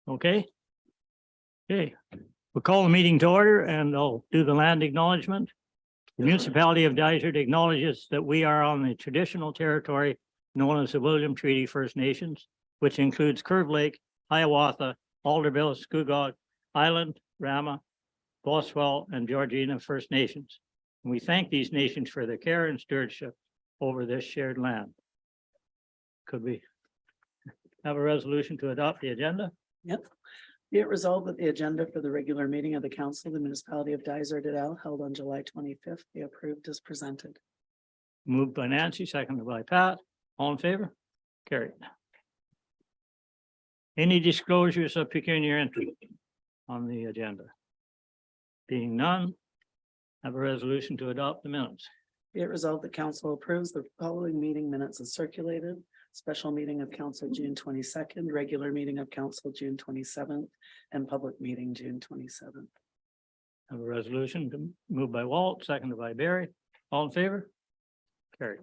Okay. Okay, we'll call the meeting to order and I'll do the land acknowledgement. The municipality of Dysart acknowledges that we are on the traditional territory known as the William Treaty First Nations, which includes Curve Lake, Hiawatha, Alderville, Scugog Island, Rama, Boswell, and Georgina First Nations. And we thank these nations for their care and stewardship over this shared land. Could we have a resolution to adopt the agenda? Yep. Be it resolved that the agenda for the regular meeting of the Council of the Municipality of Dysart et al. Held on July 25th be approved as presented. Moved by Nancy, seconded by Pat. All in favor? Carried. Any disclosures of pecuniary interest on the agenda? Being none, have a resolution to adopt the minutes. Be it resolved that Council approves the following meeting minutes as circulated. Special meeting of Council June 22nd, regular meeting of Council June 27th, and public meeting June 27th. Have a resolution moved by Walt, seconded by Barry. All in favor? Carried.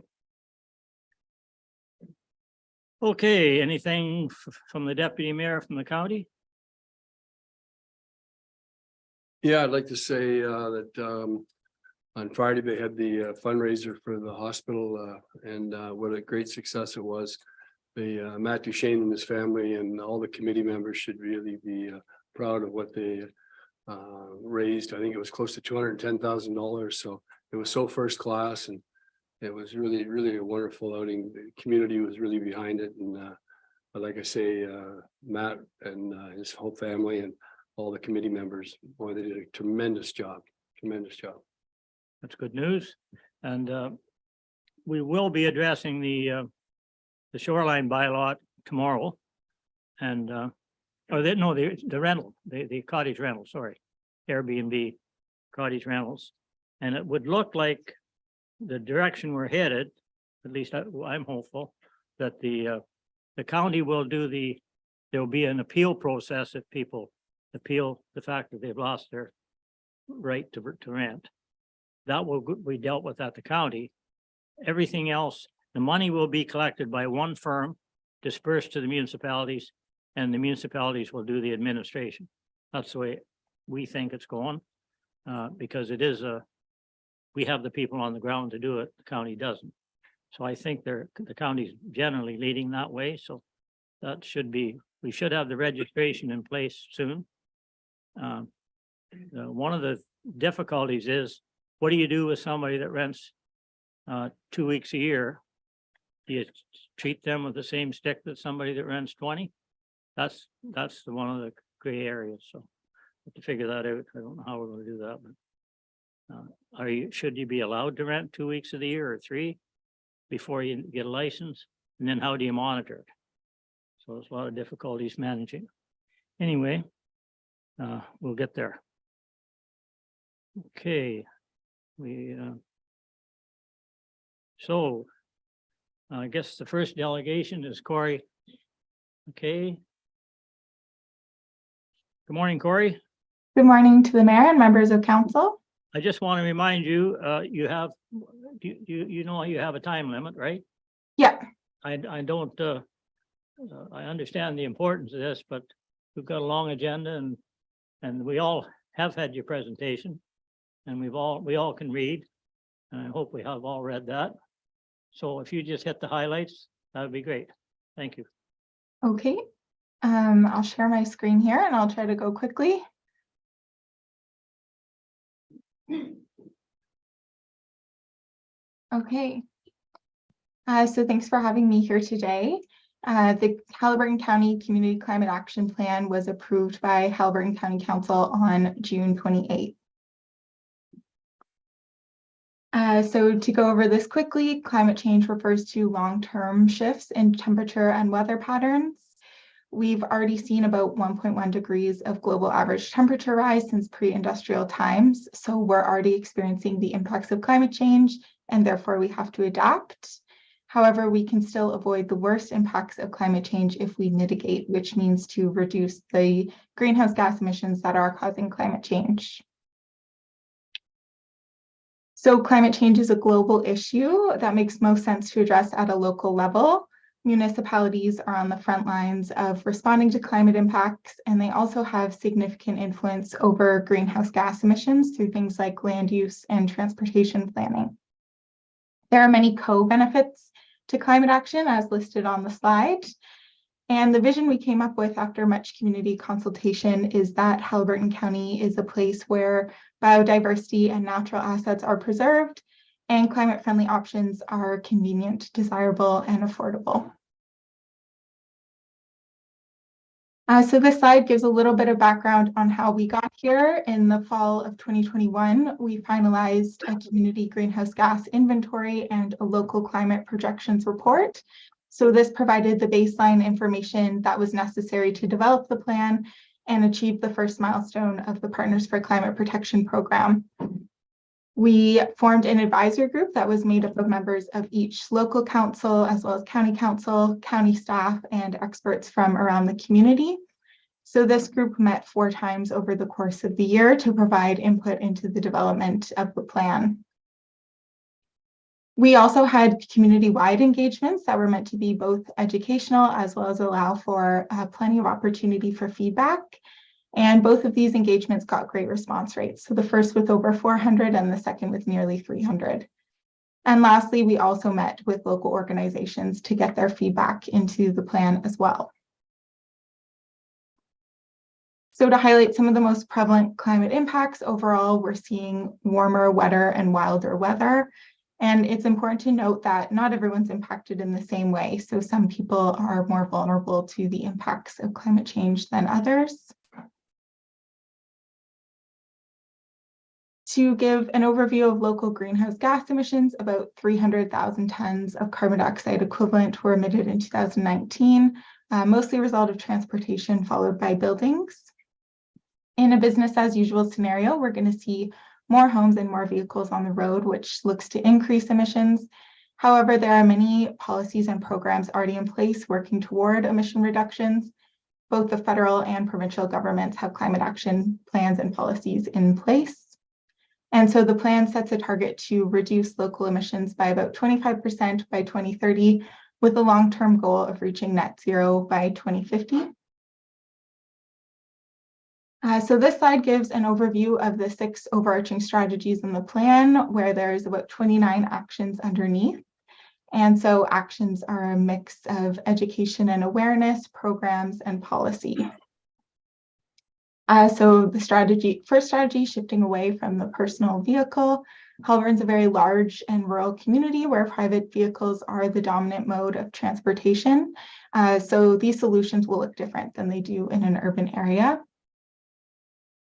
Okay, anything from the deputy mayor from the county? Yeah, I'd like to say that on Friday, they had the fundraiser for the hospital and what a great success it was. Matt Duchesne and his family and all the committee members should really be proud of what they raised. I think it was close to $210,000. So it was so first class and it was really, really a wonderful outing. The community was really behind it. And like I say, Matt and his whole family and all the committee members, boy, they did a tremendous job, tremendous job. That's good news. And we will be addressing the shoreline bylaw tomorrow. And the rental, the cottage rental, sorry, Airbnb cottage rentals. And it would look like the direction we're headed, at least I'm hopeful, that the county will do there'll be an appeal process if people appeal the fact that they've lost their right to rent. That will be dealt with at the county. Everything else, the money will be collected by one firm, dispersed to the municipalities, and the municipalities will do the administration. That's the way we think it's going, because it is we have the people on the ground to do it, the county doesn't. So I think the county's generally leading that way. So that should be, we should have the registration in place soon. One of the difficulties is, what do you do with somebody that rents 2 weeks a year? Do you treat them with the same stick that somebody that rents 20? That's one of the gray areas. So have to figure that out. I don't know how we're going to do that, but should you be allowed to rent 2 weeks of the year or 3 before you get a license? And then how do you monitor it? So there's a lot of difficulties managing. Anyway, we'll get there. Okay. So I guess the first delegation is Corey. Okay. Good morning, Corey. Good morning to the mayor and members of council. I just want to remind you, you have a time limit, right? Yeah. I don't, I understand the importance of this, but we've got a long agenda and we all have had your presentation and we all can read. And I hope we have all read that. So if you just hit the highlights, that would be great. Thank you. Okay. I'll share my screen here and I'll try to go quickly. Okay. So thanks for having me here today. The Haliburton County Community Climate Action Plan was approved by Haliburton County Council on June 28th. So to go over this quickly, climate change refers to long-term shifts in temperature and weather patterns. We've already seen about 1.1 degrees of global average temperature rise since pre-industrial times. So we're already experiencing the impacts of climate change, and therefore we have to adapt. However, we can still avoid the worst impacts of climate change if we mitigate, which means to reduce the greenhouse gas emissions that are causing climate change. So climate change is a global issue that makes most sense to address at a local level. Municipalities are on the front lines of responding to climate impacts, and they also have significant influence over greenhouse gas emissions through things like land use and transportation planning. There are many co-benefits to climate action as listed on the slide. And the vision we came up with after much community consultation is that Haliburton County is a place where biodiversity and natural assets are preserved and climate-friendly options are convenient, desirable, and affordable. So this slide gives a little bit of background on how we got here. In the fall of 2021, we finalized a community greenhouse gas inventory and a local climate projections report. So this provided the baseline information that was necessary to develop the plan and achieve the first milestone of the Partners for Climate Protection program. We formed an advisory group that was made up of members of each local council, as well as county council, county staff, and experts from around the community. So this group met 4 times over the course of the year to provide input into the development of the plan. We also had community-wide engagements that were meant to be both educational as well as allow for plenty of opportunity for feedback. And both of these engagements got great response rates. So the first with over 400 and the second with nearly 300. And lastly, we also met with local organizations to get their feedback into the plan as well. So to highlight some of the most prevalent climate impacts, overall, we're seeing warmer, wetter, and wilder weather. And it's important to note that not everyone's impacted in the same way. So some people are more vulnerable to the impacts of climate change than others. To give an overview of local greenhouse gas emissions, about 300,000 tons of carbon dioxide equivalent were emitted in 2019, mostly a result of transportation followed by buildings. In a business as usual scenario, we're going to see more homes and more vehicles on the road, which looks to increase emissions. However, there are many policies and programs already in place working toward emission reductions. Both the federal and provincial governments have climate action plans and policies in place. And so the plan sets a target to reduce local emissions by about 25% by 2030, with a long-term goal of reaching net zero by 2050. So this slide gives an overview of the 6 overarching strategies in the plan, where there's about 29 actions underneath. And so actions are a mix of education and awareness, programs, and policy. So the first strategy, shifting away from the personal vehicle. Haliburton's a very large and rural community where private vehicles are the dominant mode of transportation. So these solutions will look different than they do in an urban area.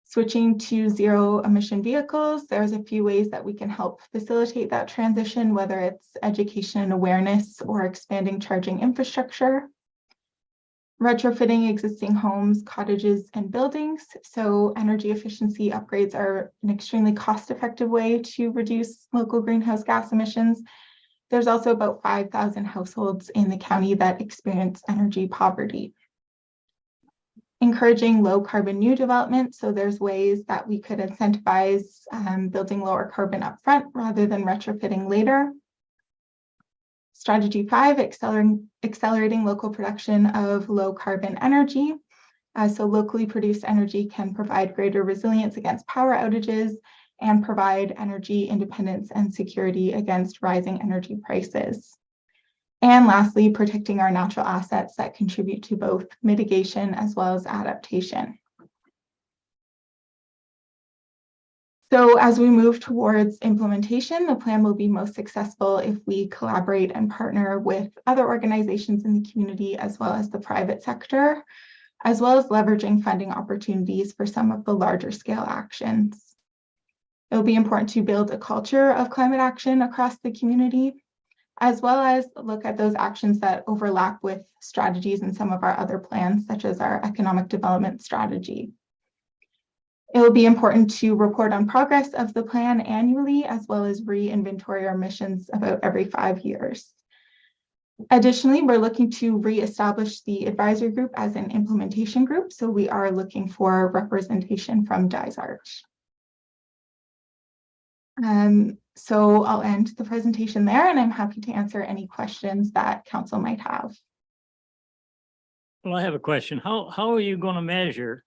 Switching to zero emission vehicles, there's a few ways that we can help facilitate that transition, whether it's education and awareness or expanding charging infrastructure. Retrofitting existing homes, cottages, and buildings. So energy efficiency upgrades are an extremely cost-effective way to reduce local greenhouse gas emissions. There's also about 5,000 households in the county that experience energy poverty. Encouraging low carbon new development. So there's ways that we could incentivize building lower carbon upfront rather than retrofitting later. Strategy 5, accelerating local production of low carbon energy. So locally produced energy can provide greater resilience against power outages and provide energy independence and security against rising energy prices. And lastly, protecting our natural assets that contribute to both mitigation as well as adaptation. So as we move towards implementation, the plan will be most successful if we collaborate and partner with other organizations in the community as well as the private sector, as well as leveraging funding opportunities for some of the larger scale actions. It will be important to build a culture of climate action across the community, as well as look at those actions that overlap with strategies in some of our other plans, such as our economic development strategy. It will be important to report on progress of the plan annually, as well as re-inventory our emissions about every 5 years. Additionally, we're looking to re-establish the advisory group as an implementation group, so we are looking for representation from Dysart. So I'll end the presentation there, and I'm happy to answer any questions that council might have. Well, I have a question. How are you going to measure?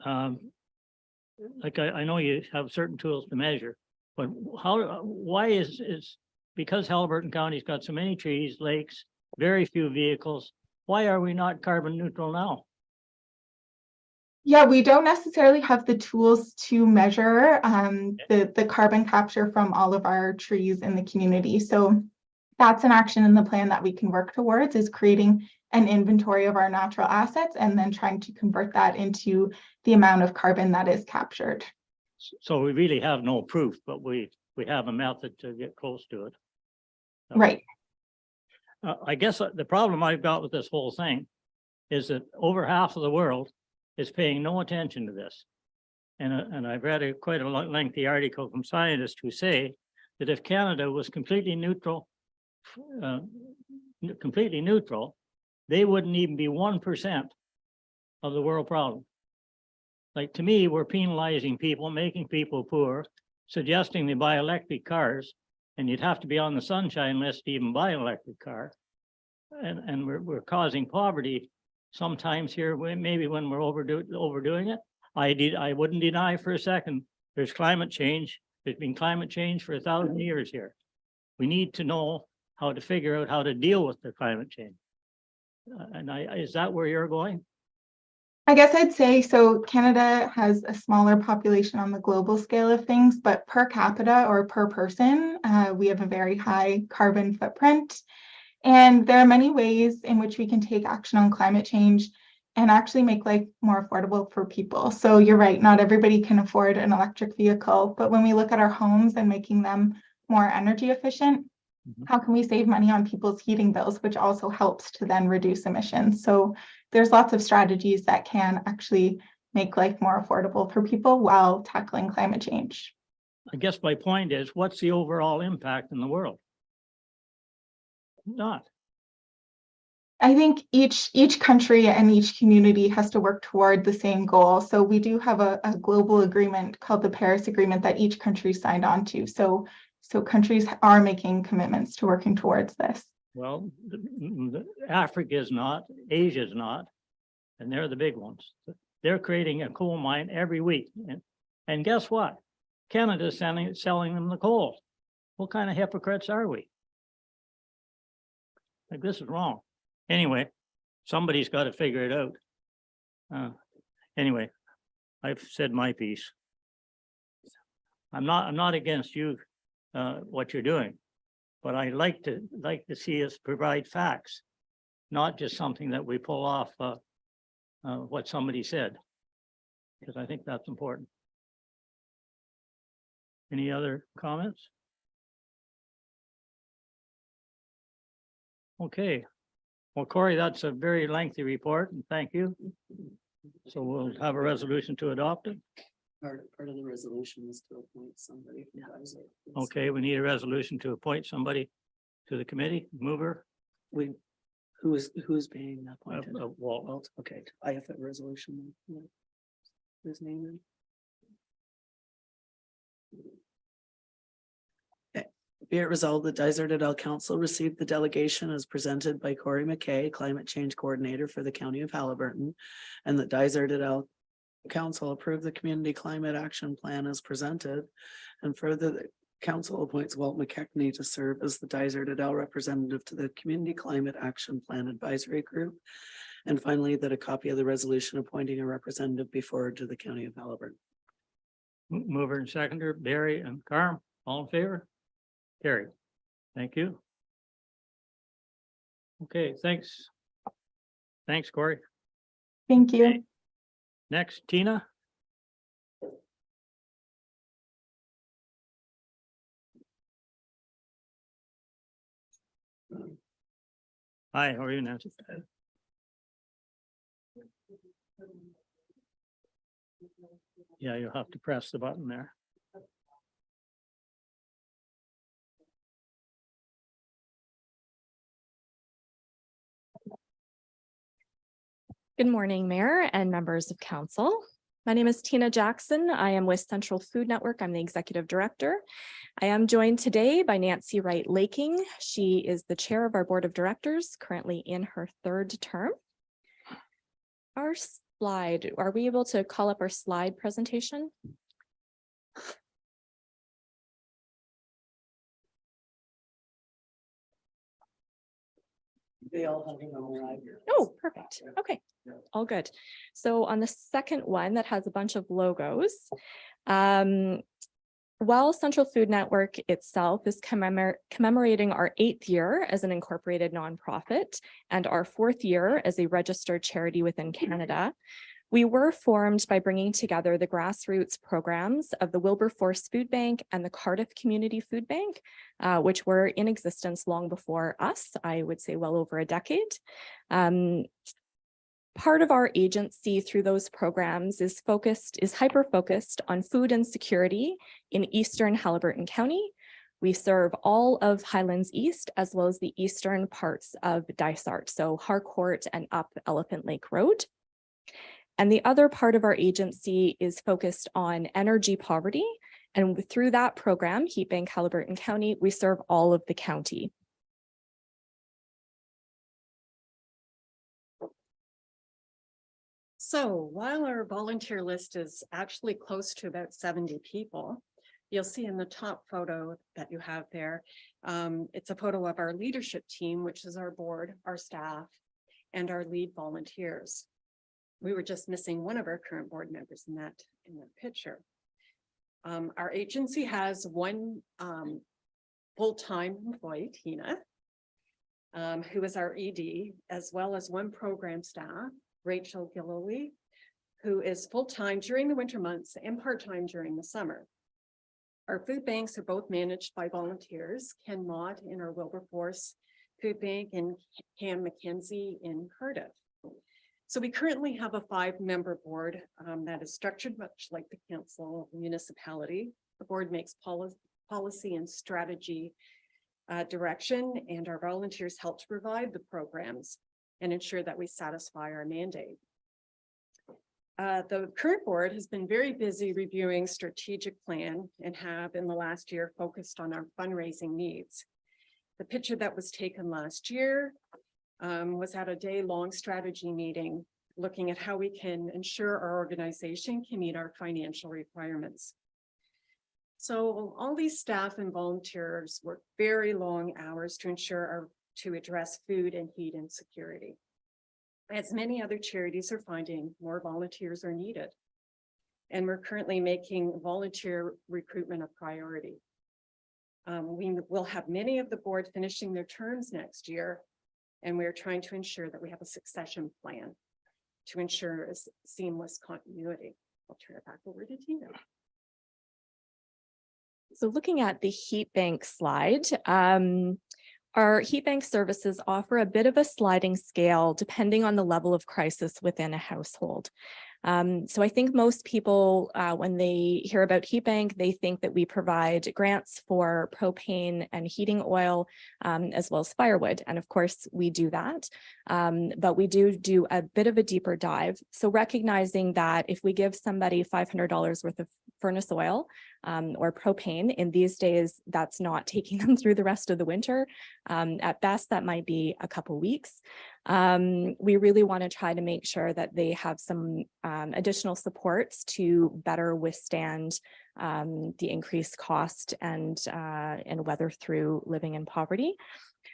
Like I know you have certain tools to measure, but why is because Halliburton County's got so many trees, lakes, very few vehicles, why are we not carbon neutral now? Yeah, we don't necessarily have the tools to measure the carbon capture from all of our trees in the community. So that's an action in the plan that we can work towards, is creating an inventory of our natural assets and then trying to convert that into the amount of carbon that is captured. So we really have no proof, but we have a method to get close to it. Right. I guess the problem I've got with this whole thing is that over half of the world is paying no attention to this. And I've read quite a lengthy article from scientists who say that if Canada was completely neutral, they wouldn't even be 1% of the world problem. Like, to me, we're penalizing people, making people poor, suggesting they buy electric cars, and you'd have to be on the sunshine list to even buy an electric car. And we're causing poverty sometimes here, maybe when we're overdoing it. I wouldn't deny for a second, there's climate change. There's been climate change for 1,000 years here. We need to know how to figure out how to deal with the climate change. Is that where you're going? I guess I'd say, so Canada has a smaller population on the global scale of things, but per capita or per person, we have a very high carbon footprint. And there are many ways in which we can take action on climate change and actually make life more affordable for people. So you're right, not everybody can afford an electric vehicle, but when we look at our homes and making them more energy efficient, how can we save money on people's heating bills, which also helps to then reduce emissions? So there's lots of strategies that can actually make life more affordable for people while tackling climate change. I guess my point is, what's the overall impact in the world? Not. I think each country and each community has to work toward the same goal. So we do have a global agreement called the Paris Agreement that each country signed on to. So countries are making commitments to working towards this. Well, Africa is not, Asia is not, and they're the big ones. They're creating a coal mine every week. And guess what? Canada is selling them the coal. What kind of hypocrites are we? Like, this is wrong. Anyway, somebody's got to figure it out. Anyway, I've said my piece. I'm not against you, what you're doing, but I like to see us provide facts, not just something that we pull off what somebody said, because I think that's important. Any other comments? Okay. Well, Corey, that's a very lengthy report, and thank you. So we'll have a resolution to adopt it. Part of the resolution is to appoint somebody. Okay, we need a resolution to appoint somebody to the committee. Mover. Who's being appointed? Walt. Walt, okay, I have that resolution. His name in. Be it resolved that Dysart et al. Council received the delegation as presented by Corey McKay, Climate Change Coordinator for the County of Halliburton, and that Dysart et al. Council approved the Community Climate Action Plan as presented, and further, the council appoints Walt McKechnie to serve as the Dysart et al. Representative to the Community Climate Action Plan Advisory Group. And finally, that a copy of the resolution appointing a representative be forwarded to the County of Halliburton. Mover and seconder, Barry and Carm, all in favor? Carried. Thank you. Okay, thanks. Thanks, Corey. Thank you. Next, Tina. Hi, how are you, Nancy? Yeah, you'll have to press the button there. Good morning, Mayor and members of Council. My name is Tina Jackson. I am with Central Food Network. I'm the executive director. I am joined today by Nancy Wright Laking. She is the chair of our board of directors, currently in her 3rd term. Our slide, are we able to call up our slide presentation? They all have them on live. Oh, perfect. Okay, all good. So on the second one that has a bunch of logos, while Central Food Network itself is commemorating our 8th year as an incorporated nonprofit and our 4th year as a registered charity within Canada, we were formed by bringing together the grassroots programs of the Wilberforce Food Bank and the Cardiff Community Food Bank, which were in existence long before us, I would say well over a decade. Part of our agency through those programs is hyper-focused on food insecurity in Eastern Haliburton County. We serve all of Highlands East as well as the eastern parts of Dysart, so Harcourt and up Elephant Lake Road. And the other part of our agency is focused on energy poverty. And through that program, Heat Bank Haliburton County, we serve all of the county. So while our volunteer list is actually close to about 70 people, you'll see in the top photo that you have there, it's a photo of our leadership team, which is our board, our staff, and our lead volunteers. We were just missing one of our current board members in that picture. Our agency has one full-time employee, Tina, who is our ED, as well as one program staff, Rachel Gillooly, who is full-time during the winter months and part-time during the summer. Our food banks are both managed by volunteers, Ken Mott in our Wilberforce Food Bank and Cam McKenzie in Cardiff. So we currently have a 5-member board that is structured much like the council of the municipality. The board makes policy and strategy direction, and our volunteers help to provide the programs and ensure that we satisfy our mandate. The current board has been very busy reviewing strategic plan and have in the last year focused on our fundraising needs. The picture that was taken last year was at a day-long strategy meeting, looking at how we can ensure our organization can meet our financial requirements. So all these staff and volunteers work very long hours to address food and heat insecurity. As many other charities are finding, more volunteers are needed. And we're currently making volunteer recruitment a priority. We will have many of the board finishing their terms next year, and we're trying to ensure that we have a succession plan to ensure a seamless continuity. I'll turn it back over to Tina. So looking at the heat bank slide, our heat bank services offer a bit of a sliding scale depending on the level of crisis within a household. So I think most people, when they hear about heat bank, they think that we provide grants for propane and heating oil, as well as firewood. And of course, we do that. But we do a bit of a deeper dive. So recognizing that if we give somebody $500 worth of furnace oil or propane, in these days, that's not taking them through the rest of the winter. At best, that might be a couple weeks. We really want to try to make sure that they have some additional supports to better withstand the increased cost and weather through living in poverty.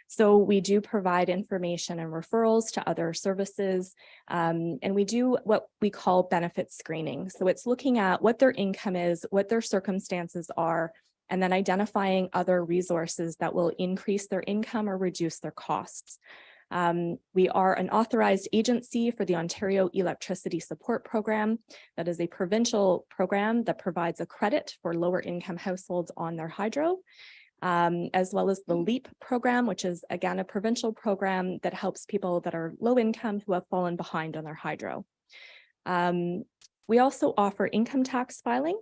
So we do provide information and referrals to other services, and we do what we call benefit screening. So it's looking at what their income is, what their circumstances are, and then identifying other resources that will increase their income or reduce their costs. We are an authorized agency for the Ontario Electricity Support Program. That is a provincial program that provides a credit for lower income households on their hydro, as well as the LEAP program, which is again a provincial program that helps people that are low income who have fallen behind on their hydro. We also offer income tax filing.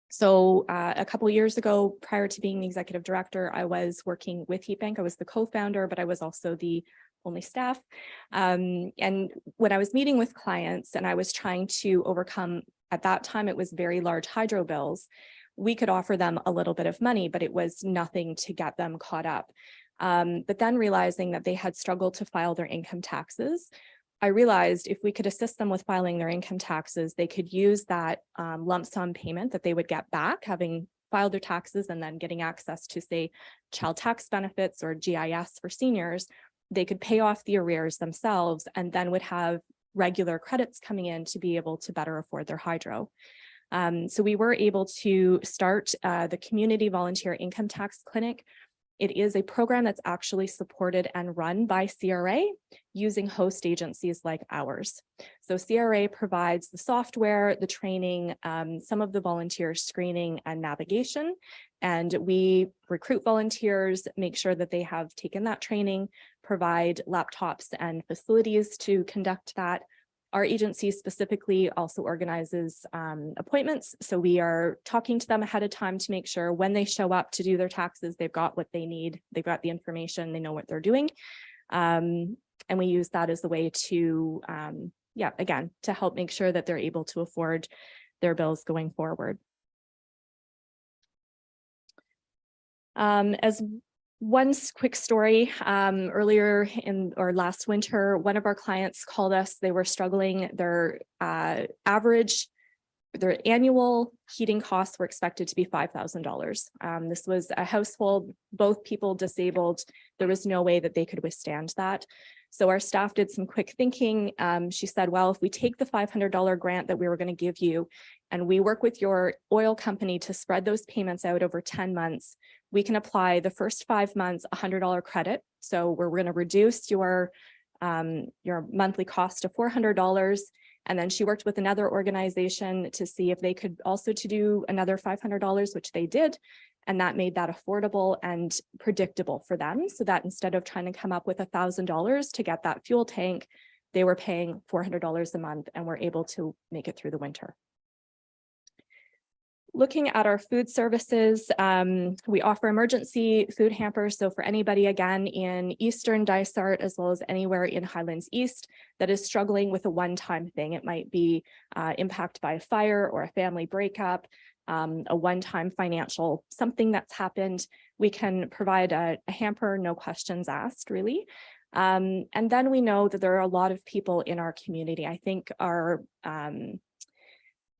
So a couple of years ago, prior to being the executive director, I was working with Heat Bank. I was the co-founder, but I was also the only staff. And when I was meeting with clients and I was trying to overcome at that time, it was very large hydro bills. We could offer them a little bit of money, but it was nothing to get them caught up. But then realizing that they had struggled to file their income taxes, I realized if we could assist them with filing their income taxes, they could use that lump sum payment that they would get back, having filed their taxes and then getting access to, say, child tax benefits or GIS for seniors. They could pay off the arrears themselves and then would have regular credits coming in to be able to better afford their hydro. So we were able to start the Community Volunteer Income Tax Clinic. It is a program that's actually supported and run by CRA using host agencies like ours. So CRA provides the software, the training, some of the volunteer screening and navigation, and we recruit volunteers, make sure that they have taken that training, provide laptops and facilities to conduct that. Our agency specifically also organizes appointments. So we are talking to them ahead of time to make sure when they show up to do their taxes, they've got what they need, they've got the information, they know what they're doing. And we use that as a way to, again, to help make sure that they're able to afford their bills going forward. As one quick story, earlier in or last winter, one of our clients called us. They were struggling. Their annual heating costs were expected to be $5,000. This was a household, both people disabled. There was no way that they could withstand that. So our staff did some quick thinking. She said, well, if we take the $500 grant that we were going to give you and we work with your oil company to spread those payments out over 10 months, we can apply the first 5 months $100 credit. So we're going to reduce your monthly cost to $400. And then she worked with another organization to see if they could also to do another $500, which they did. And that made that affordable and predictable for them. So that instead of trying to come up with $1,000 to get that fuel tank, they were paying $400 a month and were able to make it through the winter. Looking at our food services, we offer emergency food hampers. So for anybody, again, in Eastern Dysart, as well as anywhere in Highlands East that is struggling with a one-time thing, it might be impact by a fire or a family breakup, a one-time financial something that's happened, we can provide a hamper, no questions asked, really. And then we know that there are a lot of people in our community. I think our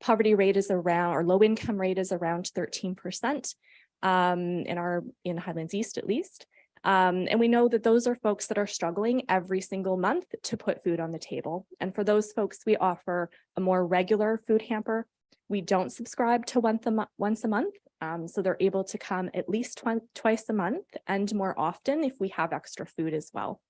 poverty rate is around, or low income rate is around 13% in Highlands East, at least. And we know that those are folks that are struggling every single month to put food on the table. And for those folks, we offer a more regular food hamper. We don't subscribe to once a month. So they're able to come at least twice a month and more often if we have extra food as well.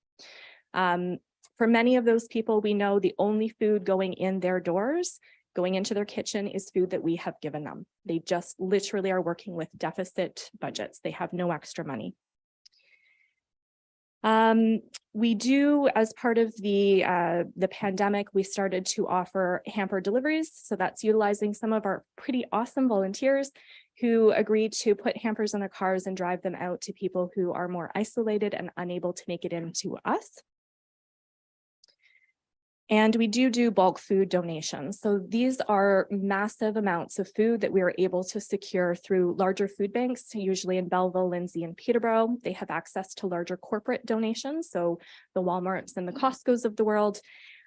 For many of those people, we know the only food going in their doors, going into their kitchen, is food that we have given them. They just literally are working with deficit budgets. They have no extra money. We do, as part of the pandemic, we started to offer hamper deliveries. So that's utilizing some of our pretty awesome volunteers who agreed to put hampers in their cars and drive them out to people who are more isolated and unable to make it into us. And we do bulk food donations. So these are massive amounts of food that we are able to secure through larger food banks, usually in Belleville, Lindsay, and Peterborough. They have access to larger corporate donations. So the Walmarts and the Costcos of the world,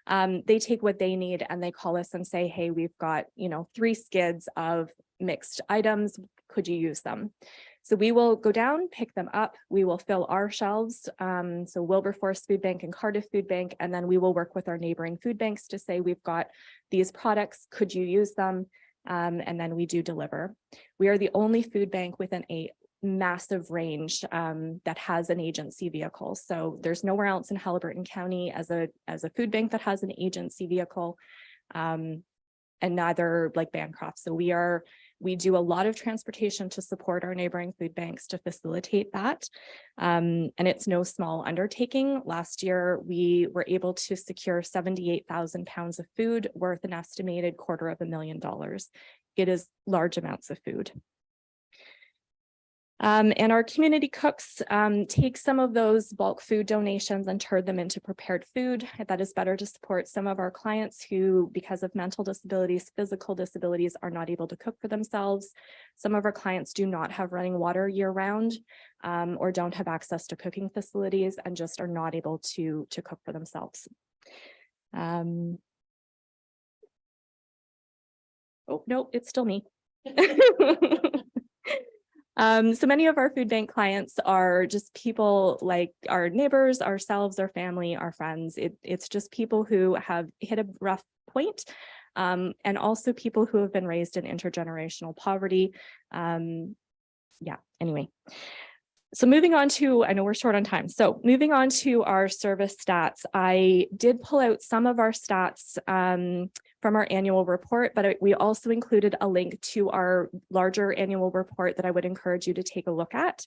they take what they need and they call us and say, hey, we've got, 3 skids of mixed items. Could you use them? So we will go down, pick them up. We will fill our shelves. So Wilberforce Food Bank and Cardiff Food Bank, and then we will work with our neighboring food banks to say, we've got these products, could you use them? And then we do deliver. We are the only food bank within a massive range that has an agency vehicle. So there's nowhere else in Haliburton County as a food bank that has an agency vehicle, and neither like Bancroft. So we do a lot of transportation to support our neighboring food banks to facilitate that. And it's no small undertaking. Last year, we were able to secure 78,000 pounds of food worth an estimated $250,000. It is large amounts of food. And our community cooks take some of those bulk food donations and turn them into prepared food. That is better to support some of our clients who, because of mental disabilities, physical disabilities, are not able to cook for themselves. Some of our clients do not have running water year round or don't have access to cooking facilities and just are not able to cook for themselves. Oh, no, it's still me. So many of our food bank clients are just people like our neighbors, ourselves, our family, our friends. It's just people who have hit a rough point, and also people who have been raised in intergenerational poverty. Yeah, anyway. So moving on to, I know we're short on time. So moving on to our service stats, I did pull out some of our stats from our annual report, but we also included a link to our larger annual report that I would encourage you to take a look at.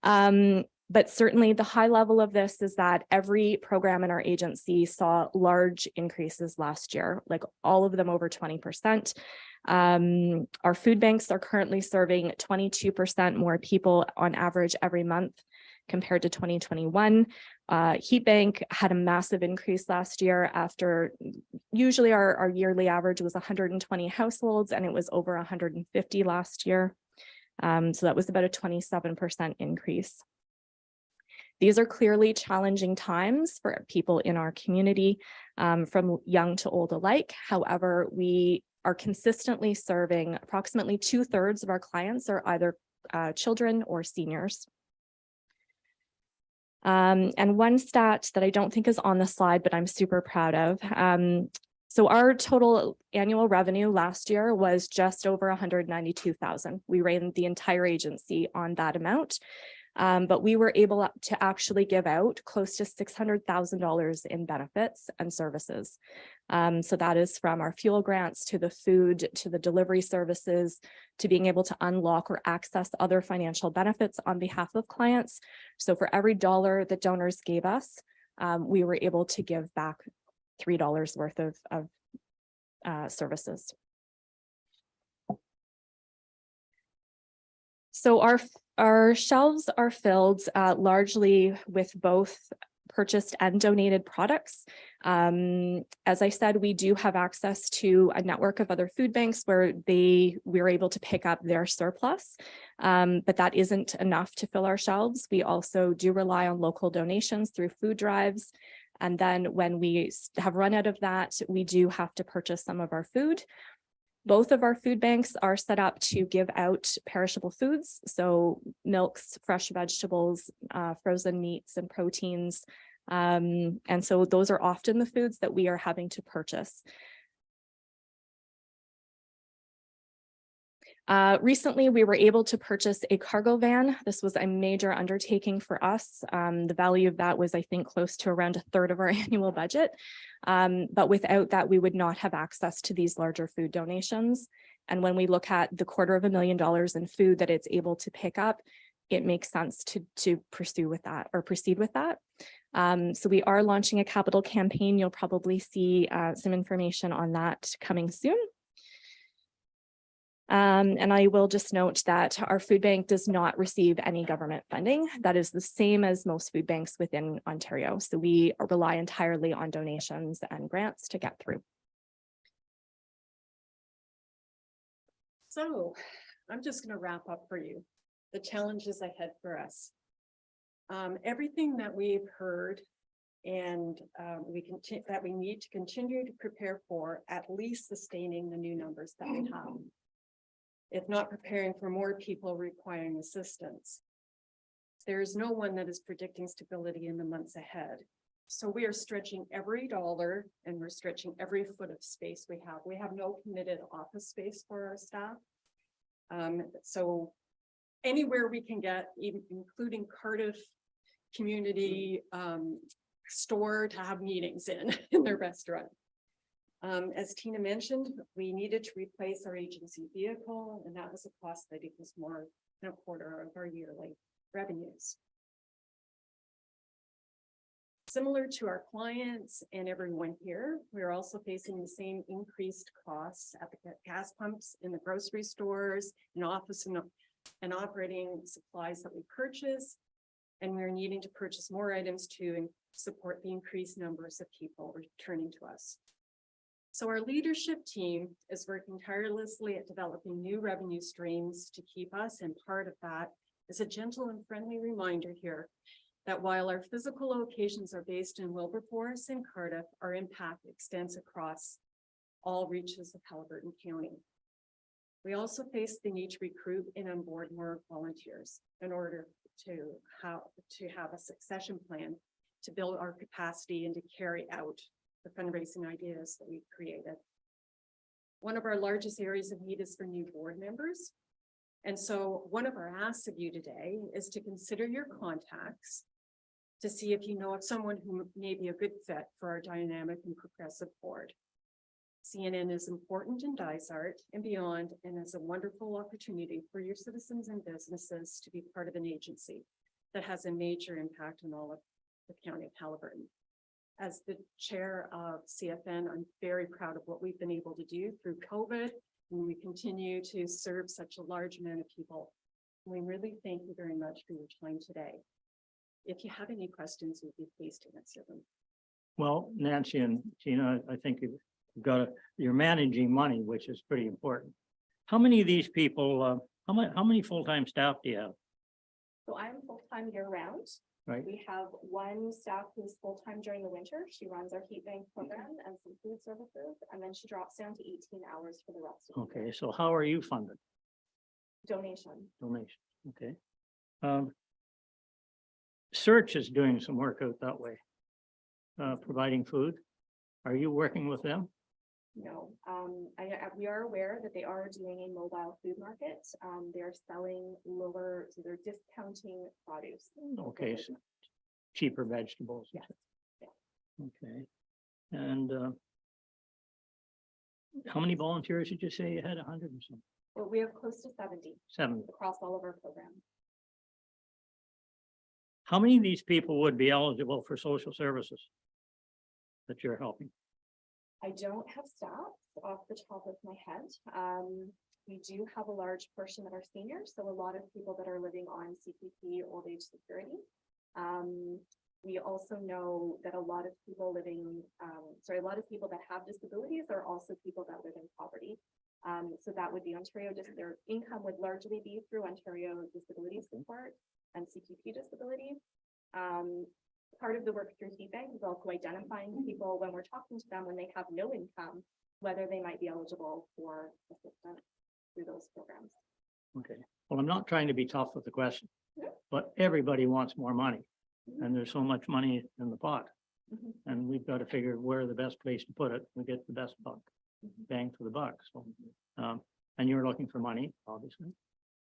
But certainly the high level of this is that every program in our agency saw large increases last year, like all of them over 20%. Our food banks are currently serving 22% more people on average every month compared to 2021. Heat Bank had a massive increase last year after usually our yearly average was 120 households and it was over 150 last year. So that was about a 27% increase. These are clearly challenging times for people in our community, from young to old alike. However, we are consistently serving approximately 2/3 of our clients are either children or seniors. And one stat that I don't think is on the slide, but I'm super proud of. So our total annual revenue last year was just over 192,000. We ran the entire agency on that amount. But we were able to actually give out close to $600,000 in benefits and services. So that is from our fuel grants to the food, to the delivery services, to being able to unlock or access other financial benefits on behalf of clients. So for every dollar that donors gave us, we were able to give back $3 worth of services. So our shelves are filled largely with both purchased and donated products. As I said, we do have access to a network of other food banks where we're able to pick up their surplus, but that isn't enough to fill our shelves. We also do rely on local donations through food drives. And then when we have run out of that, we do have to purchase some of our food. Both of our food banks are set up to give out perishable foods, so milks, fresh vegetables, frozen meats and proteins. And so those are often the foods that we are having to purchase. Recently, we were able to purchase a cargo van. This was a major undertaking for us. The value of that was, I think, close to around 1/3 of our annual budget. But without that, we would not have access to these larger food donations. And when we look at the $250,000 in food that it's able to pick up, it makes sense to pursue with that or proceed with that. So we are launching a capital campaign. You'll probably see some information on that coming soon. And I will just note that our food bank does not receive any government funding. That is the same as most food banks within Ontario. So we rely entirely on donations and grants to get through. So I'm just going to wrap up for you the challenges ahead for us. Everything that we've heard and that we need to continue to prepare for, at least sustaining the new numbers that we have. If not preparing for more people requiring assistance. There is no one that is predicting stability in the months ahead. So we are stretching every dollar and we're stretching every foot of space we have. We have no committed office space for our staff. So anywhere we can get, even including Cardiff Community Store to have meetings in their restaurant. As Tina mentioned, we needed to replace our agency vehicle, and that was a cost that equals more than 1/4 of our yearly revenues. Similar to our clients and everyone here, we're also facing the same increased costs at the gas pumps, in the grocery stores, in office and and operating supplies that we purchase. And we're needing to purchase more items to support the increased numbers of people returning to us. So our leadership team is working tirelessly at developing new revenue streams to keep us, and part of that is a gentle and friendly reminder here that while our physical locations are based in Wilberforce and Cardiff, our impact extends across all reaches of Haliburton County. We also face the need to recruit and onboard more volunteers in order to have a succession plan to build our capacity and to carry out the fundraising ideas that we've created. One of our largest areas of need is for new board members. And so one of our asks of you today is to consider your contacts to see if you know of someone who may be a good fit for our dynamic and progressive board. CNN is important in Dysart and beyond, and is a wonderful opportunity for your citizens and businesses to be part of an agency that has a major impact on all of the county of Haliburton. As the chair of CFN, I'm very proud of what we've been able to do through COVID, and we continue to serve such a large amount of people. We really thank you very much for your time today. If you have any questions, we'd be pleased to answer them. Well, Nancy and Tina, I think you've you're managing money, which is pretty important. How many of these people, how many full-time staff do you have? So I'm full-time year-round. Right. We have one staff who's full-time during the winter. She runs our heat bank program and some food services, and then she drops down to 18 hours for the rest of the Okay, year. so how are you funded? Donation. Donation, okay. Search is doing some work out that way. Providing food. Are you working with them? No, we are aware that they are doing a mobile food market. They're selling lower, so they're discounting produce. Okay, so cheaper vegetables. Yes. Okay, and how many volunteers did you say you had? 100 and some? Well, we have close to 70 70. across all of our programs. How many of these people would be eligible for social services that you're helping? I don't have stats off the top of my head. We do have a large portion that are seniors, so a lot of people that are living on CPP, old age security. We also know that a lot of people living, a lot of people that have disabilities are also people that live in poverty. So that would be Ontario, just their income would largely be through Ontario Disability Support and CPP disability. Part of the work through Heat Bank is also identifying people when we're talking to them when they have no income, whether they might be eligible for assistance through those programs. Okay, well, I'm not trying to be tough with the question, Yeah. but everybody wants more money. And there's so much money in the pot. Mhm. And we've got to figure where the best place to put it, we get the best bang for the buck, so. And you're looking for money, obviously.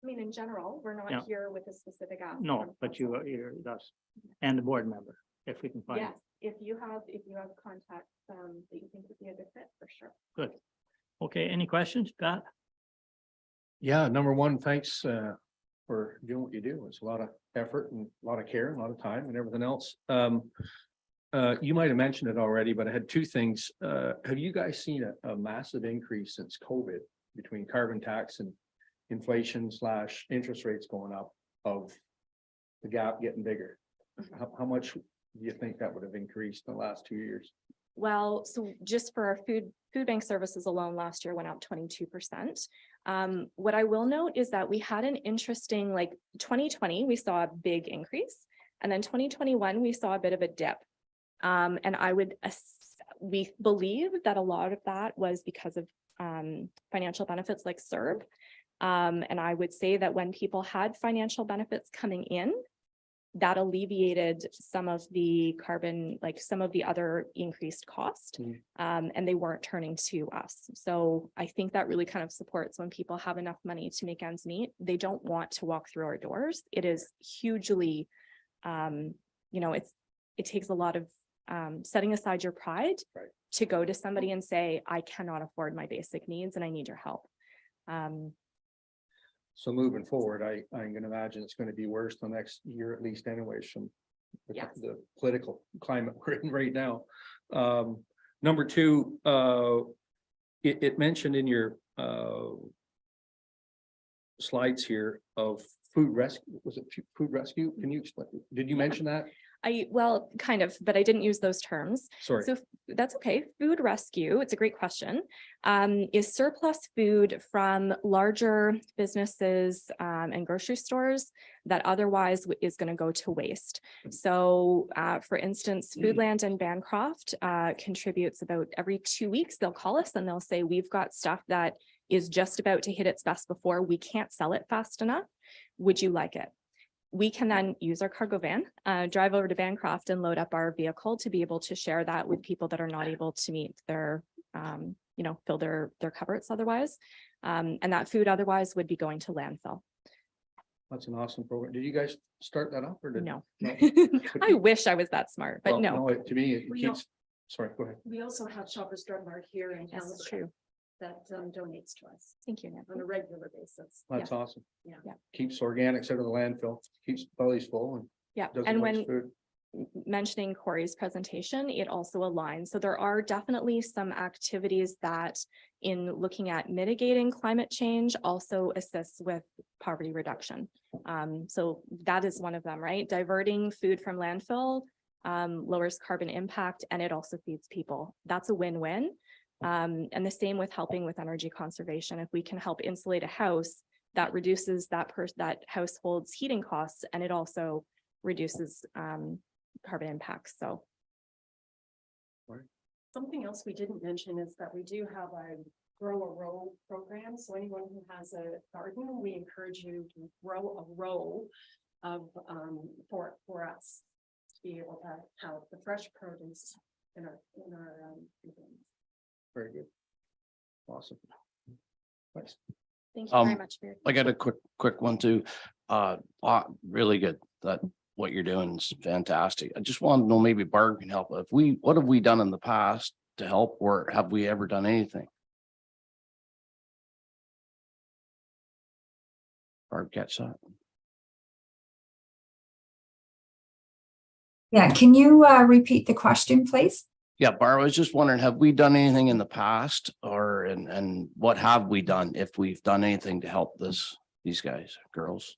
I mean, in general, we're Yeah. not here with a specific ask. No, from but council. you're, that's, and the board member, if we can find it. Yes, if you have contacts that you think would be a good fit, for sure. Good. Okay, any questions, Pat? Yeah, number one, thanks for doing what you do. It's a lot of effort and a lot of care, and a lot of time and everything else. You might have mentioned it already, but I had two things. Have you guys seen a massive increase since COVID between carbon tax and inflation / interest rates going up, of the gap getting bigger? How much do you think that would have increased in the last 2 years? Well, so just for our food bank services alone, last year went up 22%. What I will note is that we had an interesting, like 2020, we saw a big increase. And then 2021, we saw a bit of a dip. And we believe that a lot of that was because of financial benefits like CERB. And I would say that when people had financial benefits coming in, that alleviated some of the carbon, like some of the other increased cost, and they weren't turning to us. So I think that really kind of supports when people have enough money to make ends meet. They don't want to walk through our doors. It is hugely, it takes a lot of setting aside your pride to go to somebody and say, I cannot afford my basic needs and I need your help. So moving forward, I'm gonna imagine it's gonna be worse the next year at least anyways from Yes. the political climate we're in right now. Number two, it mentioned in your slides here of food rescue. Was it food rescue? Can you explain? Did you mention that? Well, kind of, but I didn't use those terms. Sorry. So that's okay. Food rescue, it's a great question, is surplus food from larger businesses and grocery stores that otherwise is going to go to waste. So for instance, Foodland and Bancroft contributes about every 2 weeks. They'll call us and they'll say, we've got stuff that is just about to hit its best before. We can't sell it fast enough. Would you like it? We can then use our cargo van, drive over to Bancroft and load up our vehicle to be able to share that with people that are not able to meet their, fill their cupboards otherwise. And that food otherwise would be going to landfill. That's an awesome program. Did you guys start that up or did? No. No. I wish I was that smart, but Well, no. To me, it We keeps, sorry, go ahead. We also have Shoppers Drug Mart here in That's Halifax true. that donates to us Thank you, Nancy. on a regular basis. That's awesome. Yeah. Yeah. Keeps organics out of the landfill, keeps bellies full and Yeah, doesn't and waste when food. mentioning Corey's presentation, it also aligns. So there are definitely some activities that in looking at mitigating climate change also assists with poverty reduction. So that is one of them, right? Diverting food from landfill lowers carbon impact and it also feeds people. That's a win-win. And the same with helping with energy conservation. If we can help insulate a house, that reduces that household's heating costs and it also reduces carbon impacts. So Something else we didn't mention is that we do have a grow a row program. So anyone who has a garden, we encourage you to grow a row of for us to be able to have the fresh produce in our Very good. Awesome. Nice. thank you very Um, much for your. I got a quick one too. Really good. That what you're doing is fantastic. I just want to know, maybe Barb can help. What have we done in the past to help, or have we ever done anything? Barb, catch that? Yeah, can you repeat the question, please? Yeah, Barb, I was just wondering, have we done anything in the past or, and what have we done if we've done anything to help these guys, girls?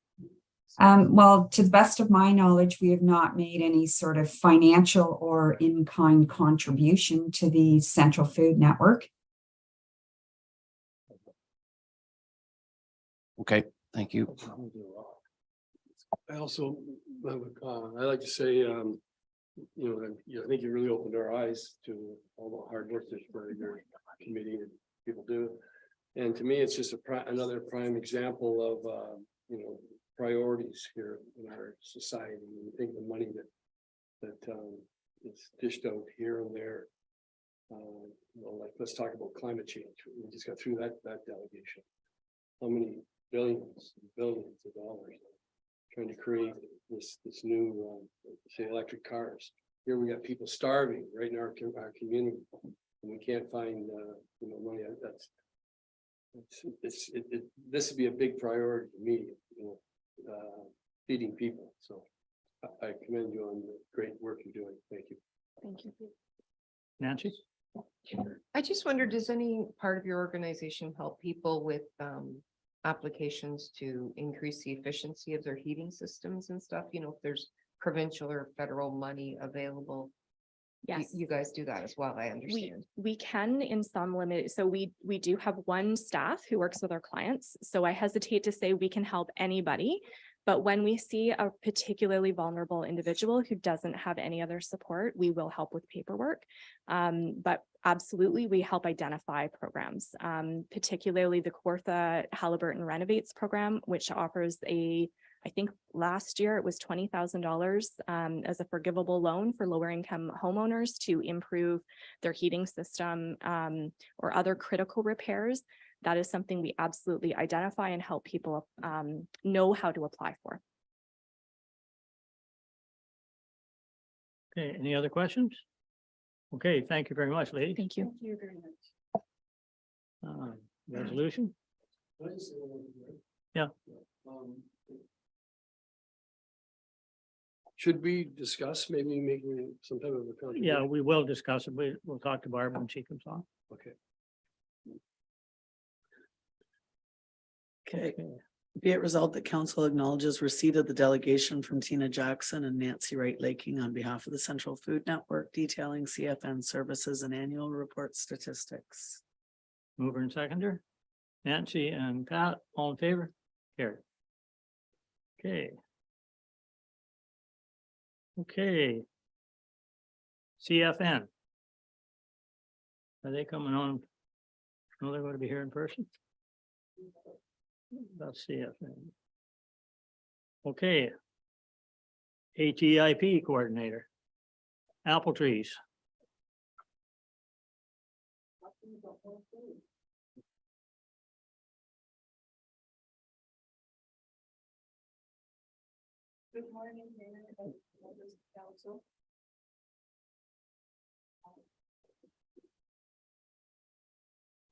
Well, to the best of my knowledge, we have not made any sort of financial or in-kind contribution to the Central Food Network. Okay, thank you. I also, I like to say, I think you really opened our eyes to all the hard work that your committee and people do. And to me, it's just another prime example of, priorities here in our society. And I think the money that is dished out here and there. Let's talk about climate change. We just got through that delegation. How many billions and billions of dollars trying to create this new, say, electric cars. Here we got people starving right in our community, and we can't find money. This would be a big priority for me, feeding people. So I commend you on the great work you're doing. Thank you. Thank you. Nancy? I just wonder, does any part of your organization help people with applications to increase the efficiency of their heating systems and stuff? If there's provincial or federal money available. Yes. You guys do that as well, I understand. We can in some limit. So we do have one staff who works with our clients. So I hesitate to say we can help anybody. But when we see a particularly vulnerable individual who doesn't have any other support, we will help with paperwork. But absolutely, we help identify programs, particularly the Kawartha Haliburton Renovates program, which offers I think last year it was $20,000 as a forgivable loan for lower income homeowners to improve their heating system or other critical repairs. That is something we absolutely identify and help people know how to apply for. Okay, any other questions? Okay, thank you very much, lady. Thank you. Thank you very much. Resolution? Yeah. Should we discuss maybe making some type of a contribution? Yeah, we will discuss it. We'll talk to Barb when she comes on. Okay. Okay, Be it resolved that council acknowledges receipt of the delegation from Tina Jackson and Nancy Wright Laking on behalf of the Central Food Network detailing CFN services and annual report statistics. Mover and seconder. Nancy and Pat, all in favor? Carried. Okay. Okay. CFN. Are they coming on? No, they're going to be here in person? That's CFN. Okay. ATIP coordinator. Apple trees. Good morning, Mayor and members of council.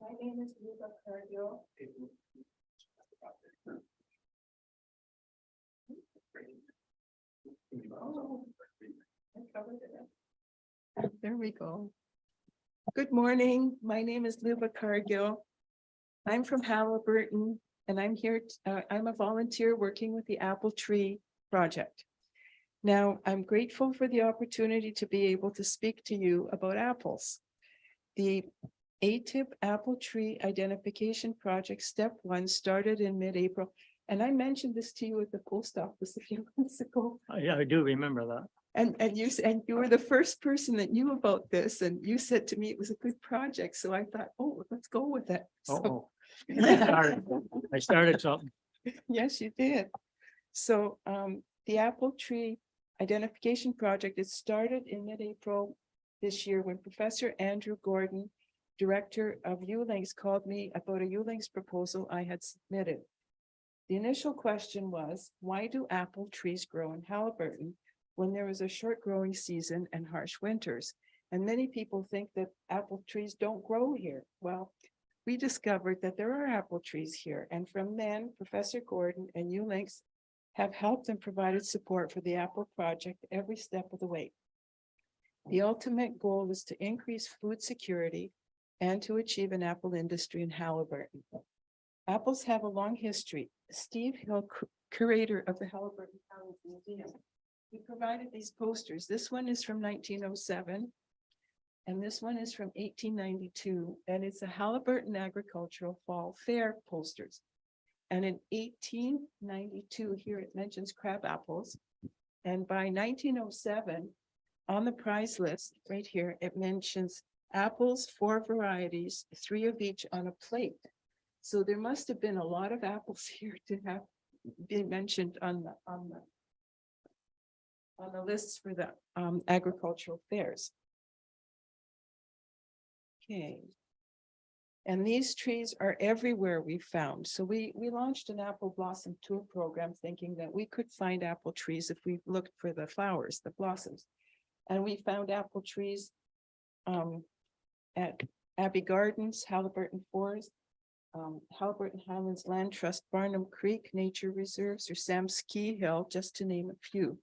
My name is Luba Cardio. There we go. Good morning. My name is Luba Cargill. I'm from Halliburton and I'm here. I'm a volunteer working with the Apple Tree Project. Now, I'm grateful for the opportunity to be able to speak to you about apples. The ATIP Apple Tree Identification Project Step 1 started in mid-April. And I mentioned this to you at the post office a few months ago. I do remember that. And you were the first person that knew about this, and you said to me it was a good project. So I thought, oh, let's go with it. So- I started something. Yes, you did. So the Apple Tree Identification Project, it started in mid-April this year when Professor Andrew Gordon, Director of ULinks, called me about a ULinks proposal I had submitted. The initial question was, why do apple trees grow in Halliburton when there is a short growing season and harsh winters? And many people think that apple trees don't grow here. Well, we discovered that there are apple trees here. And from then, Professor Gordon and ULinks have helped and provided support for the Apple Project every step of the way. The ultimate goal is to increase food security and to achieve an apple industry in Halliburton. Apples have a long history. Steve Hill, curator of the Halliburton County Museum, he provided these posters. This one is from 1907, and this one is from 1892, and it's a Halliburton Agricultural Fall Fair posters. And in 1892, here it mentions crab apples, and by 1907, on the prize list right here, it mentions apples, 4 varieties, 3 of each on a plate. So there must have been a lot of apples here to have been mentioned on the lists for the agricultural fairs. Okay. And these trees are everywhere we found. So we launched an apple blossom tour program thinking that we could find apple trees if we looked for the flowers, the blossoms. And we found apple trees at Abbey Gardens, Halliburton Forest, Halliburton Highlands Land Trust, Barnum Creek Nature Reserves, or Sam Ski Hill, just to name a few.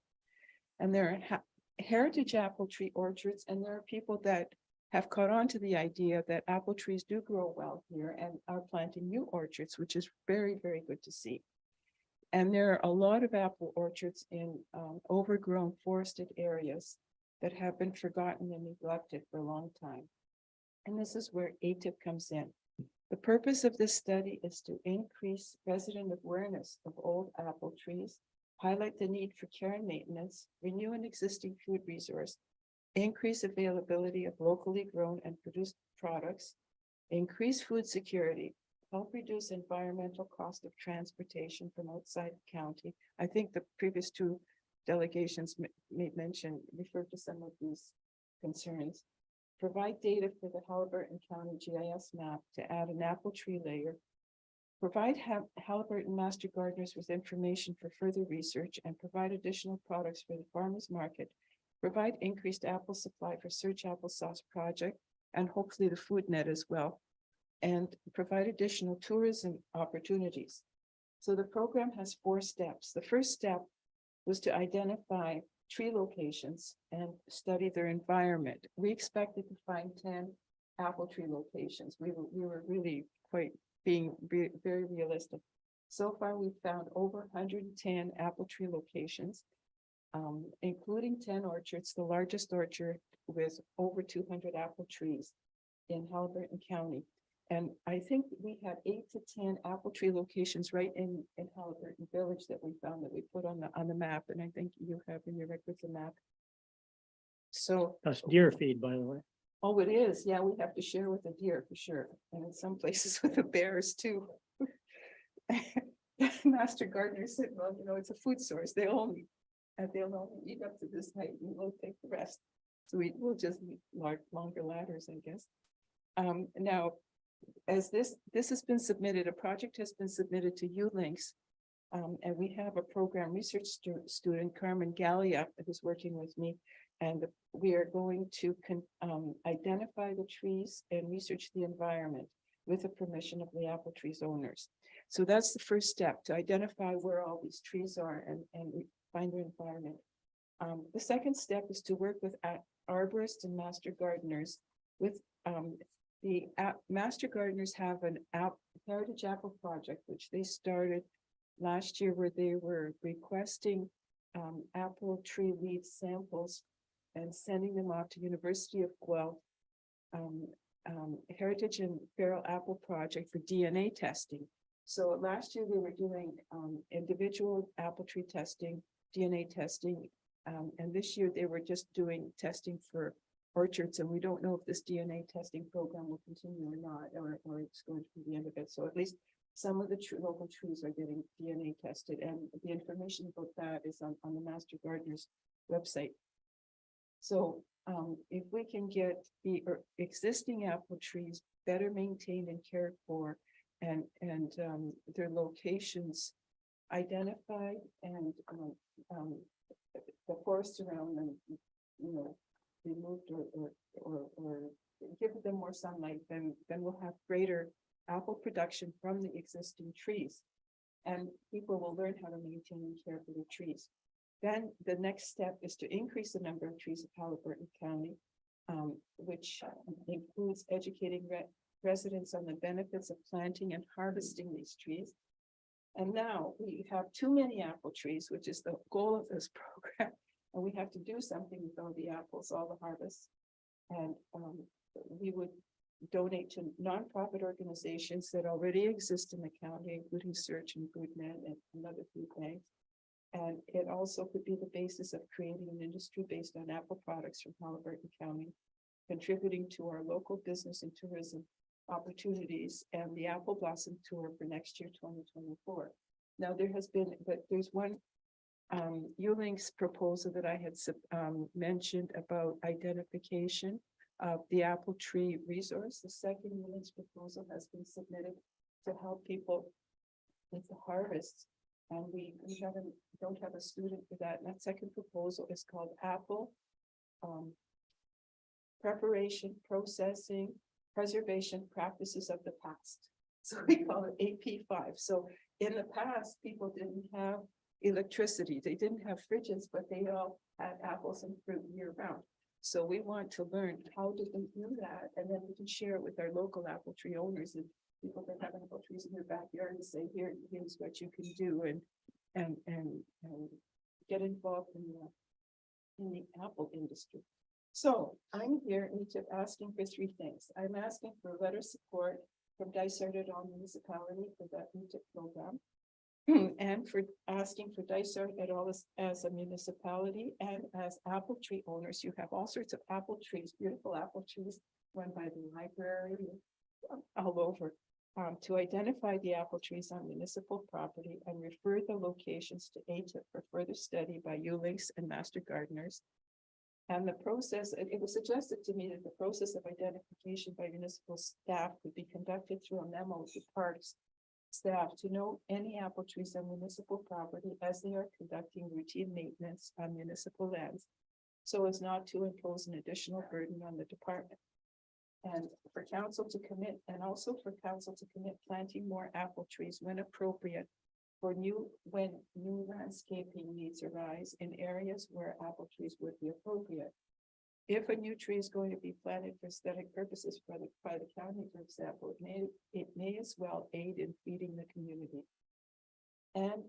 And there are heritage apple tree orchards, and there are people that have caught on to the idea that apple trees do grow well here and are planting new orchards, which is very, very good to see. And there are a lot of apple orchards in overgrown forested areas that have been forgotten and neglected for a long time. And this is where ATIP comes in. The purpose of this study is to increase resident awareness of old apple trees, highlight the need for care and maintenance, renew an existing food resource, increase availability of locally grown and produced products, increase food security, help reduce environmental cost of transportation from outside the county. I think the previous 2 delegations referred to some of these concerns. Provide data for the Halliburton County GIS map to add an apple tree layer. Provide Halliburton master gardeners with information for further research and provide additional products for the farmers market. Provide increased apple supply for Search Applesauce Project and hopefully the food net as well. And provide additional tourism opportunities. So the program has 4 steps. The first step was to identify tree locations and study their environment. We expected to find 10 apple tree locations. We were really quite being very realistic. So far, we've found over 110 apple tree locations, including 10 orchards, the largest orchard with over 200 apple trees in Halliburton County. And I think we have 8 to 10 apple tree locations right in Halliburton Village that we found that we put on the map, and I think you have in your records a map. So, That's deer feed, by the way. oh, it is, yeah, we have to share with the deer for sure, and in some places with the bears too. Master Gardener said, well, you know, it's a food source, they'll only eat up to this height and we'll take the rest. So we'll just need longer ladders, I guess. Now, as this has been submitted, a project has been submitted to ULinks. And we have a program research student, Carmen Gallia, who's working with me. And we are going to identify the trees and research the environment with the permission of the apple trees owners. So that's the first step, to identify where all these trees are and find their environment. The second step is to work with arborists and master gardeners. With the master gardeners have an Heritage Apple project, which they started last year, where they were requesting apple tree leaf samples and sending them off to University of Guelph Heritage and Feral Apple Project for DNA testing. So last year they were doing individual apple tree testing, DNA testing, and this year they were just doing testing for orchards, and we don't know if this DNA testing program will continue or not, or it's going to be the end of it. So at least some of the local trees are getting DNA tested, and the information about that is on the Master Gardeners website. So if we can get the existing apple trees better maintained and cared for, and their locations identified, and the forests around them, you know, removed or give them more sunlight, then we'll have greater apple production from the existing trees, and people will learn how to maintain and care for the trees. Then the next step is to increase the number of trees of Halliburton County, which includes educating residents on the benefits of planting and harvesting these trees. And now we have too many apple trees, which is the goal of this program, and we have to do something with all the apples, all the harvests. And we would donate to nonprofit organizations that already exist in the county, including Search and GoodNet and another food banks. And it also could be the basis of creating an industry based on apple products from Halliburton County, contributing to our local business and tourism opportunities and the Apple Blossom Tour for next year, 2024. Now there's one ULinks proposal that I had mentioned about identification of the apple tree resource. The second ULinks proposal has been submitted to help people with the harvest. And we don't have a student for that. And that second proposal is called Apple Preparation, Processing, Preservation Practices of the Past. So we call it AP5. So in the past, people didn't have electricity. They didn't have fridges, but they all had apples and fruit year round. So we want to learn how to do that, and then we can share it with our local apple tree owners and people that have apple trees in their backyard and say, here's what you can do, and get involved in the apple industry. So I'm here asking for three things. I'm asking for a letter of support from Dysart et al. Municipality for that MUTIC program, and for asking for Dysart et al. As a municipality and as apple tree owners. You have all sorts of apple trees, beautiful apple trees run by the library all over, to identify the apple trees on municipal property and refer the locations to ATIP for further study by ULinks and Master Gardeners. And the process, it was suggested to me that the process of identification by municipal staff could be conducted through a memo to parks staff to note any apple trees on municipal property as they are conducting routine maintenance on municipal lands, so as not to impose an additional burden on the department. And for council to commit, and also for council to commit planting more apple trees when appropriate when new landscaping needs arise in areas where apple trees would be appropriate. If a new tree is going to be planted for aesthetic purposes by the county, for example, it may as well aid in feeding the community. And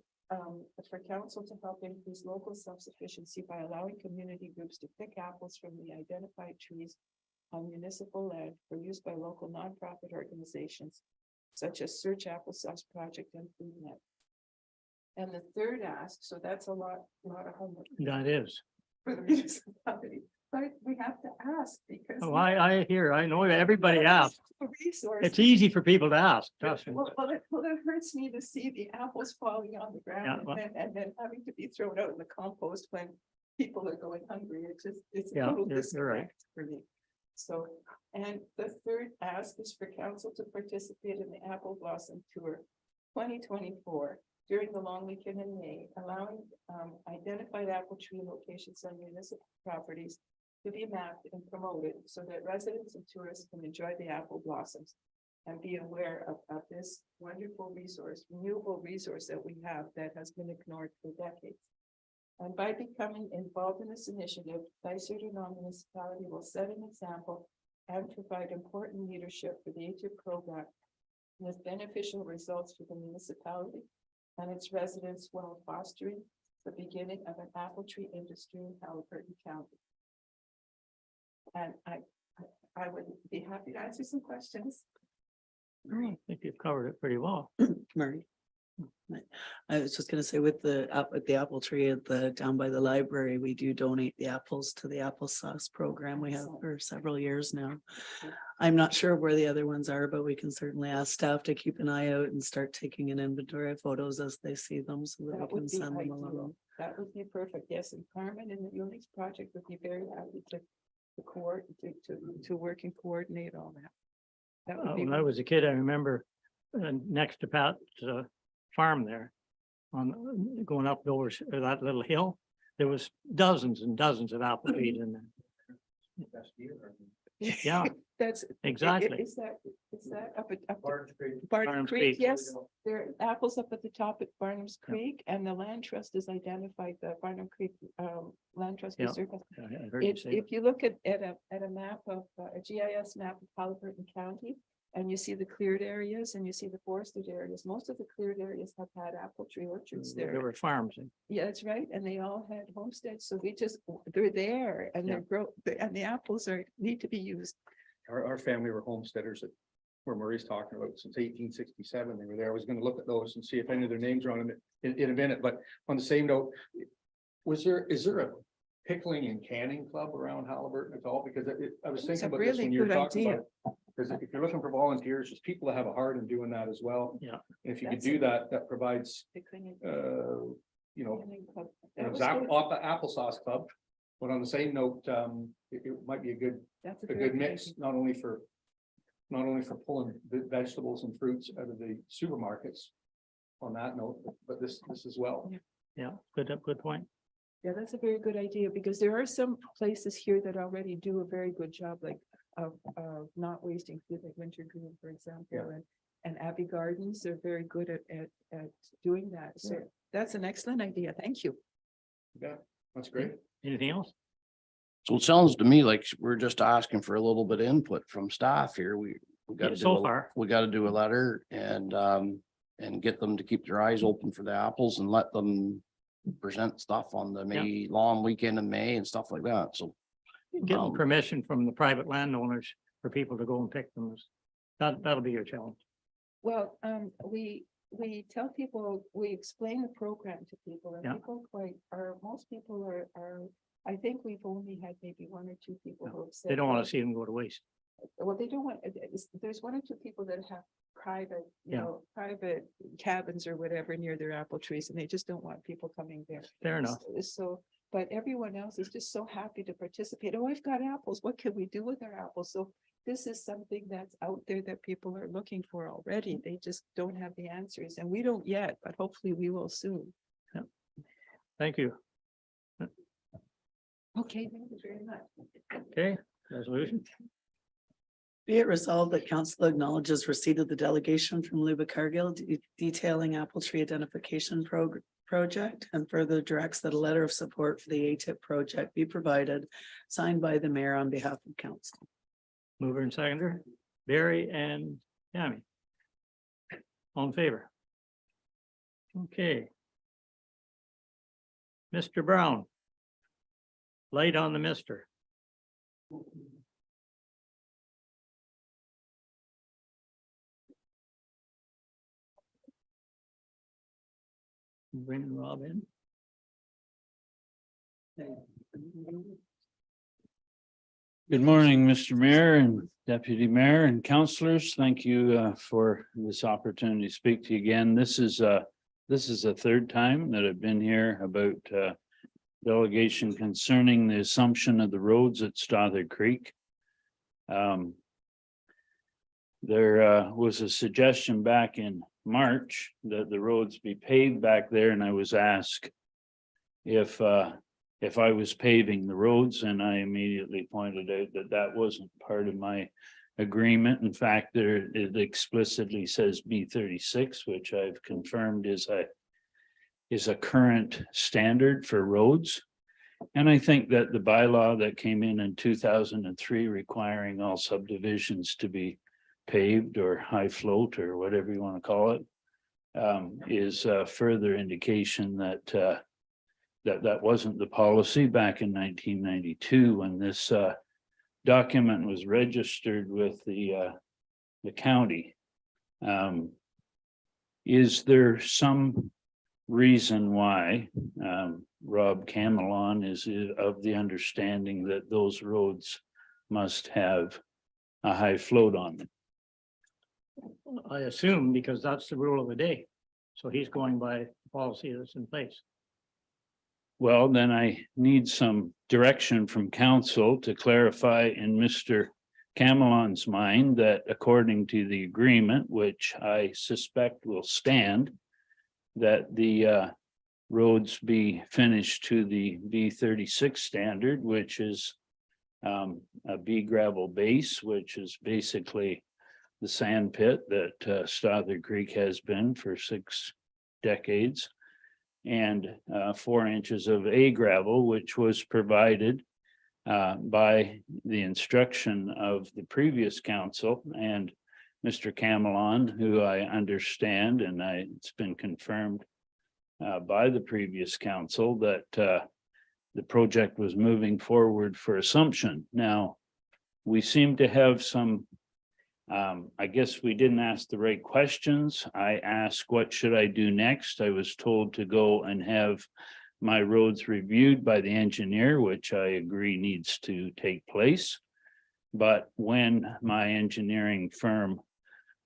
for council to help increase local self-sufficiency by allowing community groups to pick apples from the identified trees on municipal land for use by local nonprofit organizations such as Search Applesauce Project and FoodNet. And the third ask, so that's a lot of homework That is. for the municipality, but we have to ask because. Oh, I know everybody asks. The resource. It's easy for people to ask, trust me. Well, it hurts me to see the apples falling on the Yeah, ground well- and then having to be thrown out in the compost when people are going hungry. It's a Yeah, total you're right. disconnect for me. So, and the third ask is for council to participate in the Apple Blossom Tour 2024 during the long weekend in May, allowing identified apple tree locations on municipal properties to be mapped and promoted so that residents and tourists can enjoy the apple blossoms and be aware of this wonderful resource, renewable resource that we have that has been ignored for decades. And by becoming involved in this initiative, Dysart and municipality will set an example and provide important leadership for the ATIP program with beneficial results for the municipality and its residents while fostering the beginning of an apple tree industry in Haliburton County. And I would be happy to answer some questions. I think you've covered it pretty well. Murray. I was just gonna say with the apple tree at down by the library, we do donate the apples to the applesauce program we have for several years now. I'm not sure where the other ones are, but we can certainly ask staff to keep an eye out and start taking an inventory of photos as they see them so that we That can would be send them ideal. along. That would be perfect. Yes, and Carmen and the Unix project would be very happy to coordinate, to work and coordinate all that. That would be. When I was a kid, I remember next to Pat's farm there going up over that little hill, there was dozens and dozens of apple trees in there. Yeah, That's. exactly. Is that up at Barnum Barnum's Creek? Creek. Yes, there are apples up at the top at Barnum's Creek and the land trust is identified, the Barnum Creek Land Trust Yeah. Reserve. I heard you say If you look at a map of a GIS map of Haliburton County, and you see the cleared areas and you see the forested areas, most of the cleared areas have had apple tree orchards there there. were farms. Yeah, that's right. And they all had homesteads. So they're there and Yeah. and the apples need to be used. Our family were homesteaders that where Murray's talking about since 1867. They were there. I was gonna look at those and see if any of their names are on them in a minute, but on the same note, is there a pickling and canning club around Haliburton at all? Because I was It's thinking a about this really when you were good talking idea. about it. Because if you're looking for volunteers, there's people that have a heart in doing that as well. Yeah. And if you could That's do it. that, that provides, Picking you know, and club. an That was example good. off the applesauce club. But on the same note, it might be a good That's a very good mix, idea. not only for pulling vegetables and fruits out of the supermarkets. On that note, but this as well. Yeah, good point. Yeah, that's a very good idea because there are some places here that already do a very good job, like of not wasting food, like Wintergreen, for example, Yeah. and Abbey Gardens, they're very good at doing that. So Yeah. that's an excellent idea. Thank you. Yeah, that's great. Anything else? So it sounds to me like we're just asking for a little bit of input from staff here. We Yeah, gotta so do, far. we gotta do a letter and get them to keep their eyes open for the apples and let them present stuff on the May long weekend in May and stuff like that. So Getting permission from the private landowners for people to go and pick them. That'll be your challenge. Well, we tell people, we explain the program to people and Yeah. people most people are, I think we've only had maybe one or two people who have said. They don't want "Well, to see them go to waste. Well, they don't want, there's one or two people that have private, Yeah. private cabins or whatever near their apple trees, and they just don't want people coming there. Fair enough. So, but everyone else is just so happy to participate. Oh, I've got apples. What can we do with our apples? So this is something that's out there that people are looking for already. They just don't have the answers, and we don't yet, but hopefully we will soon. Thank you. Okay, thank you very much. Okay, resolution. Be it resolved that council acknowledges receipt of the delegation from Luba Cargill detailing apple tree identification project and further directs that a letter of support for the ATIP project be provided, signed by the mayor on behalf of council. Mover and seconder, Barry and Tammy. All in favor? Okay. Mr. Brown. Light on the mister. Bring Rob in. Good morning, Mr. Mayor and Deputy Mayor and councillors. Thank you for this opportunity to speak to you again. This is the third time that I've been here about delegation concerning the assumption of the roads at Stothard Creek. There was a suggestion back in March that the roads be paved back there, and I was asked if I was paving the roads, and I immediately pointed out that that wasn't part of my agreement. In fact, there it explicitly says B36, which I've confirmed is a current standard for roads. And I think that the bylaw that came in 2003 requiring all subdivisions to be paved or high float or whatever you want to call it is a further indication that that wasn't the policy back in 1992 when this document was registered with the county. Is there some reason why Rob Camelon is of the understanding that those roads must have a high float on them? I assume because that's the rule of the day. So he's going by the policy that's in place. Well, then I need some direction from council to clarify in Mr. Camelon's mind that according to the agreement, which I suspect will stand, that the roads be finished to the B36 standard, which is a B gravel base, which is basically the sand pit that Stothard Creek has been for 6 decades, and 4 inches of A gravel, which was provided by the instruction of the previous council and Mr. Camelon, who I understand, and it's been confirmed by the previous council that the project was moving forward for assumption. Now, we seem to have some I guess we didn't ask the right questions. I asked, what should I do next? I was told to go and have my roads reviewed by the engineer, which I agree needs to take place. But when my engineering firm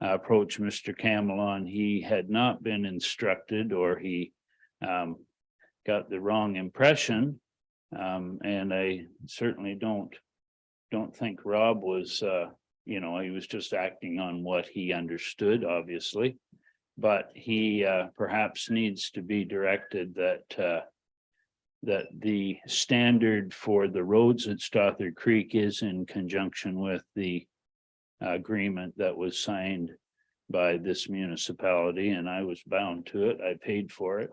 approached Mr. Camelon, he had not been instructed, or he got the wrong impression. And I certainly don't think Rob was he was just acting on what he understood, obviously, but he perhaps needs to be directed that the standard for the roads at Stothard Creek is in conjunction with the agreement that was signed by this municipality, and I was bound to it. I paid for it,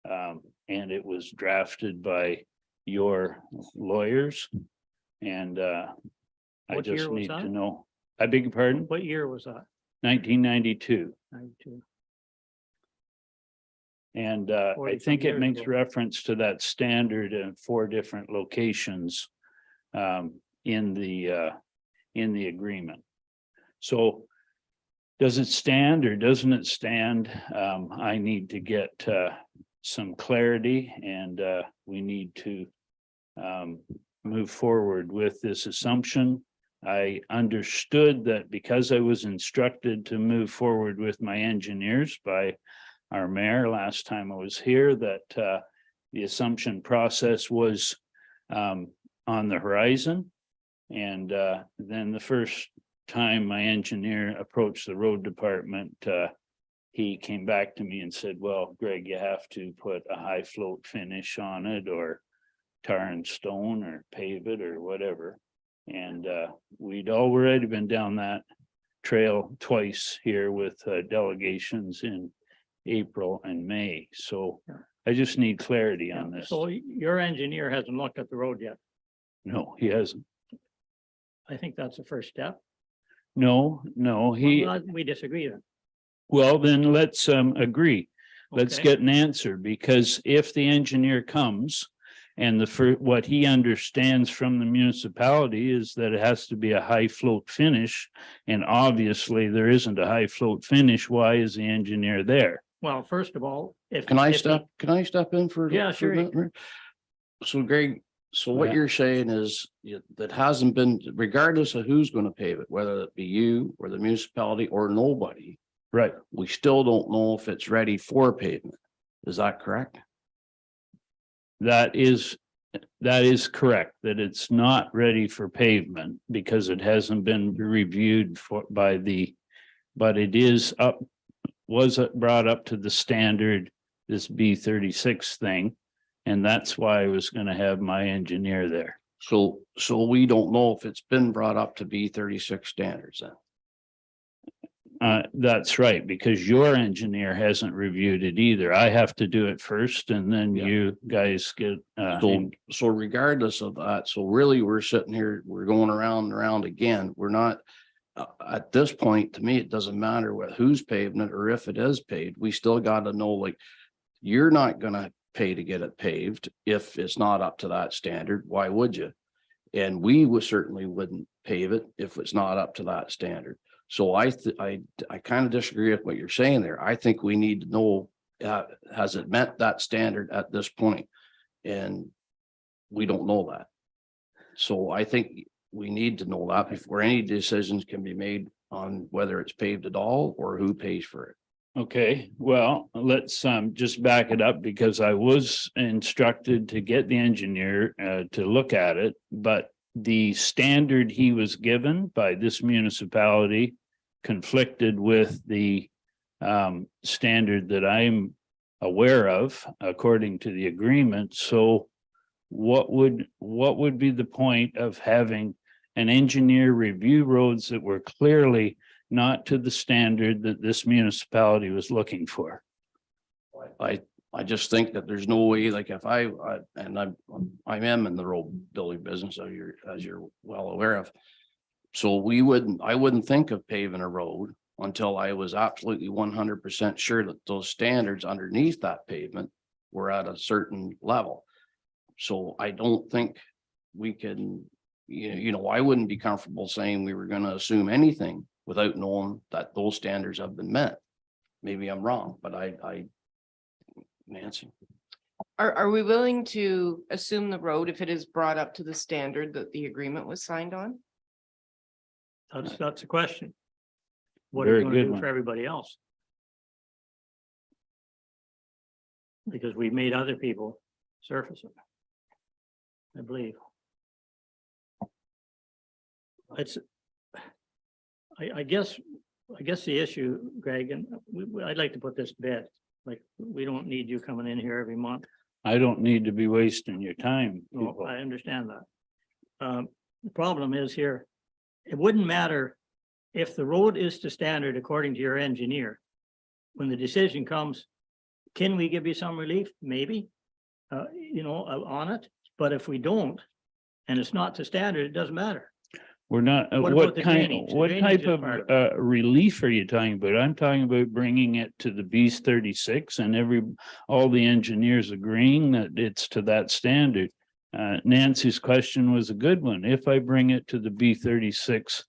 and it was drafted by your lawyers, and I What year just was need that? to know. I beg your pardon? What year was that? 1992. 92. And I 40 think some it years makes ago. reference to that standard in 4 different locations in the agreement. So does it stand or doesn't it stand? I need to get some clarity, and we need to move forward with this assumption. I understood that because I was instructed to move forward with my engineers by our mayor last time I was here, that the assumption process was on the horizon. And then the first time my engineer approached the road department, he came back to me and said, well, Greg, you have to put a high float finish on it, or tar and stone, or pave it, or whatever. And we'd already been down that trail twice here with delegations in April and May. So I just need clarity on this. So your engineer hasn't looked at the road yet. No, he hasn't. I think that's the first step. No, We disagree then. well, then let's agree. Let's Okay. get an answer, because if the engineer comes and what he understands from the municipality is that it has to be a high float finish, and obviously there isn't a high float finish, why is the engineer there? Well, first of all, if. Can I if he- step in for? Yeah, for sure a you minute, Rick? So Greg, so what Yeah. you're saying is that hasn't been, regardless of who's gonna pave it, whether it be you or the municipality or nobody, Right, we still don't know if it's ready for pavement. Is that correct? that is correct, that it's not ready for pavement because it hasn't been reviewed but it is up, was it brought up to the standard, this B36 thing. And that's why I was gonna have my engineer there. So we don't know if it's been brought up to B36 standards then. That's right, because your engineer hasn't reviewed it either. I have to do it first and then Yeah. you guys get, So regardless of that, so really we're sitting here, we're going around and around again. We're not. At this point, to me, it doesn't matter who's paving it or if it is paved. We still gotta know, like, you're not gonna pay to get it paved if it's not up to that standard. Why would you? And we would certainly wouldn't pave it if it's not up to that standard. So I kind of disagree with what you're saying there. I think we need to know, has it met that standard at this point? And we don't know that. So I think we need to know that before any decisions can be made on whether it's paved at all or who pays for it. okay, well, let's just back it up because I was instructed to get the engineer to look at it, but the standard he was given by this municipality conflicted with the standard that I'm aware of according to the agreement. So what would be the point of having an engineer review roads that were clearly not to the standard that this municipality was looking for? I just think that there's no way, like if I am in the road building business, as you're well aware of. So I wouldn't think of paving a road until I was absolutely 100% sure that those standards underneath that pavement were at a certain level. So I don't think we can, I wouldn't be comfortable saying we were going to assume anything without knowing that those standards have been met. Maybe I'm wrong, but Nancy. Are we willing to assume the road if it is brought up to the standard that the agreement was signed on? That's the question. What are Very you gonna good do one. for everybody else? Because we made other people surface it. I believe. It's. I guess the issue, Greg, and I'd like to put this to bed, like, we don't need you coming in here every month. I don't need to be wasting your time. No, people. I understand that. The problem is here, it wouldn't matter if the road is to standard according to your engineer. When the decision comes, can we give you some relief? Maybe, on it, but if we don't, and it's not to standard, it doesn't matter. We're not, What about the drainage? The what drainage type is of part of relief are you talking about? I'm talking about bringing it to the Beast 36 and all the engineers agreeing that it's to that standard. Nancy's question was a good one. If I bring it to the B36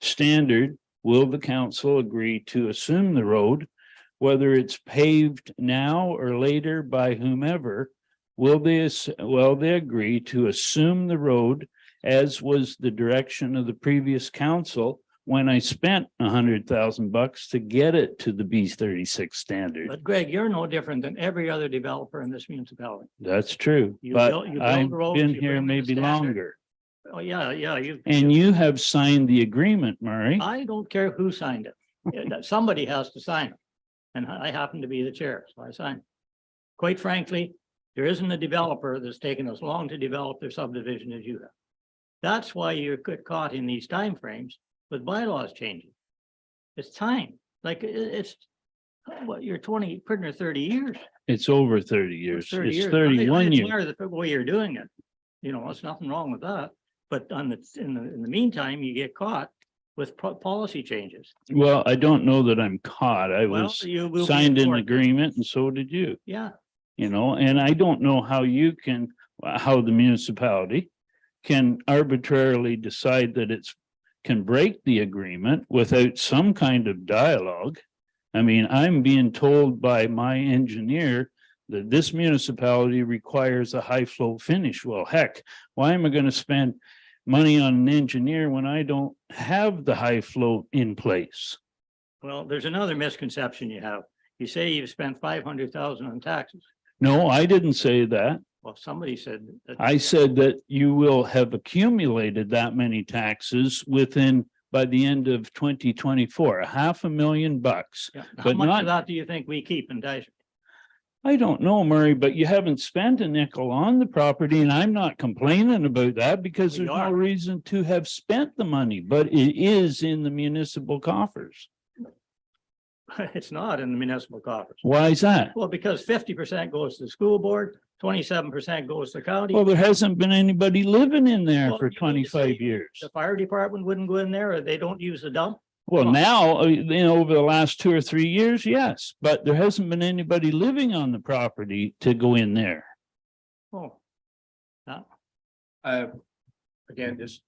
standard, will the council agree to assume the road, whether it's paved now or later by whomever? Will they agree to assume the road as was the direction of the previous council when I spent $100,000 to get it to the B36 standard? But Greg, you're no different than every other developer in this municipality. That's true, You but build- you build I've roads, been you here bring the maybe standard. longer. Oh, yeah, And you have signed the agreement, Murray. I don't care who signed it. Somebody has to sign it. And I happen to be the chair, so I signed. Quite frankly, there isn't a developer that's taken as long to develop their subdivision as you have. That's why you get caught in these timeframes with bylaws changing. It's time, like it's, what, you're 20, pretty near 30 years. It's over 30 years. 30 It's years. 31 I years. admire the way you're doing it. There's nothing wrong with that. But in the meantime, you get caught with policy changes. Well, I don't know that I'm caught. I Well, was you will be signed an informed. agreement and so did you. Yeah, And I don't know how you can, how the municipality can arbitrarily decide that can break the agreement without some kind of dialogue. I mean, I'm being told by my engineer that this municipality requires a high flow finish. Well, heck, why am I going to spend money on an engineer when I don't have the high flow in place? well, there's another misconception you have. You say you've spent 500,000 on taxes. No, I didn't say that. Well, somebody said that. I said that you will have accumulated that many taxes by the end of 2024, $500,000. Yeah. How but much not- of that do you think we keep in Dyson? I don't know, Murray, but you haven't spent a nickel on the property and I'm not complaining about that because We there's no are. reason to have spent the money, but it is in the municipal coffers. It's not in the municipal coffers. Why is that? Well, because 50% goes to the school board, 27% goes to county. Well, there hasn't been anybody living in there Well, for you need to 25 say years. The fire department wouldn't go in there, or they don't use the dump. Well, Come on. now, over the last 2 or 3 years, yes, but there hasn't been anybody living on the property to go in there. Oh. Again, just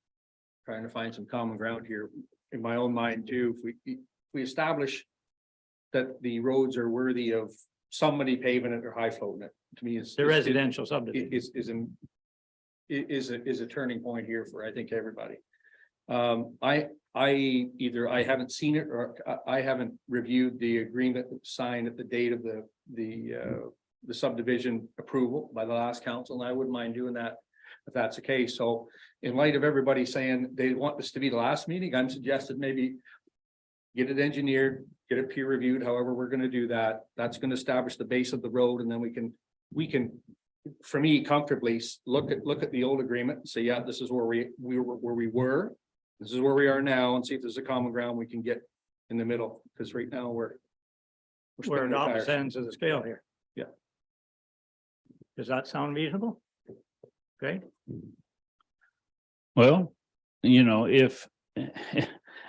trying to find some common ground here in my own mind too. If we establish that the roads are worthy of somebody paving it or high floating it, to me is. The residential subdivision. Is a turning point here for, I think, everybody. Either I haven't seen it or I haven't reviewed the agreement signed at the date of the subdivision approval by the last council, and I wouldn't mind doing that if that's the case. So in light of everybody saying they want this to be the last meeting, I'm suggested maybe get it engineered, get it peer reviewed, however we're gonna do that. That's gonna establish the base of the road, and then we can, for me, comfortably look at the old agreement and say, yeah, this is where we were. This is where we are now, and see if there's a common ground we can get in the middle, because right now we're We're spinning at our opposite tires. ends of the scale here. Yeah. Does that sound reasonable? Okay, Well, if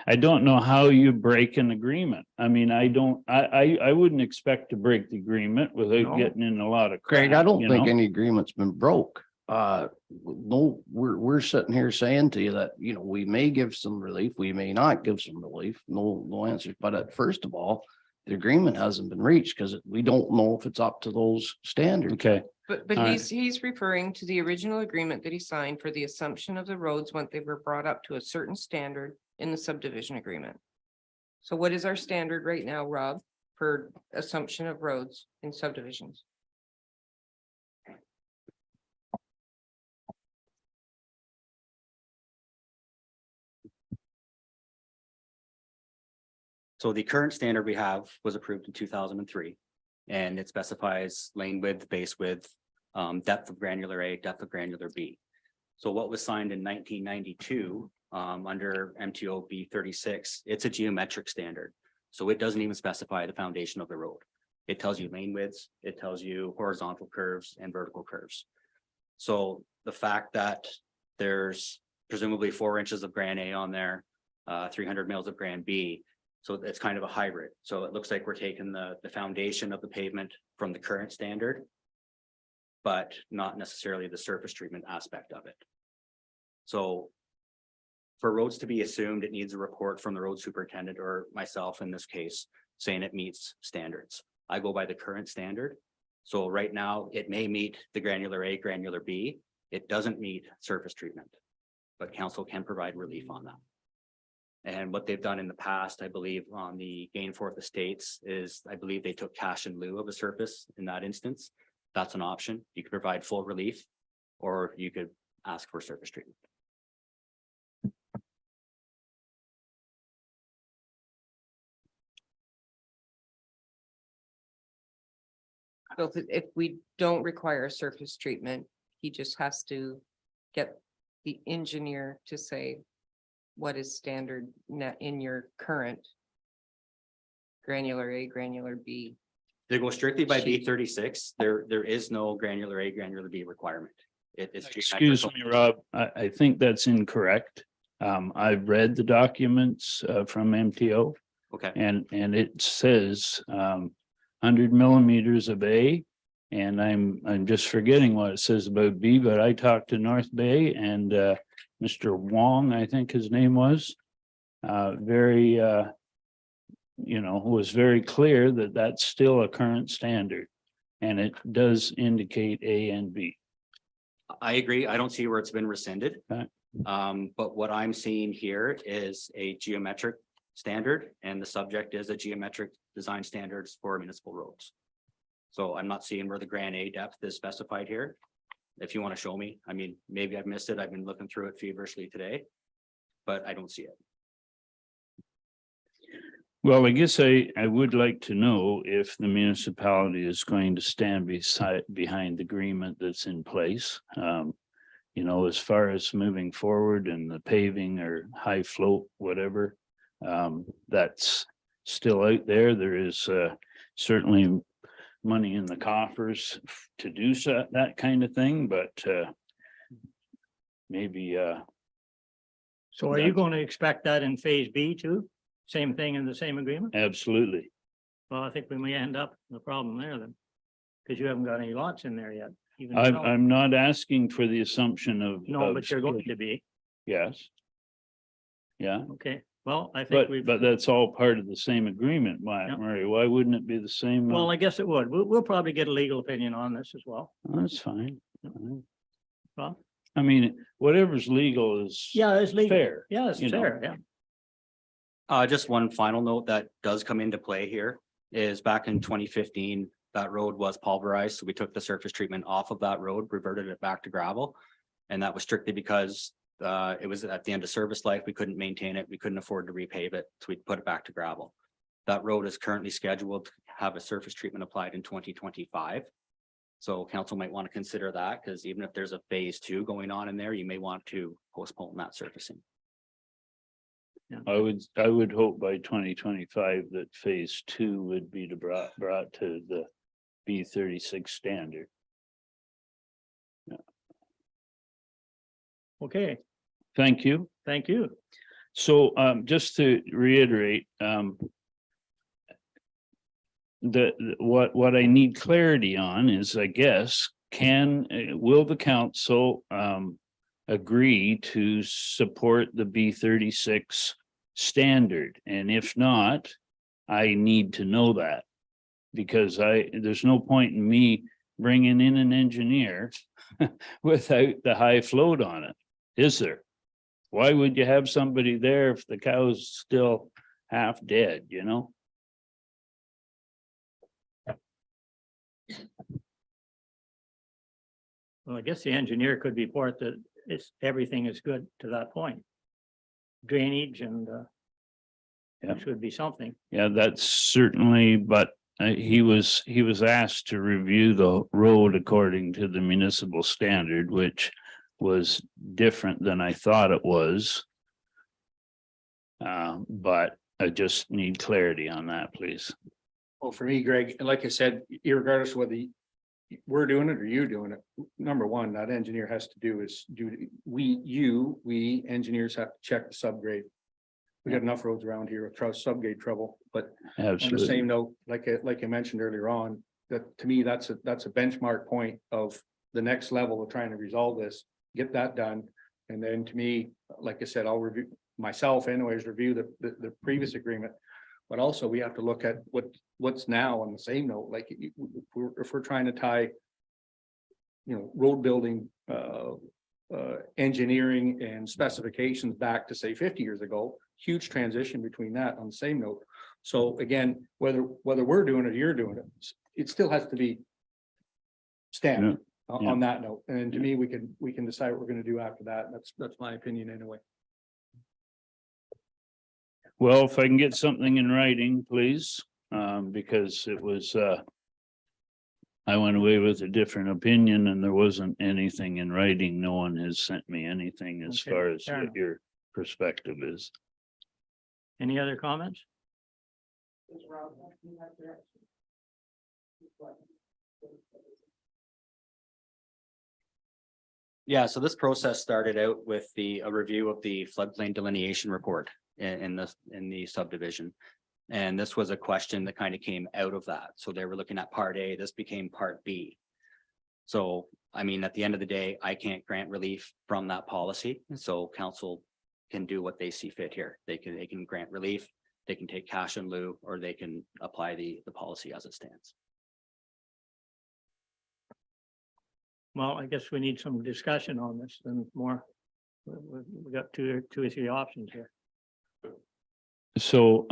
I don't know how you break an agreement. I mean, I wouldn't expect to break the agreement without No. getting in a lot of. Craig, crap, I don't you think know? any agreement's been broke. No, we're sitting here saying to you that, we may give some relief, we may not give some relief, no answers. But first of all, the agreement hasn't been reached because we don't know if it's up to those standards. Okay, But All right. he's referring to the original agreement that he signed for the assumption of the roads when they were brought up to a certain standard in the subdivision agreement. So what is our standard right now, Rob, for assumption of roads in subdivisions? So the current standard we have was approved in 2003. And it specifies lane width, base width, depth of granular A, depth of granular B. So what was signed in 1992 under MTO B36, it's a geometric standard. So it doesn't even specify the foundation of the road. It tells you lane widths, it tells you horizontal curves and vertical curves. So the fact that there's presumably 4 inches of Gran A on there, 300 mils of Gran B. So it's kind of a hybrid. So it looks like we're taking the foundation of the pavement from the current standard, but not necessarily the surface treatment aspect of it. So for roads to be assumed, it needs a report from the road superintendent or myself in this case, saying it meets standards. I go by the current standard. So right now it may meet the granular A, granular B. It doesn't meet surface treatment, but council can provide relief on that. And what they've done in the past, I believe on the Gainforth Estates is, I believe they took cash in lieu of a surface in that instance. That's an option. You could provide full relief, or you could ask for surface treatment. So if we don't require a surface treatment, he just has to get the engineer to say what is standard net in your current granular A, granular B. They go strictly by Sheet. B36. There is no granular A, granular B requirement. It's excuse me, Rob, I think that's incorrect. I've read the documents from MTO Okay, and it says 100 millimeters of A. And I'm just forgetting what it says about B, but I talked to North Bay and Mr. Wong, I think his name was. Very was very clear that that's still a current standard. And it does indicate A and B. I agree. I don't see where it's been rescinded. Okay. But what I'm seeing here is a geometric standard and the subject is a geometric design standards for municipal roads. So I'm not seeing where the Grand A depth is specified here. If you want to show me, I mean, maybe I've missed it. I've been looking through it feverishly today, but I don't see it. Well, I guess I would like to know if the municipality is going to stand behind the agreement that's in place. As far as moving forward and the paving or high float, whatever, that's still out there. There is certainly money in the coffers to do so, that kind of thing, but maybe. So are you going to expect that in phase B too? Same thing in the same agreement? Absolutely. Well, I think we may end up with a problem there then. Because you haven't got any lots in there yet. even I'm, though- I'm not asking for the assumption of. No, of but you're going to be. Yes. Yeah, Okay, well, I think we've. but that's all part of the same agreement, Yeah. Murray. Why wouldn't it be the same? Well, I guess it would. We'll probably get a legal opinion on this as well. That's fine. Fine. Well, I mean, whatever's legal is. yeah, it's legal. Fair, Yeah, it's you know. fair, yeah. Just one final note that does come into play here is back in 2015, that road was pulverized. So we took the surface treatment off of that road, reverted it back to gravel. And that was strictly because it was at the end of service life. We couldn't maintain it. We couldn't afford to repave it. So we put it back to gravel. That road is currently scheduled to have a surface treatment applied in 2025. So council might want to consider that because even if there's a phase 2 going on in there, you may want to postpone that surfacing. I would hope by 2025 that phase 2 would be brought to the B36 standard. Okay, Thank you. thank you. So just to reiterate, what I need clarity on is, I guess, will the council agree to support the B36 standard? And if not, I need to know that. Because there's no point in me bringing in an engineer without the high float on it, is there? Why would you have somebody there if the cow's still half dead, you know? Well, I guess the engineer could report that everything is good to that point. Drainage and Yeah. should be something. Yeah, that's certainly, but he was asked to review the road according to the municipal standard, which was different than I thought it was. But I just need clarity on that, please. Well, for me, Greg, and like I said, irregardless of whether we're doing it or you doing it, number one, that engineer has to do is we engineers have to check the subgrade. We got enough roads around here with subgrade trouble, but on the Absolutely. same note, like I mentioned earlier on, that to me, that's a benchmark point of the next level of trying to resolve this, get that done. And then to me, like I said, I'll review myself anyways, review the previous agreement. But also we have to look at what's now on the same note, like if we're trying to tie, road building, engineering and specifications back to say 50 years ago, huge transition between that on the same note. So again, whether we're doing it or you're doing it, it still has to be standard on that note. And to me, we can decide what we're going to do after that. That's my opinion anyway. Well, if I can get something in writing, please, because it was, I went away with a different opinion and there wasn't anything in writing. No one has sent me anything as Okay, far as fair what enough. your perspective is. Any other comments? Yeah, so this process started out with a review of the floodplain delineation report in the subdivision. And this was a question that kind of came out of that. So they were looking at part A, this became part B. So, I mean, at the end of the day, I can't grant relief from that policy, and so council can do what they see fit here. They can grant relief, they can take cash in lieu, or they can apply the policy as it stands. Well, I guess we need some discussion on this and more. We got two or three options here. So,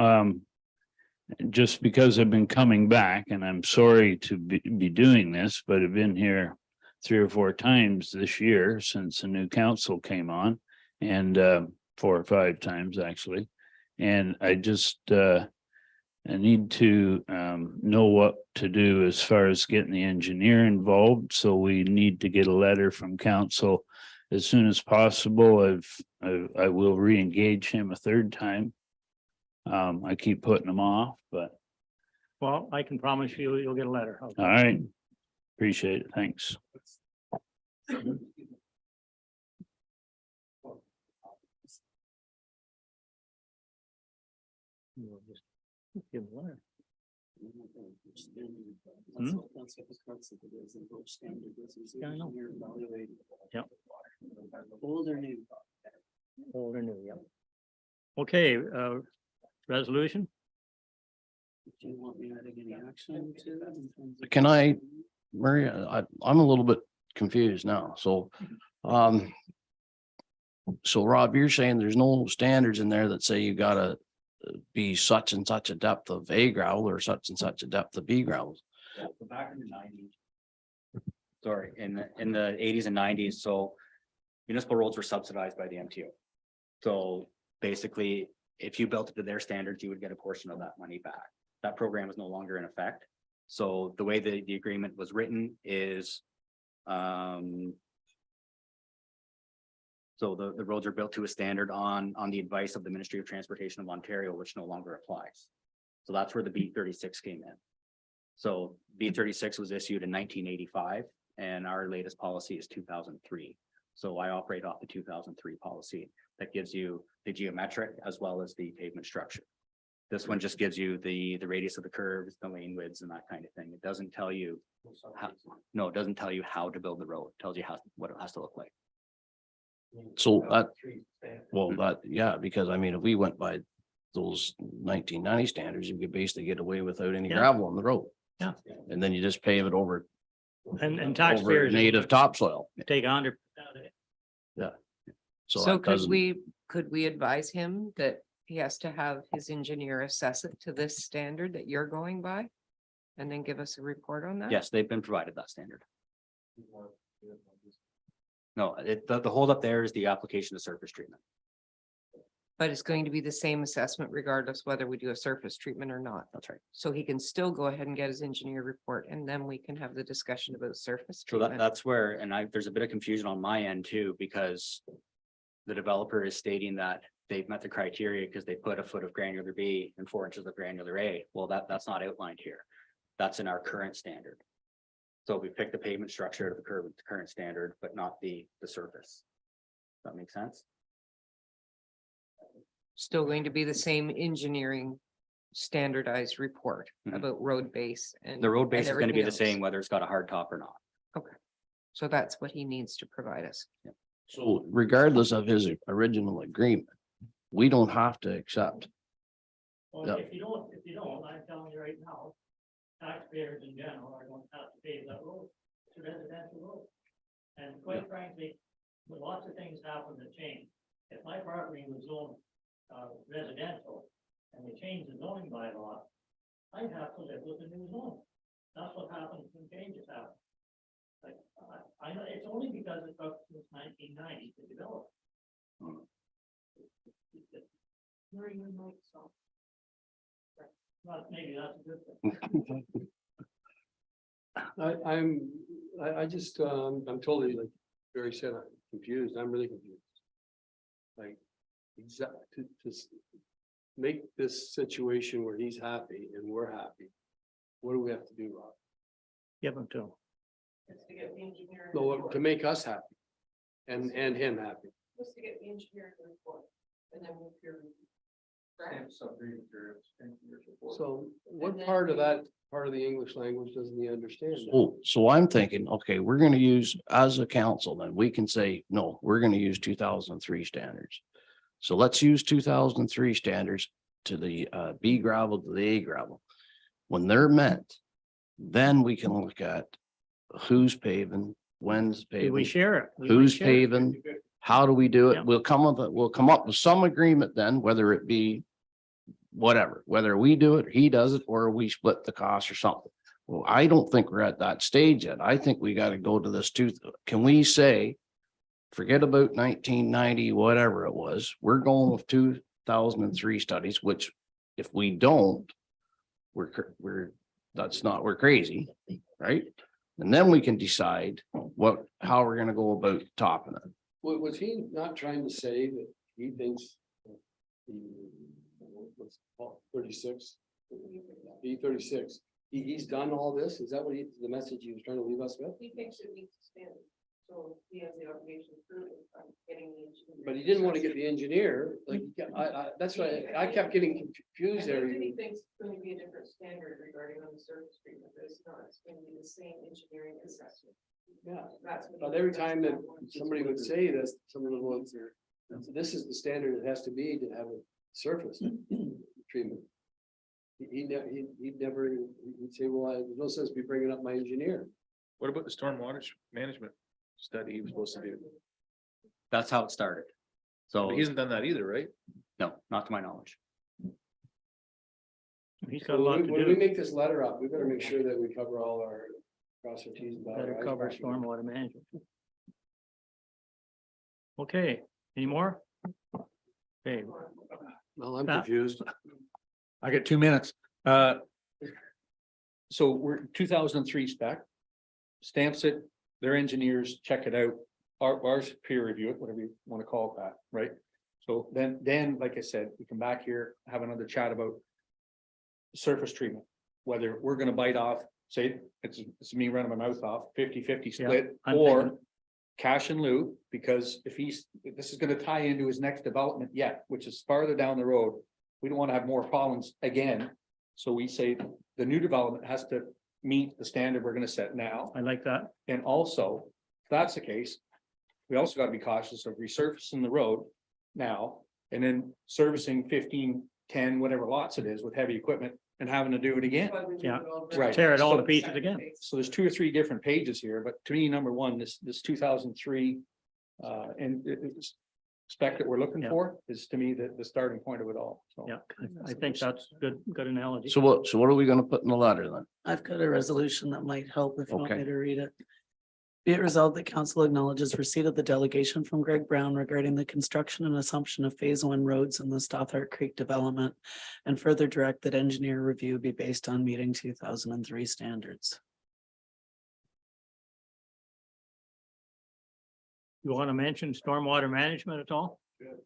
just because I've been coming back, and I'm sorry to be doing this, but I've been here 3 or 4 times this year since the new council came on, and 4 or 5 times actually. And I just I need to know what to do as far as getting the engineer involved. So we need to get a letter from council as soon as possible. I will re-engage him a 3rd time. I keep putting them off, but Well, I can promise you, you'll get a letter. all right. Appreciate it. Thanks. We'll just give a letter. Yeah, I know. Yep. Old or new? Old or new, yeah. Okay, resolution? Do you want me to take any action to? Can I, Murray, I'm a little bit confused now, so, so Rob, you're saying there's no standards in there that say you gotta be such and such a depth of A gravel or such and such a depth of B gravel? Back in the 90s. Sorry, in the 80s and 90s, so municipal roads were subsidized by the MTO. So basically, if you built it to their standards, you would get a portion of that money back. That program is no longer in effect. So the way the agreement was written is, so the roads are built to a standard on the advice of the Ministry of Transportation of Ontario, which no longer applies. So that's where the B36 came in. So B36 was issued in 1985, and our latest policy is 2003. So I operate off the 2003 policy that gives you the geometric as well as the pavement structure. This one just gives you the radius of the curves, the lane widths, and that kind of thing. It doesn't tell you how, no, it doesn't tell you how to build the road. It tells you what it has to look like. So that, well, that, yeah, because I mean, if we went by those 1990 standards, you could basically get away without any Yeah. gravel on the road. Yeah. And then you just pave it over And taxpayers. native topsoil. Take 100. So that doesn't- could we advise him that he has to have his engineer assess it to this standard that you're going by? And then give us a report on that? Yes, they've been provided that standard. No, the holdup there is the application of surface treatment. But it's going to be the same assessment regardless whether we do a surface treatment or not. That's right. So he can still go ahead and get his engineer report, and then we can have the discussion about surface So treatment. that's where, and there's a bit of confusion on my end too, because the developer is stating that they've met the criteria because they put a foot of granular B and 4 inches of granular A. Well, that's not outlined here. That's in our current standard. So we picked the pavement structure of the current standard, but not the surface. Does that make sense? Still going to be the same engineering standardized report Mhm. about road base and. The road base and is gonna be the everything else. same whether it's got a hard top or not. So that's what he needs to provide us. So regardless of his original agreement, we don't have to accept. Well, Yeah. if you don't, I'm telling you right now, taxpayers in general are going to have to pay that road. It's a residential road. And quite frankly, with lots of things happen to change. If my property was zoned residential and they changed the zoning bylaw, I'd have to live with the new zone. That's what happens when changes happen. Like, I know, it's only because it took since 1990 to develop. Well, maybe that's a good thing. I just, I'm totally, like Barry said, I'm confused. I'm really confused. Like, to make this situation where he's happy and we're happy. What do we have to do, Rob? Give them to them. No, to make us happy. and him happy. Just to get the engineering report and then we'll peer review. So what part of that, part of the English language doesn't he understand? So I'm thinking, okay, we're gonna use, as a council, then we can say, no, we're gonna use 2003 standards. So let's use 2003 standards to the B gravel to the A gravel. When they're met, then we can look at who's paving, when's We paving, share it. We who's share it. paving, how do we do Yeah. it? We'll come up with some agreement then, whether it be whatever, whether we do it, he does it, or we split the cost or something. Well, I don't think we're at that stage yet. I think we gotta go to this tooth. Can we say, forget about 1990, whatever it was, we're going with 2003 studies, which if we don't, we're crazy, right? And then we can decide how we're gonna go about topping it. Was he not trying to say that he thinks what's it called, 36, B36, he's done all this? Is that what the message he was trying to leave us with? He thinks it meets the standard. So he has the obligation to prove it by getting the engineer. But he didn't want to get the engineer, like, that's why I kept getting confused there. He thinks it's going to be a different standard regarding on the surface treatment, but it's not, it's going to be the same engineering assessment. Yeah, That's what he- but every time that somebody would say this, someone would say, this is the standard it has to be to have a surface treatment. He'd say, well, there's no sense me bringing up my engineer. What about the stormwater management study he was supposed to do? That's how it started. So, But he hasn't done that either, right? no, not to my knowledge. He's got a lot to When we do. make this letter up, we better make sure that we cover all our cross our T's and dot our Better I's. cover stormwater management. Okay, any more? Okay, Well, I'm Pat? confused. I got 2 minutes. So we're 2003 spec. Stamps it, their engineers check it out, ours peer review it, whatever you want to call it that, right? So then, like I said, we come back here, have another chat about surface treatment, whether we're gonna bite off, say, it's me running my mouth off, 50-50 split, I'm or thinking- cash and lieu, because if this is gonna tie into his next development yet, which is farther down the road. We don't want to have more problems again. So we say the new development has to meet the standard we're gonna set now. I like that. And also, if that's the case, we also gotta be cautious of resurfacing the road now. And then servicing 15, 10, whatever lots it is with heavy equipment and having to do it again. Yeah. Right. Tear it all to So- pieces again. So there's 2 or 3 different pages here, but to me, number one, this 2003. And it's spec that we're looking Yeah. for is to me the starting point of it all. So. Yeah, I think that's good analogy. So what are we gonna put in the letter then? I've got a resolution that might help if you want me Okay. to read it. Be it resolved that council acknowledges receipt of the delegation from Greg Brown regarding the construction and assumption of phase 1 roads in the Stothart Creek development. And further direct that engineer review be based on meeting 2003 standards. You want to mention stormwater management at all? Good.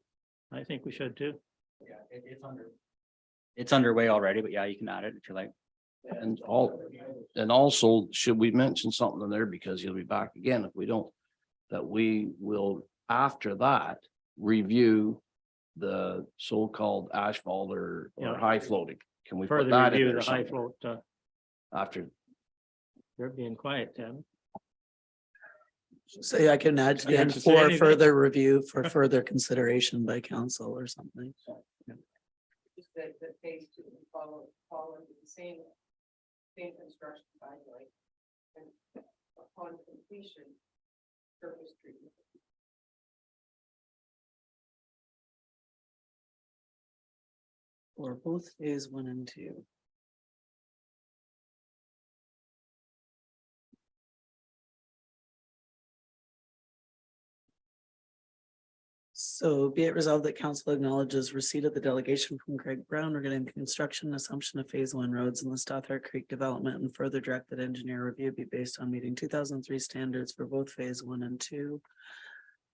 I think we should too. Yeah, it's underway already, but yeah, you can add it if you like. And also, should we mention something in there, because he'll be back again if we don't, that we will, after that, review the so-called asphalt or Yeah. high floating. Can we put Further that in review there the high somewhere? float, After, you're being quiet, Tim. Say I can add to the You have end to say for anything? further review for further consideration by council or something. Just that phase 2 will follow into the same construction guideline. And upon completion, surface treatment. Or both phase 1 and 2. So be it resolved that council acknowledges receipt of the delegation from Greg Brown regarding the construction and assumption of phase 1 roads in the Stothart Creek development and further direct that engineer review be based on meeting 2003 standards for both phase 1 and 2.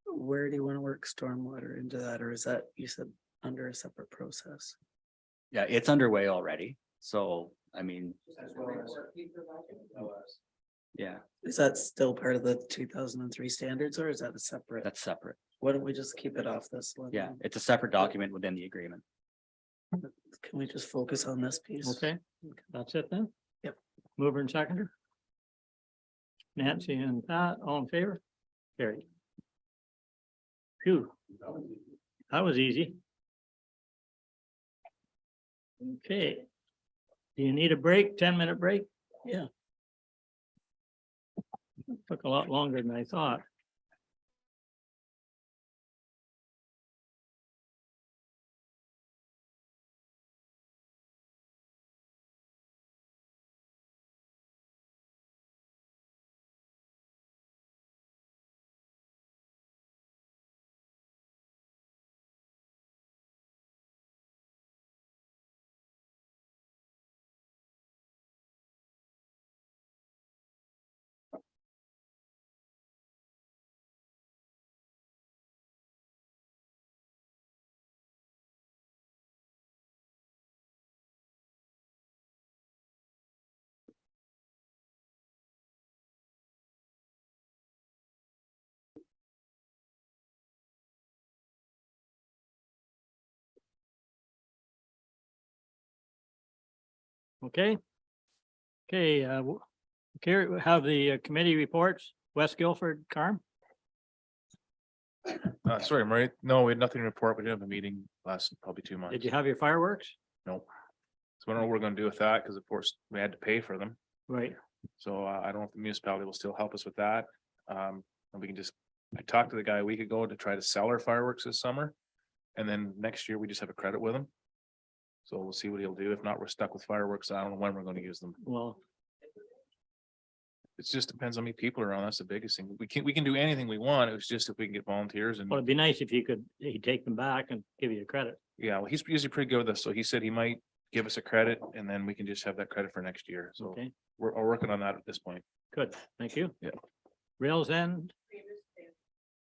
Where do you want to work stormwater into that, or is that, you said, under a separate process? Yeah, it's underway already. So, I mean, Yeah, Is that still part of the 2003 standards or is that a separate? that's separate. Why don't we just keep it off this one? Yeah, it's a separate document within the agreement. Can we just focus on this piece? Okay, that's it then? Yep. Mover and seconder? Nancy and Pat, all in favor? Carried. Phew. That was easy. Okay. Do you need a break, 10-minute break? Yeah. Took a lot longer than I thought. Okay. Okay, Carrie, we have the committee reports, West Guilford, Carm. Sorry, Murray. No, we had nothing to report. We didn't have a meeting last probably 2 months. Did you have your fireworks? Nope. So I don't know what we're gonna do with that because of course we had to pay for them. Right. So I don't know if the municipality will still help us with that. And we can just, I talked to the guy a week ago to try to sell our fireworks this summer. And then next year we just have a credit with him. So we'll see what he'll do. If not, we're stuck with fireworks. I don't know when we're gonna use them. Well, It just depends how many people are around. That's the biggest thing. We can do anything we want. It was just if we can get volunteers and. well, it'd be nice if you could, he'd take them back and give you a credit. Yeah, well, he's usually pretty good with this, so he said he might give us a credit and then we can just have that credit for next year, so Okay, we're working on that at this point. good. Thank you. Yeah. Rails End.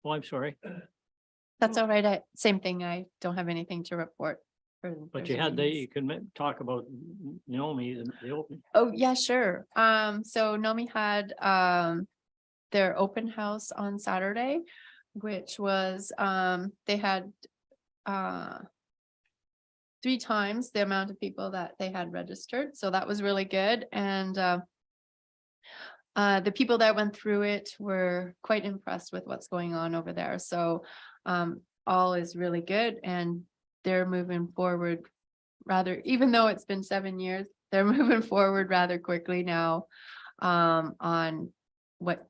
Oh, I'm sorry, That's all right. Same thing. I don't have anything to report. but you had you can talk about Naomi, the opening. Oh, yeah, sure. So Nomi had, their open house on Saturday, which was, they had, 3 times the amount of people that they had registered. So that was really good. And, the people that went through it were quite impressed with what's going on over there. So, all is really good and they're moving forward rather, even though it's been 7 years, they're moving forward rather quickly now, on what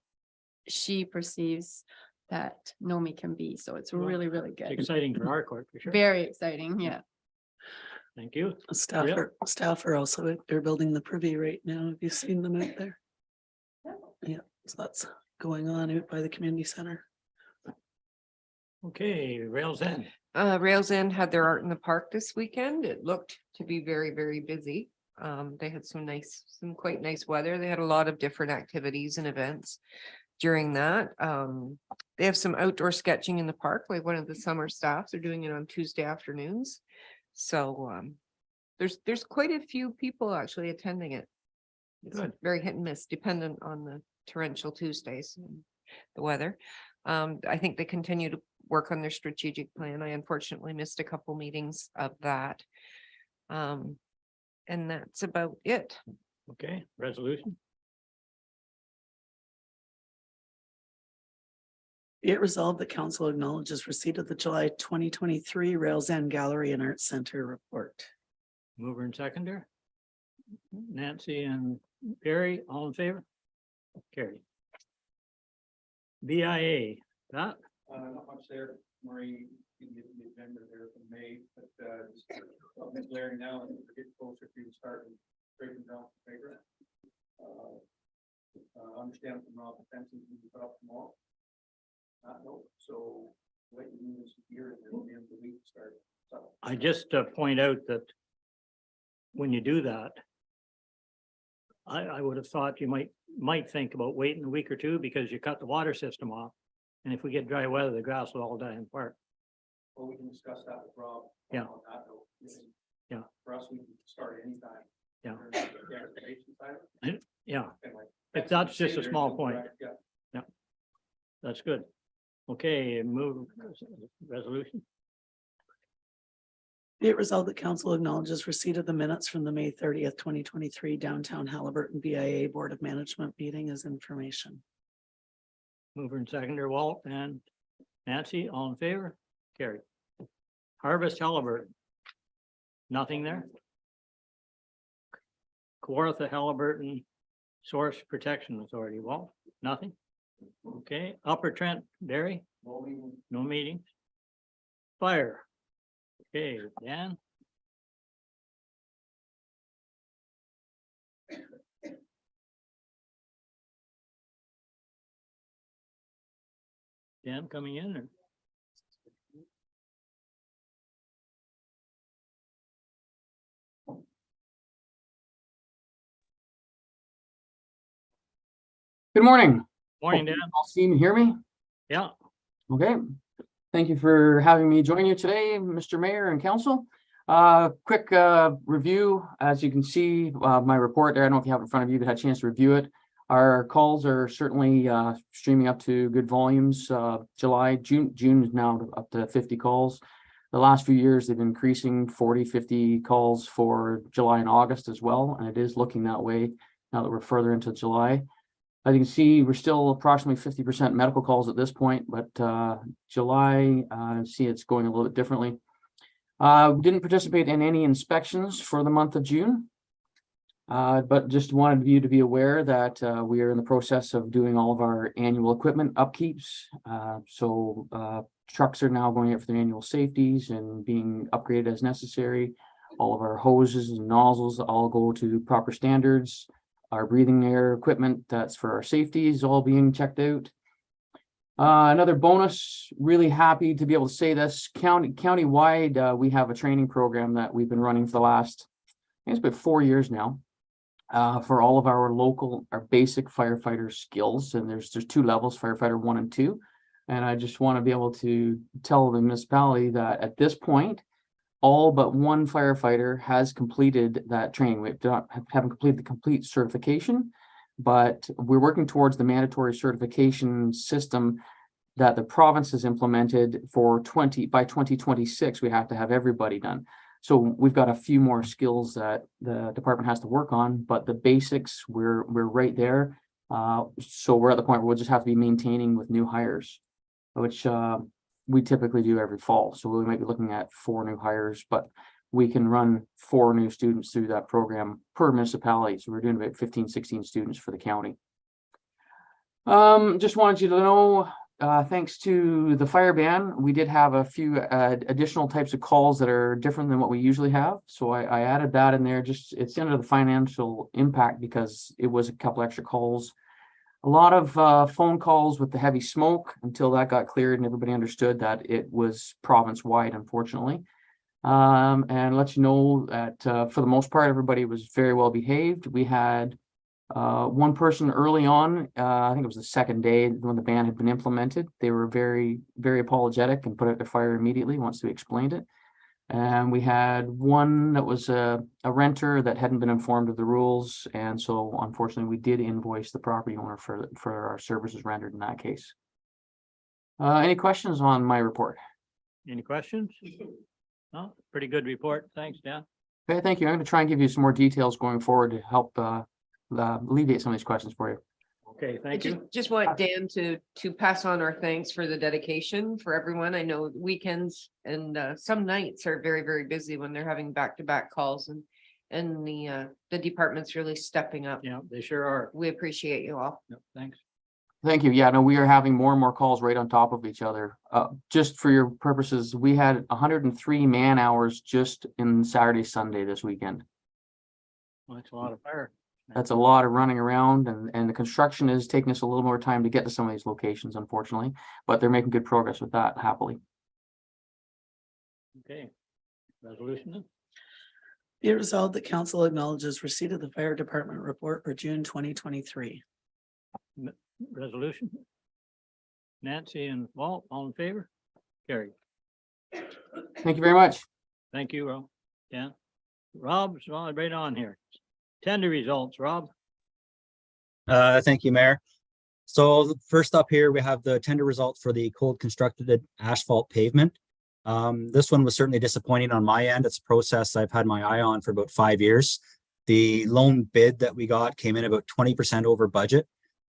she perceives that Nomi can be. So it's really, really good. Exciting for our court, for sure. Very exciting. Yeah. Thank you. Staff are also, they're building the privy right now. Have you seen them out there? Yeah, so that's going on out by the community center. Okay, Rails End. Rails End had their art in the park this weekend. It looked to be very, very busy. They had some quite nice weather. They had a lot of different activities and events during that. They have some outdoor sketching in the park, like one of the summer staffs are doing it on Tuesday afternoons. So there's quite a few people actually attending it. It's Good. very hit and miss, dependent on the torrential Tuesdays and the weather. I think they continue to work on their strategic plan. I unfortunately missed a couple meetings of that. And that's about it. Okay, resolution. Be it resolved, the council acknowledges receipt of the July 2023 Rails End Gallery and Art Center report. Mover and seconder. Nancy and Barry, all in favor? Carry. BIA, that, Not much there, Marie, you can get the agenda there from May, but just glaring now and we're getting closer to starting breaking down the paper. Understand from Rob, the fencing will be put up tomorrow. No, so what you need is here at the end of the week to start. So I just point out that when you do that, I would have thought you might think about waiting a week or two because you cut the water system off. And if we get dry weather, the grass will all die in the park. well, we can discuss that with Rob. Yeah. on that note. Yeah. For us, we can start anytime. Yeah. The activation side of it, Yeah, and like if that's just a small point. Yeah. That's good. Okay, move resolution. Be it resolved that council acknowledges receipt of the minutes from the May 30th, 2023 Downtown Halliburton BIA Board of Management meeting as information. Mover and seconder, Walt and Nancy, all in favor? Carried. Harvest Halliburton. Nothing there? Kawartha Halliburton Source Protection Authority, Walt, nothing? Okay, Upper Trent Dairy? No meetings. Fire. Okay, Dan? Dan coming in or? Good morning. Morning, Dan. All see and hear me? Yeah, Okay. Thank you for having me join you today, Mr. Mayor and Council. Quick review, as you can see, my report there. I don't know if you have it in front of you, but had a chance to review it. Our calls are certainly streaming up to good volumes. June is now up to 50 calls. The last few years, they've been increasing 40, 50 calls for July and August as well. And it is looking that way now that we're further into July. As you can see, we're still approximately 50% medical calls at this point, but July, see it's going a little bit differently. We didn't participate in any inspections for the month of June. But just wanted you to be aware that we are in the process of doing all of our annual equipment upkeeps. Trucks are now going out for their annual safeties and being upgraded as necessary. All of our hoses and nozzles all go to proper standards. Our breathing air equipment that's for our safety is all being checked out. Another bonus, really happy to be able to say this, countywide, we have a training program that we've been running for the last, I think it's about 4 years now, for all of our basic firefighter skills. And there's 2 levels, firefighter 1 and 2. And I just want to be able to tell the municipality that at this point, all but 1 firefighter has completed that training. We haven't completed the complete certification, but we're working towards the mandatory certification system that the province has implemented for by 2026. We have to have everybody done. So we've got a few more skills that the department has to work on, but the basics, we're right there. So we're at the point where we'll just have to be maintaining with new hires, which we typically do every fall. So we might be looking at 4 new hires, but we can run 4 new students through that program per municipality. So we're doing about 15, 16 students for the county. Just wanted you to know, thanks to the fire ban, we did have a few additional types of calls that are different than what we usually have. So I added that in there. Just it's under the financial impact because it was a couple extra calls. A lot of phone calls with the heavy smoke until that got cleared and everybody understood that it was province-wide, unfortunately. And let you know that for the most part, everybody was very well behaved. We had 1 person early on, I think it was the second day when the ban had been implemented. They were very, very apologetic and put out their fire immediately once we explained it. And we had 1 that was a renter that hadn't been informed of the rules. And so unfortunately, we did invoice the property owner for our services rendered in that case. Any questions on my report? any questions? No, pretty good report. Thanks, Dan. Okay, thank you. I'm going to try and give you some more details going forward to help alleviate some of these questions for you. Okay, I thank you. just want Dan to pass on our thanks for the dedication for everyone. I know weekends and some nights are very, very busy when they're having back-to-back calls and the department's really stepping up. Yeah, they sure are. We appreciate you all. Yep, thanks. Thank you. Yeah, no, we are having more and more calls right on top of each other. Just for your purposes, we had 103 man hours just in Saturday, Sunday this weekend. Well, that's a lot of fire. That's a lot of running around and the construction is taking us a little more time to get to some of these locations, unfortunately, but they're making good progress with that happily. Okay. Resolution then? Be it resolved that council acknowledges receipt of the fire department report for June 2023. Resolution. Nancy and Walt, all in favor? Carried. Thank you very much. Thank you, Rob. Dan. Rob's right on here. Tender results, Rob. Thank you, Mayor. So first up here, we have the tender results for the cold constructed asphalt pavement. This one was certainly disappointing on my end. It's a process I've had my eye on for about 5 years. The loan bid that we got came in about 20% over budget.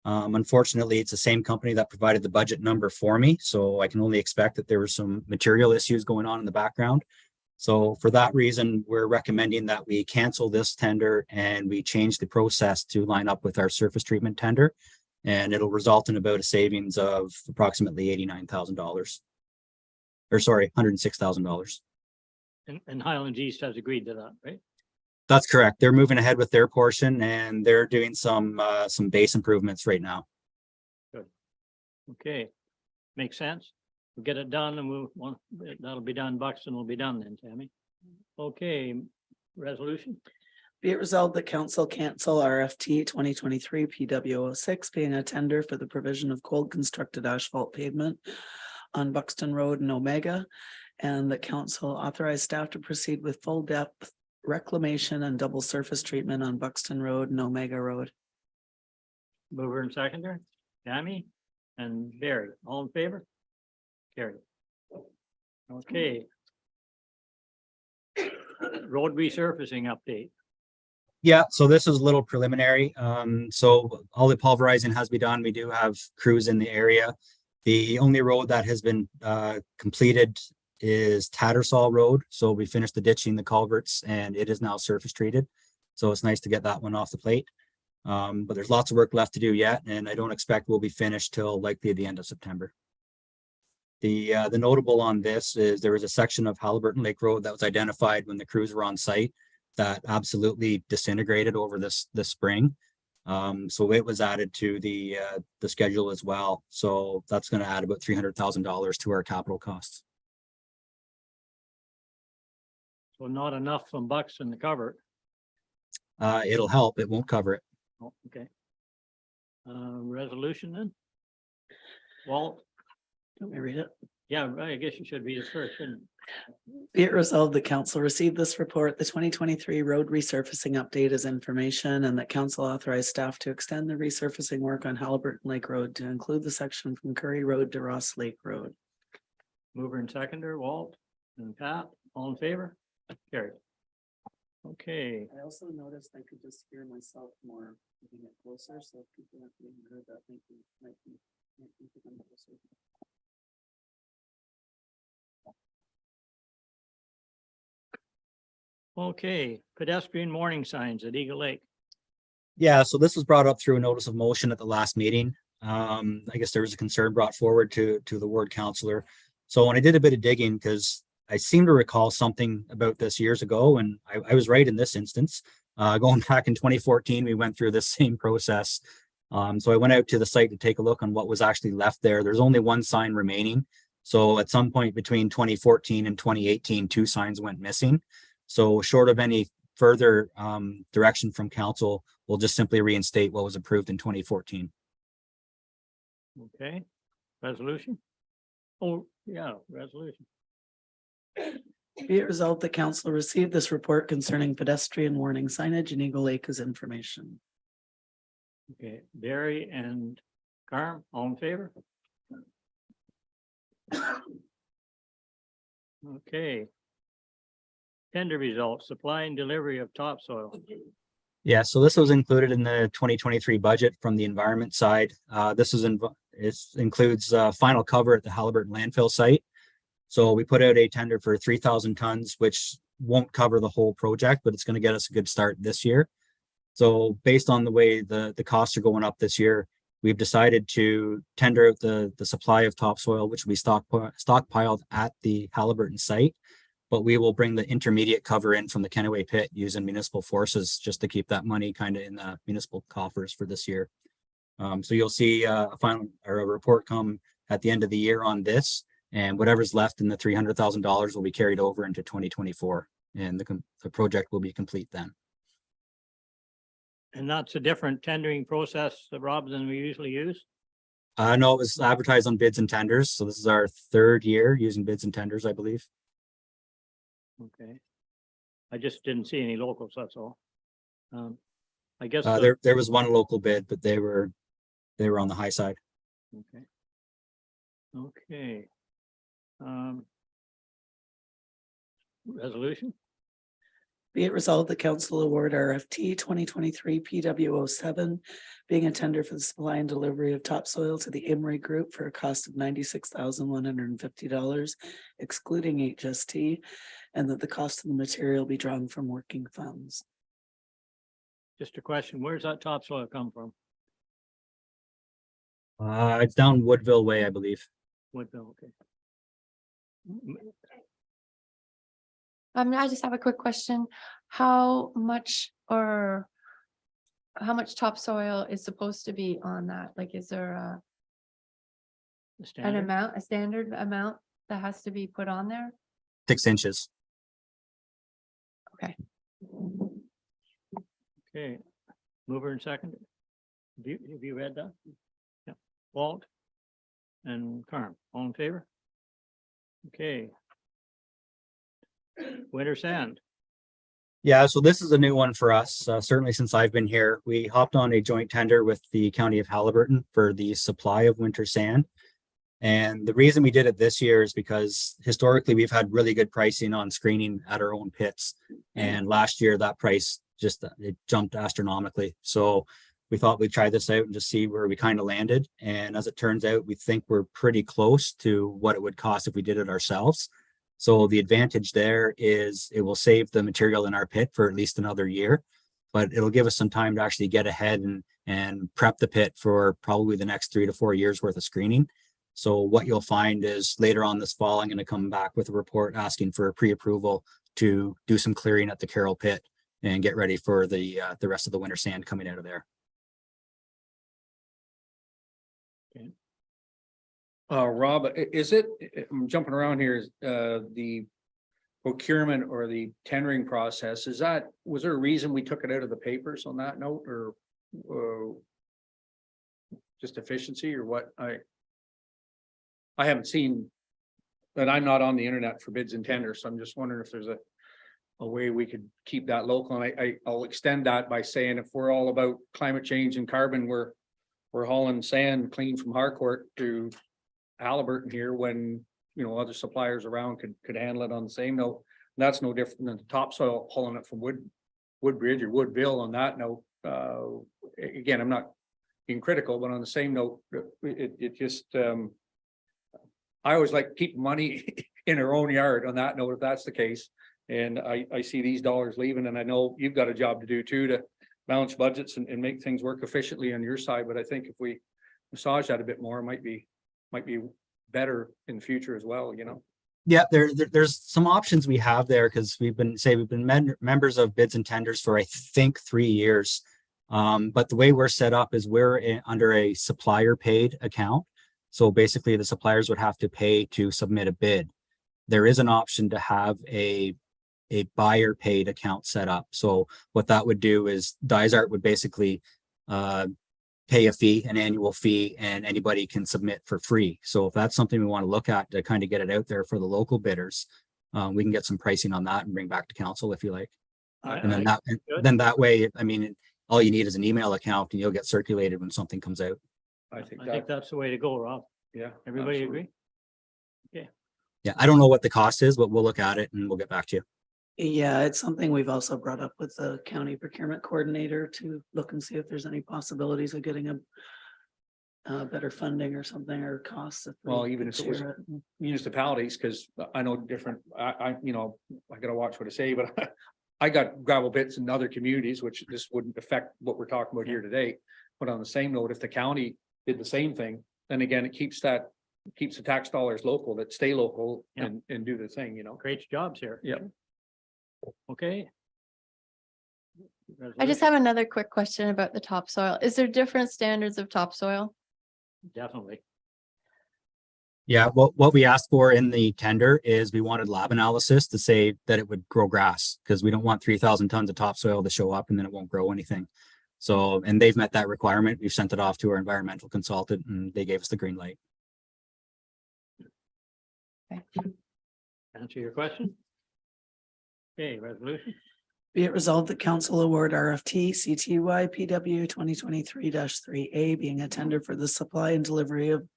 Unfortunately, it's the same company that provided the budget number for me, so I can only expect that there were some material issues going on in the background. So for that reason, we're recommending that we cancel this tender and we change the process to line up with our surface treatment tender. And it'll result in about a savings of approximately $89,000. Or sorry, $106,000. And Highlands East has agreed to that, right? That's correct. They're moving ahead with their portion and they're doing some base improvements right now. Okay, makes sense. We'll get it done and that'll be done. Buxton will be done then, Tammy. Okay, resolution. Be it resolved that council cancel RFT 2023 PW06 being a tender for the provision of cold constructed asphalt pavement on Buxton Road and Omega, and that council authorize staff to proceed with full depth reclamation and double surface treatment on Buxton Road and Omega Road. Mover and seconder, Tammy and Barry, all in favor? Carried. Okay. Road resurfacing update. Yeah, so this is a little preliminary. So all the pulverizing has been done. We do have crews in the area. The only road that has been completed is Tattersall Road. So we finished the ditching, the culverts, and it is now surface treated. So it's nice to get that one off the plate. But there's lots of work left to do yet, and I don't expect we'll be finished till likely the end of September. The notable on this is there was a section of Halliburton Lake Road that was identified when the crews were on site that absolutely disintegrated over this spring. So it was added to the schedule as well. So that's going to add about $300,000 to our capital costs. So not enough from Buxton to cover it. It'll help. It won't cover it. Oh, okay. Resolution then? Walt? Let me read it. Yeah, I guess you should read it first, shouldn't you? Be it resolved, the council received this report, the 2023 road resurfacing update as information, and that council authorized staff to extend the resurfacing work on Halliburton Lake Road to include the section from Curry Road to Ross Lake Road. Mover and seconder, Walt and Pat, all in favor? Carried. Okay, I also noticed I could just hear myself more moving it closer, so if people have been heard that, might be closer. okay, pedestrian warning signs at Eagle Lake. Yeah, so this was brought up through a notice of motion at the last meeting. I guess there was a concern brought forward to the ward councillor. So when I did a bit of digging, because I seem to recall something about this years ago, and I was right in this instance. Going back in 2014, we went through this same process. So I went out to the site to take a look on what was actually left there. There's only one sign remaining. So at some point between 2014 and 2018, 2 signs went missing. So short of any further direction from council, we'll just simply reinstate what was approved in 2014. Okay, resolution? Oh, yeah, resolution. Be it resolved, the council received this report concerning pedestrian warning signage in Eagle Lake as information. Okay, Barry and Carm, all in favor? Okay. Tender results, supply and delivery of topsoil. Yeah, so this was included in the 2023 budget from the environment side. This includes final cover at the Halliburton landfill site. So we put out a tender for 3,000 tons, which won't cover the whole project, but it's going to get us a good start this year. So based on the way the costs are going up this year, we've decided to tender out the supply of topsoil, which will be stockpiled at the Halliburton site. But we will bring the intermediate cover in from the Kenneway pit using municipal forces just to keep that money kind of in the municipal coffers for this year. So you'll see a report come at the end of the year on this, and whatever's left in the $300,000 will be carried over into 2024, and the project will be complete then. And that's a different tendering process, Rob, than we usually use? No, it was advertised on bids and tenders. So this is our 3rd year using bids and tenders, I believe. Okay. I just didn't see any locals, that's all. I guess. There was one local bid, but they were on the high side. Okay. Okay. Resolution? Be it resolved, the council award RFT 2023 PW07, being a tender for the supply and delivery of topsoil to the Emery Group for a cost of $96,150, excluding HST, and that the cost of the material be drawn from working funds. Just a question, where's that topsoil come from? It's down Woodville Way, I believe. Woodville, okay. I just have a quick question. How much topsoil is supposed to be on that? Like, is there The a standard? standard amount that has to be put on there? 6 inches. Okay. Okay, mover and second. Have you read that? Yeah, Walt and Carm, all in favor? Okay. Winter sand. Yeah, so this is a new one for us. Certainly since I've been here, we hopped on a joint tender with the County of Haliburton for the supply of winter sand. And the reason we did it this year is because historically we've had really good pricing on screening at our own pits. And last year that price it jumped astronomically. So we thought we'd try this out and just see where we kind of landed. And as it turns out, we think we're pretty close to what it would cost if we did it ourselves. So the advantage there is it will save the material in our pit for at least another year, but it'll give us some time to actually get ahead and prep the pit for probably the next 3 to 4 years worth of screening. So what you'll find is later on this fall, I'm going to come back with a report asking for a pre-approval to do some clearing at the Carroll pit and get ready for the rest of the winter sand coming out of there. Rob, I'm jumping around here, the procurement or the tendering process, was there a reason we took it out of the papers on that note, or just efficiency, or what? I haven't seen, but I'm not on the internet for bids and tenders, so I'm just wondering if there's a way we could keep that local. And I'll extend that by saying, if we're all about climate change and carbon, we're hauling sand clean from Harcourt to Haliburton here, when other suppliers around could handle it on the same note. That's no different than the topsoil hauling it from Woodbridge or Woodville on that note. Again, I'm not being critical, but on the same note, it just I always like to keep money in our own yard on that note, if that's the case. And I see these dollars leaving, and I know you've got a job to do too, to balance budgets and make things work efficiently on your side. But I think if we massage that a bit more, it might be better in the future as well, Yeah, there's some options we have there, because we've been members of bids and tenders for I think 3 years. But the way we're set up is we're under a supplier paid account. So basically the suppliers would have to pay to submit a bid. There is an option to have a buyer paid account set up. So what that would do is Dysart would basically pay a fee, an annual fee, and anybody can submit for free. So if that's something we want to look at to kind of get it out there for the local bidders, we can get some pricing on that and bring back to council if you like. And then that way, I mean, all you need is an email account and you'll get circulated when something comes out. I think that's the way to go, Rob. Yeah. Everybody absolutely. agree? Okay. Yeah, I don't know what the cost is, but we'll look at it and we'll get back to you. Yeah, it's something we've also brought up with the county procurement coordinator to look and see if there's any possibilities of getting a better funding or something, or costs. Well, even if it was share it. municipalities, because I know different, I gotta watch what I say, but I got gravel pits in other communities, which this wouldn't affect what we're talking about here today. But on the same note, if the county did the same thing, then again, it keeps the tax dollars local, that stay local and do the thing, Great jobs here. Yep. Okay. I just have another quick question about the topsoil. Is there different standards of topsoil? Definitely. Yeah, what we asked for in the tender is we wanted lab analysis to say that it would grow grass, because we don't want 3,000 tons of topsoil to show up and then it won't grow anything. So, and they've met that requirement. We've sent it off to our environmental consultant and they gave us the green light. Answer your question? Okay, resolution. Be it resolved that council award RFT CTY PW 2023-3A being a tender for the supply and delivery of,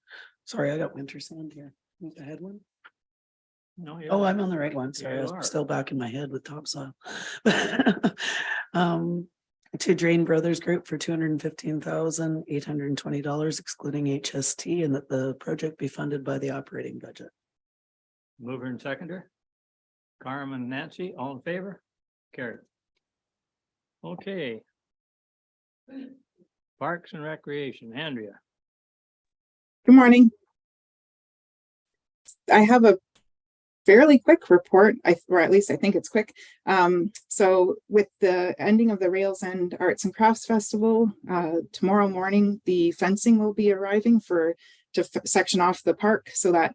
sorry, I got winter sand here. Move ahead one. No, yeah. Oh, I'm on the right one. Sorry, you I was are. still back in my head with topsoil. To Drain Brothers Group for $215,820 excluding HST, and that the project be funded by the operating budget. Mover and seconder. Carmen, Nancy, all in favor? Carried. Okay. Parks and Recreation, Andrea. Good morning. I have a fairly quick report, or at least I think it's quick. So with the ending of the Rails End Arts and Crafts Festival, tomorrow morning, the fencing will be arriving to section off the park so that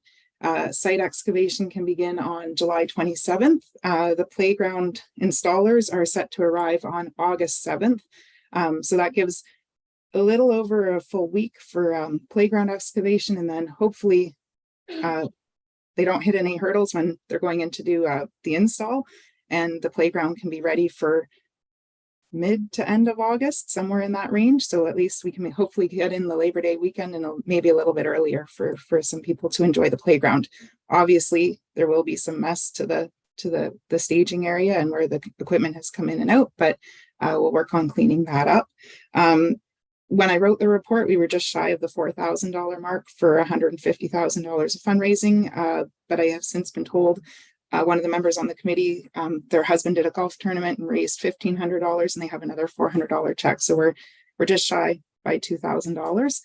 site excavation can begin on July 27th. The playground installers are set to arrive on August 7th. So that gives a little over a full week for playground excavation, and then hopefully they don't hit any hurdles when they're going in to do the install, and the playground can be ready for mid to end of August, somewhere in that range. So at least we can hopefully get in the Labor Day weekend and maybe a little bit earlier for some people to enjoy the playground. Obviously, there will be some mess to the staging area and where the equipment has come in and out, but we'll work on cleaning that up. When I wrote the report, we were just shy of the $4,000 mark for $150,000 of fundraising, but I have since been told one of the members on the committee, their husband did a golf tournament and raised $1,500, and they have another $400 check. So we're just shy by $2,000,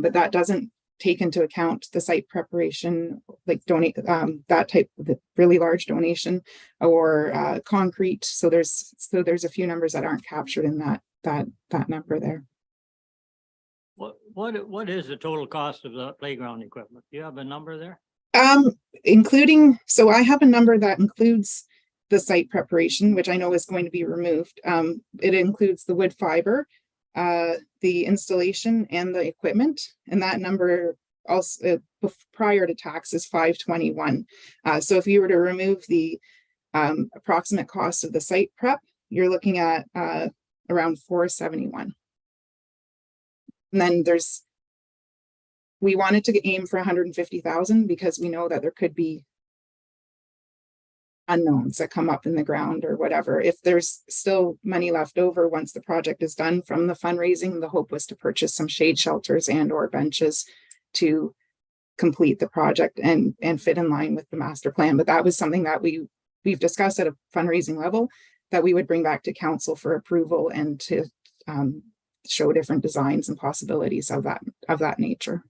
but that doesn't take into account the site preparation, like donate that type of the really large donation or concrete. So there's a few numbers that aren't captured in that number there. What is the total cost of the playground equipment? Do you have a number there? Including, so I have a number that includes the site preparation, which I know is going to be removed. It includes the wood fiber, the installation and the equipment, and that number also prior to tax is 521. So if you were to remove the approximate cost of the site prep, you're looking at around 471. And then we wanted to aim for 150,000 because we know that there could be unknowns that come up in the ground or whatever. If there's still money left over once the project is done from the fundraising, the hope was to purchase some shade shelters and or benches to complete the project and fit in line with the master plan. But that was something that we've discussed at a fundraising level that we would bring back to council for approval and to show different designs and possibilities of that nature.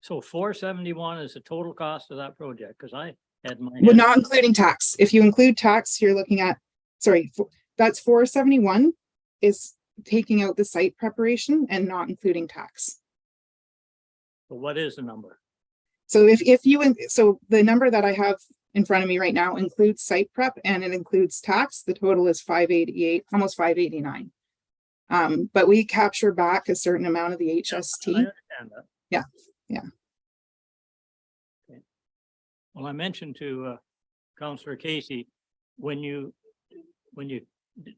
So 471 is the total cost of that project, because I had my. Well, not including tax. If you include tax, you're looking at, that's 471 is taking out the site preparation and not including tax. So what is the number? So so the number that I have in front of me right now includes site prep and it includes tax. The total is 588, almost 589. But we capture back a certain amount of the HST. I understand that. Yeah. Okay. Well, I mentioned to Councillor Casey, when you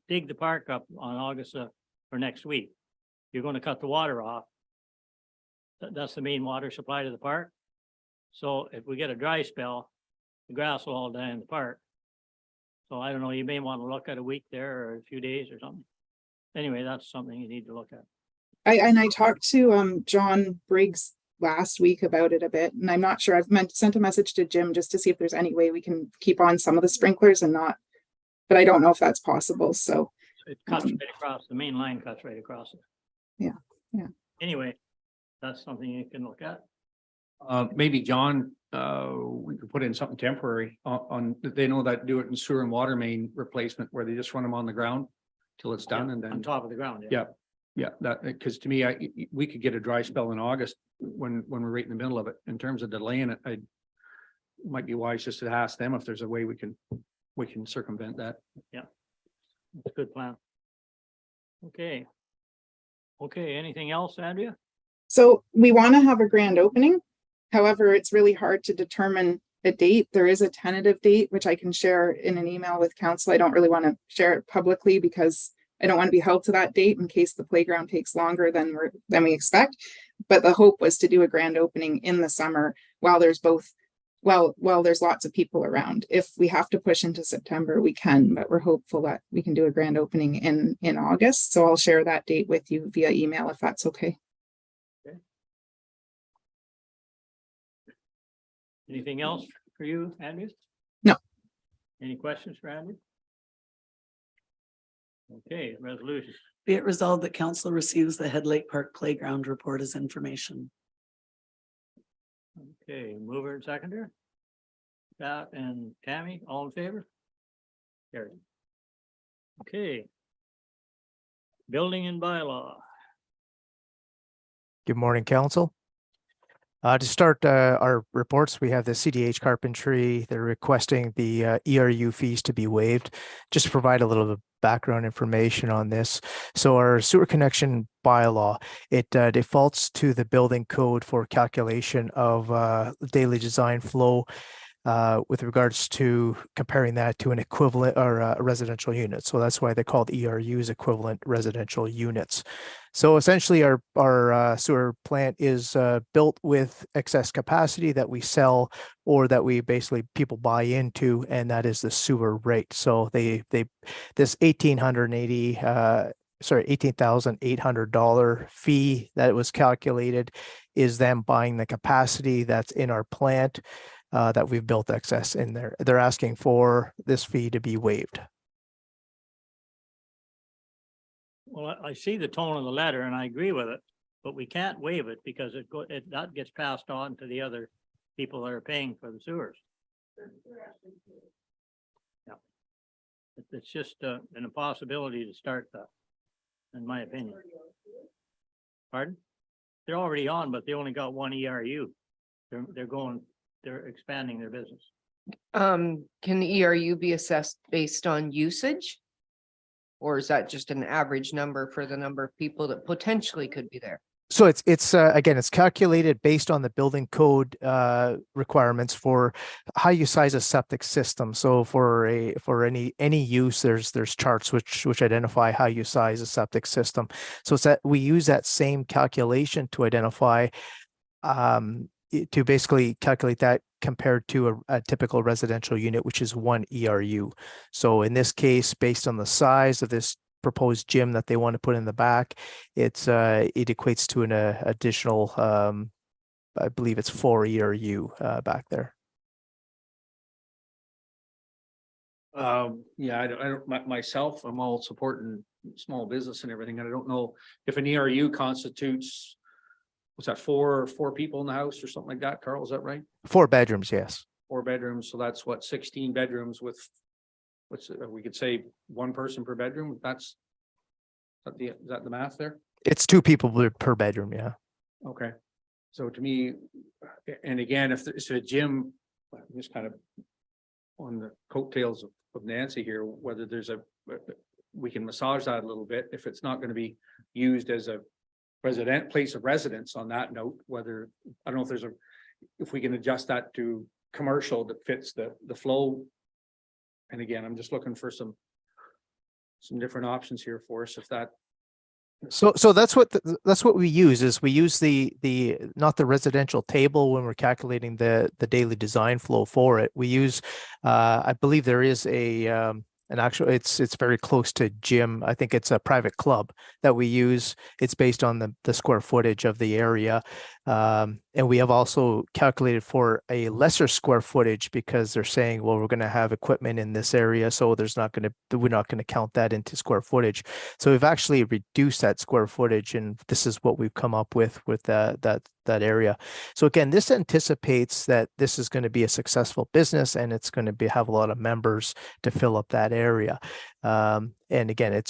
dig the park up on August or next week, you're going to cut the water off. That's the main water supply to the park. So if we get a dry spell, the grass will all die in the park. So I don't know, you may want to look at a week there or a few days or something. Anyway, that's something you need to look at. I talked to John Briggs last week about it a bit, and I'm not sure. I've sent a message to Jim just to see if there's any way we can keep on some of the sprinklers and not, but I don't know if that's possible. So it cuts right across, the main line cuts right across it. Yeah. Anyway, that's something you can look at. Maybe John, we could put in something temporary on, they know that do it in sewer and water main replacement where they just run them on the ground till it's done and then. On top of the ground. Yeah, that, because to me, we could get a dry spell in August when we're right in the middle of it. In terms of delaying it, it might be wise just to ask them if there's a way we can circumvent that. Yeah, that's a good plan. Okay, anything else, Andrea? So we want to have a grand opening. However, it's really hard to determine a date. There is a tentative date, which I can share in an email with council. I don't really want to share it publicly because I don't want to be held to that date in case the playground takes longer than we expect. But the hope was to do a grand opening in the summer while there's there's lots of people around. If we have to push into September, we can, but we're hopeful that we can do a grand opening in August. So I'll share that date with you via email if that's okay. Anything else for you, Andrew? No. Any questions for Andrew? Okay, resolution. Be it resolved that council receives the Head Lake Park Playground report as information. Okay, mover and seconder. Scott and Tammy, all in favor? Carried. Okay. Building and bylaw. Good morning, council. To start our reports, we have the CDH Carpentry. They're requesting the ERU fees to be waived. Just to provide a little bit of background information on this. So our sewer connection bylaw, it defaults to the building code for calculation of daily design flow with regards to comparing that to an equivalent or a residential unit. So that's why they're called ERUs, equivalent residential units. So essentially our sewer plant is built with excess capacity that we sell or that we basically people buy into, and that is the sewer rate. So this $18,800 fee that was calculated is them buying the capacity that's in our plant that we've built excess in there. They're asking for this fee to be waived. Well, I see the tone of the letter and I agree with it, but we can't waive it because that gets passed on to the other people that are paying for the sewers. Yeah. It's just an impossibility to start that, in my opinion. Pardon? They're already on, but they only got one ERU. They're expanding their business. Can the ERU be assessed based on usage? Or is that just an average number for the number of people that potentially could be there? So it's again, it's calculated based on the building code requirements for how you size a septic system. So for any use, there's charts which identify how you size a septic system. So it's that we use that same calculation to identify to basically calculate that compared to a typical residential unit, which is one ERU. So in this case, based on the size of this proposed gym that they want to put in the back, it equates to an additional, I believe it's 4 ERU back there. Yeah, I don't myself, I'm all supporting small business and everything. And I don't know if an ERU constitutes, what's that, four people in the house or something like that? Carl, is that right? 4 bedrooms, yes. 4 bedrooms. So that's what, 16 bedrooms with, we could say 1 person per bedroom. Is that the math there? It's 2 people per bedroom. Yeah. Okay. So to me, and again, if there's a gym, I'm just kind of on the coattails of Nancy here, whether we can massage that a little bit if it's not going to be used as a place of residence. On that note, whether I don't know if we can adjust that to commercial that fits the flow. And again, I'm just looking for some different options here for us if that. So that's what we use is we use the not the residential table when we're calculating the daily design flow for it. We use I believe there is an actual, it's very close to gym. I think it's a private club that we use. It's based on the square footage of the area. And we have also calculated for a lesser square footage because they're saying, well, we're going to have equipment in this area. So we're not going to count that into square footage. So we've actually reduced that square footage. And this is what we've come up with that area. So again, this anticipates that this is going to be a successful business and it's going to have a lot of members to fill up that area. And again,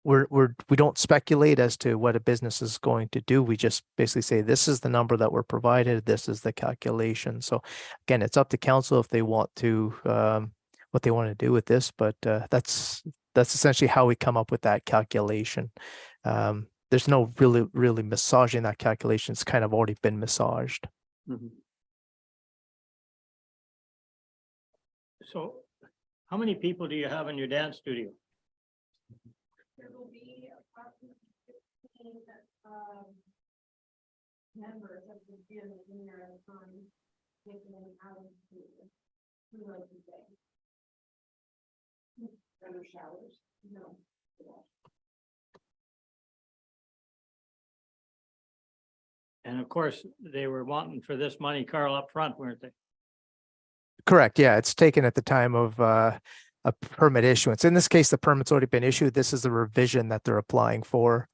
we don't speculate as to what a business is going to do. We just basically say, this is the number that we're provided. This is the calculation. So again, it's up to council if they want to, what they want to do with this, but that's essentially how we come up with that calculation. There's no really massaging that calculation. It's kind of already been massaged. Mm-hmm. So how many people do you have in your dance studio? There will be approximately 15 members of the gym in there at a time, taking them out of the studio. Who knows the day? Better showers? No. And of course, they were wanting for this money, Carl, up front, weren't they? Correct. Yeah, it's taken at the time of a permit issuance. In this case, the permit's already been issued. This is the revision that they're applying for.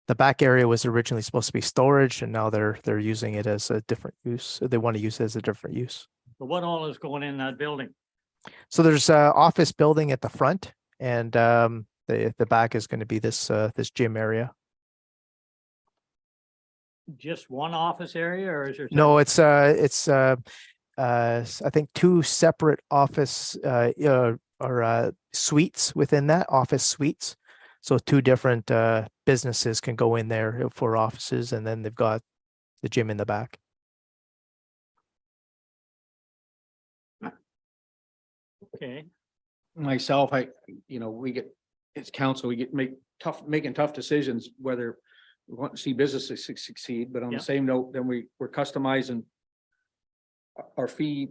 The back area was originally supposed to be storage, and now they're using it as a different use. They want to use it as a different use. But what all is going in that building? So there's a office building at the front, and the back is going to be this this gym area. Just one office area, or is there? No, it's I think two separate office or suites within that, office suites. So two different businesses can go in there for offices, and then they've got the gym in the back. Okay, Myself, we get, as council, we get making tough decisions, whether we want to see businesses succeed, but on Yeah. the same note, then we're customizing our fee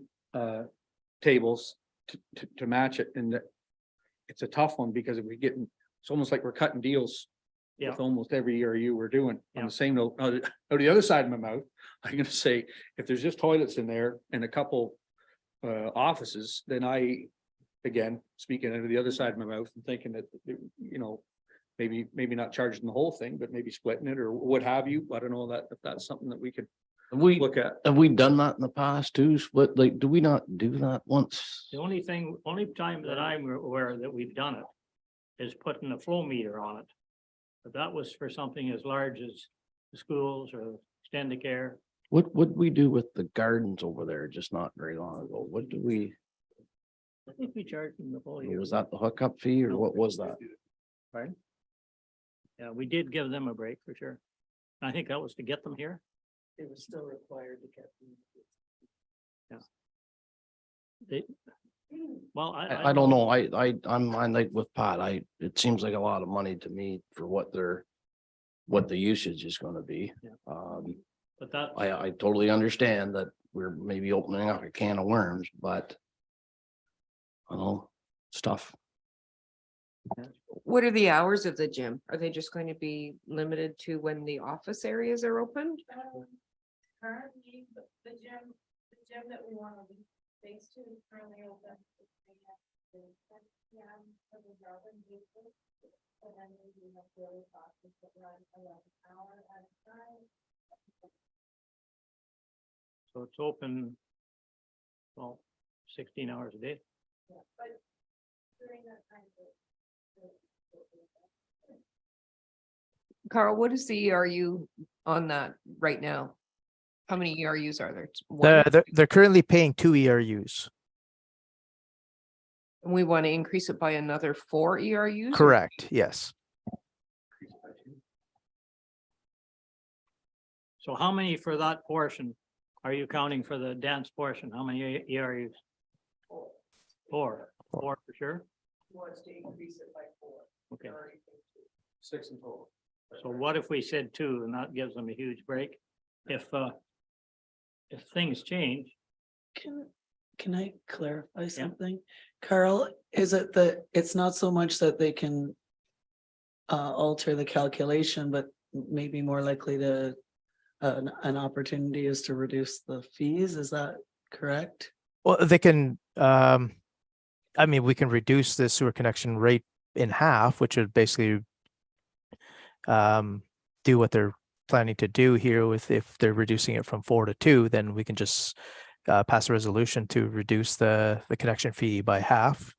tables to match it, and it's a tough one, because if we get, it's almost like we're cutting deals Yeah. with almost every ERU we're doing. Yeah. On the same note, on the other side of my mouth, I'm gonna say, if there's just toilets in there and a couple offices, then again, speaking out of the other side of my mouth and thinking that, maybe not charging the whole thing, but maybe splitting it or what have you. I don't know if that's something that we could look at. Have we done that in the past too? Split, like, do we not do that once? the only time that I'm aware that we've done it is putting a flow meter on it. But that was for something as large as the schools or extended care. What would we do with the gardens over there just not very long ago? What did we, I think we charged them the whole year. was that the hookup fee or what was that? Pardon? Yeah, we did give them a break for sure. I think that was to get them here. It was still required to get. They, well, I don't know. I'm like with Pat. It seems like a lot of money to me for what the usage is gonna be. Yeah. Um, But that, I totally understand that we're maybe opening up a can of worms, but I don't know, stuff. What are the hours of the gym? Are they just going to be limited to when the office areas are opened? Currently, the gym that we want to lease space to is currently open. And then we do have daily classes that run 11 hours at a time. so it's open, well, 16 hours a day. Yeah, but during that time. Carl, what is the ERU on that right now? How many ERUs are there? One? They're currently paying 2 ERUs. And we want to increase it by another 4 ERUs? Correct. Yes. So how many for that portion are you counting for the dance portion? How many ERUs? Four for sure? Wants to increase it by 4. Okay. 6 in total. So what if we said 2 and that gives them a huge break? If things change, Can I clarify something? Carl, is it that it's not so much that they can alter the calculation, but maybe more likely to an opportunity is to reduce the fees? Is that correct? Well, they can, we can reduce the sewer connection rate in half, which would basically do what they're planning to do here with, if they're reducing it from 4 to 2, then we can just pass a resolution to reduce the connection fee by half.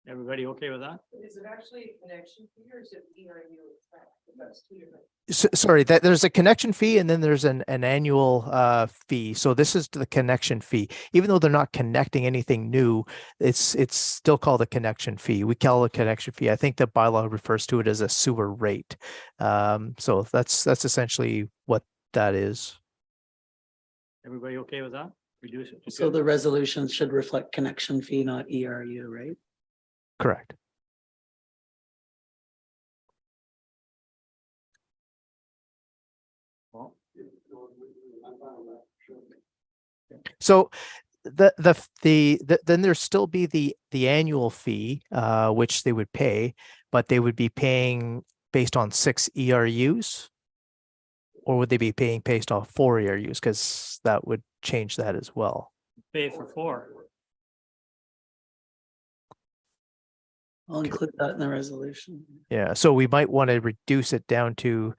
everybody okay with that? Is it actually a connection fee or is it ERU? That's 2 different. Sorry, that there's a connection fee and then there's an annual fee. So this is the connection fee. Even though they're not connecting anything new, it's still called a connection fee. We call it a connection fee. I think the bylaw refers to it as a sewer rate. So that's essentially what that is. Everybody okay with that? reduce it. to So 2. the resolution should reflect connection fee, not ERU, right? Correct. Well, So then there'd still be the annual fee, which they would pay, but they would be paying based on 6 ERUs? Or would they be paying based on 4 ERUs? Because that would change that as well. Pay for 4. I'll include that in the resolution. Yeah, so we might want to reduce it down to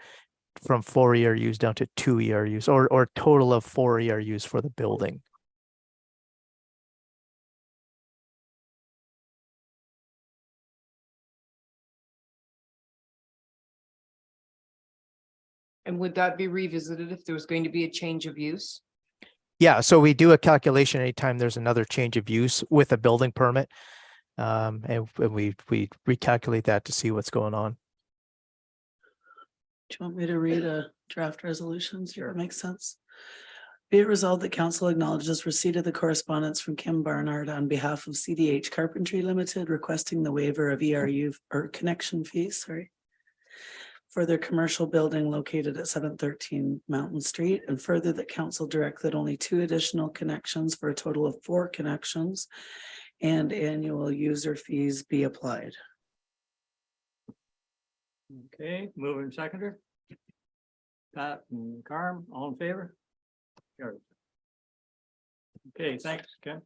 from 4 ERUs down to 2 ERUs or total of 4 ERUs for the building. And would that be revisited if there was going to be a change of use? Yeah, so we do a calculation anytime there's another change of use with a building permit. And we recalculate that to see what's going on. Do you want me to read a draft resolution? Sure. That makes sense. Be it resolved that council acknowledges receipt of the correspondence from Kim Barnard on behalf of CDH Carpentry Limited requesting the waiver of ERU or connection fees, for their commercial building located at 713 Mountain Street, and further that council direct that only 2 additional connections for a total of 4 connections and annual user fees be applied. Okay, mover and seconder. Pat and Carm, all in favor? Carried. Okay, thanks, Ken.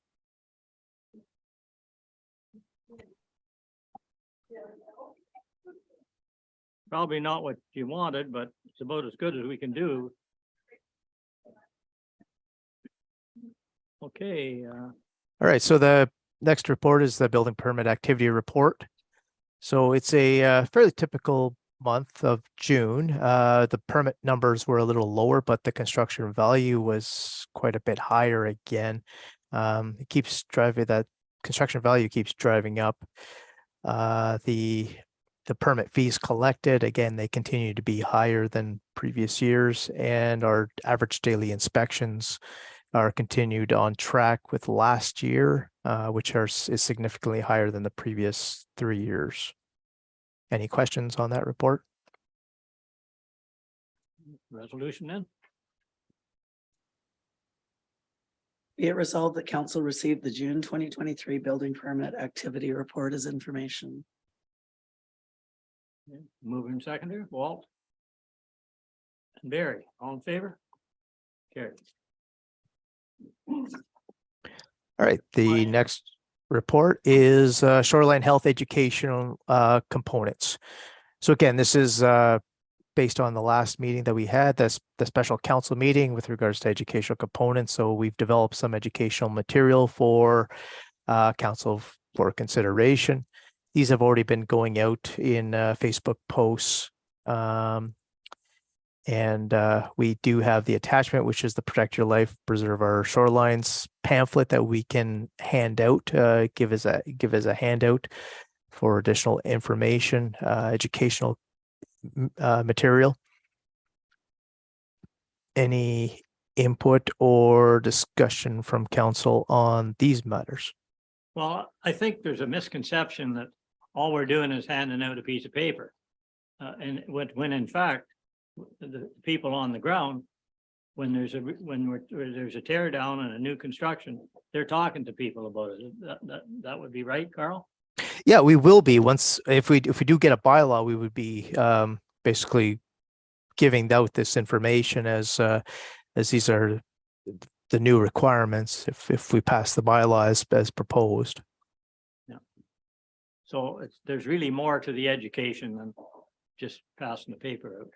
Probably not what you wanted, but it's about as good as we can do. Okay, All right, so the next report is the building permit activity report. So it's a fairly typical month of June. The permit numbers were a little lower, but the construction value was quite a bit higher again. It keeps driving, that construction value keeps driving up. The permit fees collected, again, they continue to be higher than previous years, and our average daily inspections are continued on track with last year, which is significantly higher than the previous 3 years. Any questions on that report? resolution then. Be it resolved that council received the June 2023 building permit activity report as information. Moving seconder, Walt. And Barry, all in favor? Carried. All right, the next report is shoreline health educational components. So again, this is based on the last meeting that we had, the special council meeting with regards to educational components. So we've developed some educational material for council for consideration. These have already been going out in Facebook posts. And we do have the attachment, which is the Protect Your Life, Preserve Our Shorelines pamphlet that we can hand out, give as a handout for additional information, educational material. Any input or discussion from council on these matters? Well, I think there's a misconception that all we're doing is handing out a piece of paper. And when in fact, the people on the ground, when there's a tear down and a new construction, they're talking to people about it. That would be right, Carl? Yeah, we will be if we do get a bylaw, we would be basically giving out this information as these are the new requirements if we pass the bylaws as proposed. Yeah. So there's really more to the education than just passing the paper out.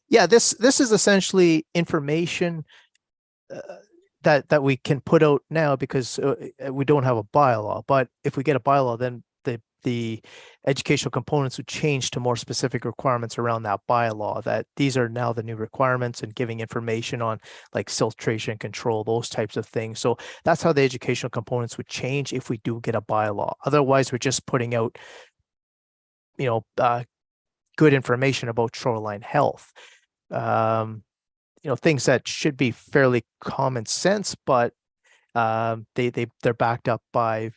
Yeah, this is essentially information that we can put out now because we don't have a bylaw. But if we get a bylaw, then the educational components would change to more specific requirements around that bylaw, that these are now the new requirements, and giving information on like siltation control, those types of things. So that's how the educational components would change if we do get a bylaw. Otherwise, we're just putting out, good information about shoreline health. Things that should be fairly common sense, but they're backed up by,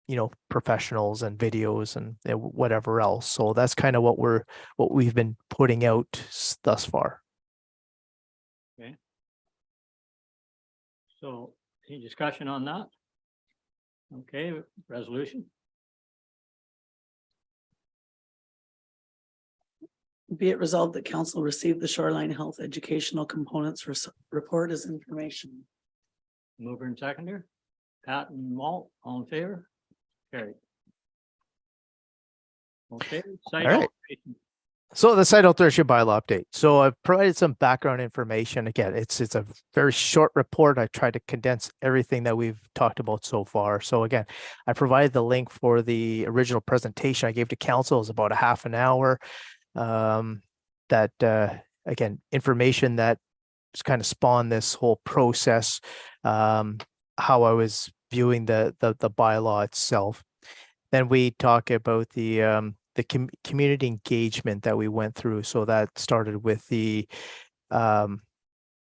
you know, professionals and videos and whatever else. So that's kind of what we've been putting out thus far. Okay. So any discussion on that? Okay, resolution. Be it resolved that council receive the shoreline health educational components report as information. Mover and seconder. Pat and Walt, all in favor? Carried. Okay. Site All right. alteration. So the site alteration bylaw update. So I've provided some background information. Again, it's a very short report. I tried to condense everything that we've talked about so far. So again, I provided the link for the original presentation I gave to council. It was about a half an hour. Again, information that kind of spawned this whole process, how I was viewing the bylaw itself. Then we talk about the community engagement that we went through. So that started with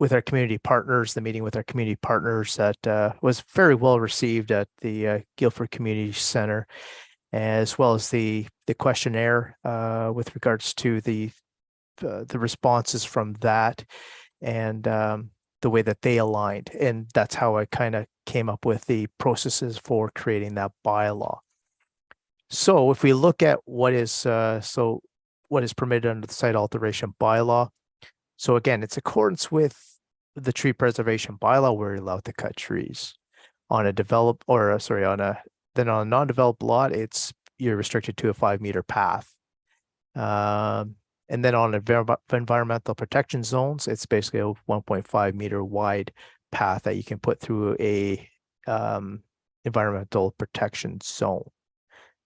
with our community partners, the meeting with our community partners that was very well received at the Guildford Community Center, as well as the questionnaire with regards to the responses from that and the way that they aligned. And that's how I kind of came up with the processes for creating that bylaw. So if we look at what is permitted under the site alteration bylaw. So again, it's accordance with the tree preservation bylaw. We're allowed to cut trees on a then on a non-developed lot, you're restricted to a 5-meter path. And then on environmental protection zones, it's basically a 1.5-meter wide path that you can put through a environmental protection zone.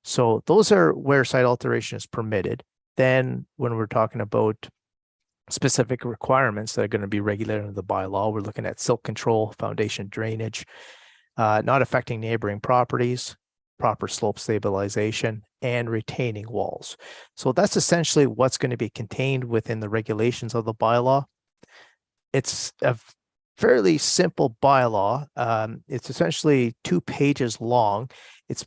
So those are where site alteration is permitted. Then when we're talking about specific requirements that are going to be regulated under the bylaw, we're looking at silt control, foundation drainage, not affecting neighboring properties, proper slope stabilization, and retaining walls. So that's essentially what's going to be contained within the regulations of the bylaw. It's a fairly simple bylaw. It's essentially 2 pages long. It's,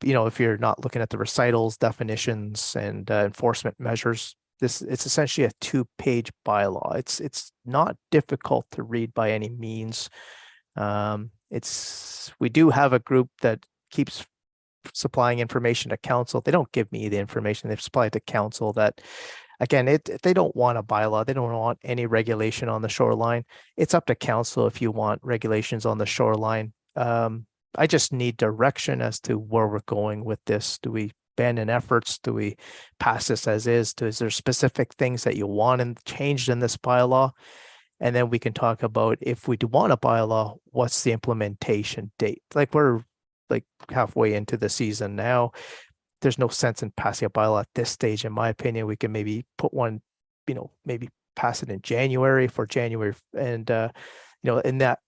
you know, if you're not looking at the recitals, definitions, and enforcement measures, it's essentially a 2-page bylaw. It's not difficult to read by any means. We do have a group that keeps supplying information to council. They don't give me the information. They've supplied to council that, again, they don't want a bylaw. They don't want any regulation on the shoreline. It's up to council if you want regulations on the shoreline. I just need direction as to where we're going with this. Do we abandon efforts? Do we pass this as is? Is there specific things that you want changed in this bylaw? And then we can talk about, if we do want a bylaw, what's the implementation date? Like, we're like halfway into the season now. There's no sense in passing a bylaw at this stage. In my opinion, we can maybe put one, maybe pass it in January for January. And, in that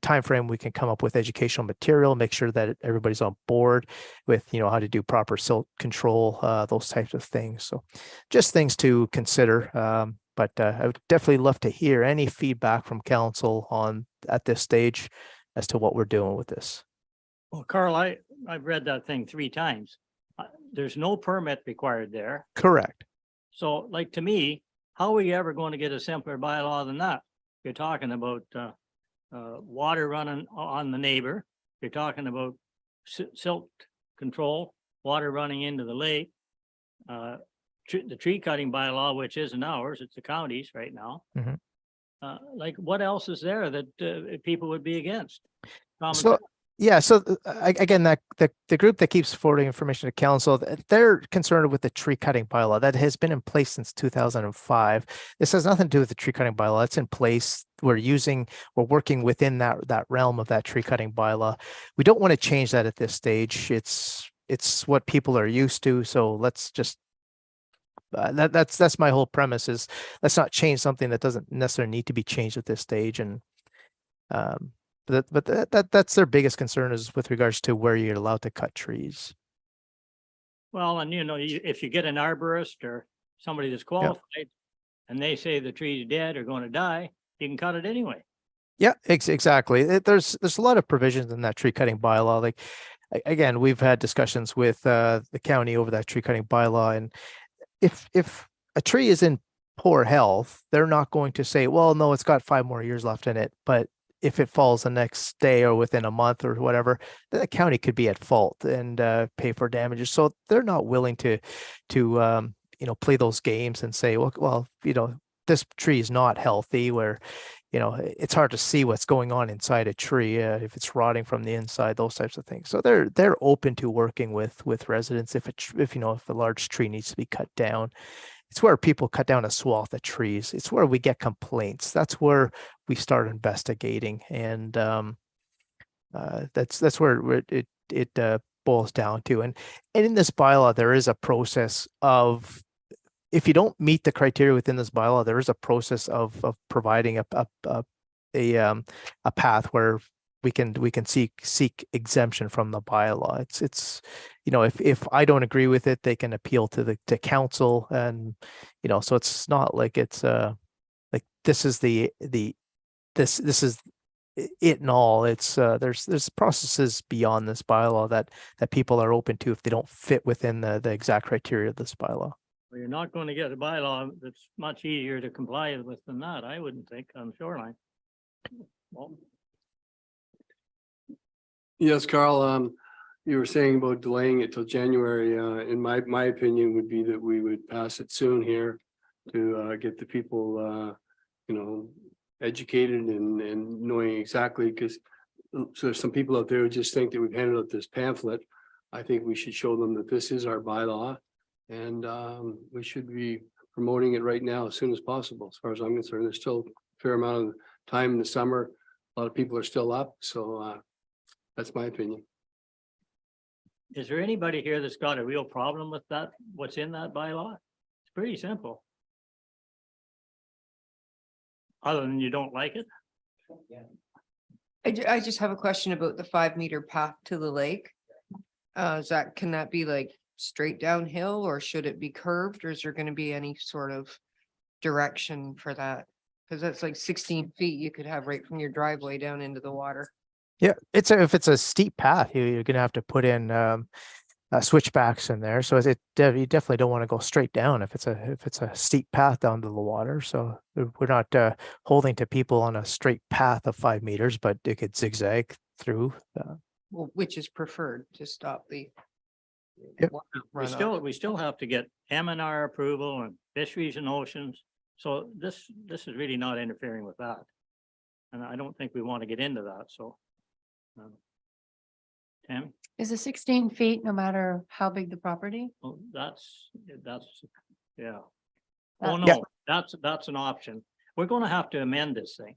time frame, we can come up with educational material, make sure that everybody's on board with, how to do proper silt control, those types of things. So just things to consider. But I would definitely love to hear any feedback from council at this stage as to what we're doing with this. Well, Carl, I've read that thing 3 times. There's no permit required there. Correct. So like, to me, how are we ever going to get a simpler bylaw than that? You're talking about water running on the neighbor. You're talking about silt control, water running into the lake. The tree cutting bylaw, which isn't ours, it's the county's right now. Mhm. Like, what else is there that people would be against? So again, the group that keeps forwarding information to council, they're concerned with the tree cutting bylaw that has been in place since 2005. This has nothing to do with the tree cutting bylaw. It's in place. We're working within that realm of that tree cutting bylaw. We don't want to change that at this stage. It's what people are used to. So let's just that's my whole premise, is let's not change something that doesn't necessarily need to be changed at this stage. And that's their biggest concern, is with regards to where you're allowed to cut trees. Well, and if you get an arborist or somebody that's qualified and they say the tree's dead or going to die, you can cut it anyway. Yeah, exactly. There's a lot of provisions in that tree cutting bylaw. Like, again, we've had discussions with the county over that tree cutting bylaw, and if a tree is in poor health, they're not going to say, well, no, it's got 5 more years left in it. But if it falls the next day or within a month or whatever, the county could be at fault and pay for damages. So they're not willing to play those games and say, well, this tree is not healthy, where it's hard to see what's going on inside a tree, if it's rotting from the inside, those types of things. So they're open to working with residents if a large tree needs to be cut down. It's where people cut down a swath of trees. It's where we get complaints. That's where we start investigating, and that's where it boils down to. And in this bylaw, there is a process of, if you don't meet the criteria within this bylaw, there is a process of providing a path where we can seek exemption from the bylaw. It's if I don't agree with it, they can appeal to council, and so it's not like it's like this is this is it and all. It's there's processes beyond this bylaw that people are open to if they don't fit within the exact criteria of this bylaw. Well, you're not going to get a bylaw that's much easier to comply with than that, I wouldn't think, on shoreline. Well, Yes, Carl, you were saying about delaying it till January. In my opinion would be that we would pass it soon here to get the people, educated and knowing exactly, because so there's some people out there who just think that we've handed out this pamphlet. I think we should show them that this is our bylaw, and we should be promoting it right now as soon as possible. As far as I'm concerned, there's still a fair amount of time in the summer. A lot of people are still up, so that's my opinion. is there anybody here that's got a real problem with that, what's in that bylaw? It's pretty simple. Other than you don't like it? I just have a question about the 5-meter path to the lake. Can that be like straight downhill, or should it be curved, or is there gonna be any sort of direction for that? Cause that's like 16 feet you could have right from your driveway down into the water. Yeah, if it's a steep path, you're gonna have to put in switchbacks in there. So you definitely don't want to go straight down if it's a steep path down to the water. So we're not holding to people on a straight path of 5 meters, but it could zigzag through. Well, which is preferred to stop the. Yep. water We runoff. still have to get M&R approval and Fisheries and Oceans. So this is really not interfering with that. And I don't think we want to get into that, so. Tim, Is it 16 feet no matter how big the property? well, that's, yeah. That- Oh, Yeah. no, that's an option. We're gonna have to amend this thing.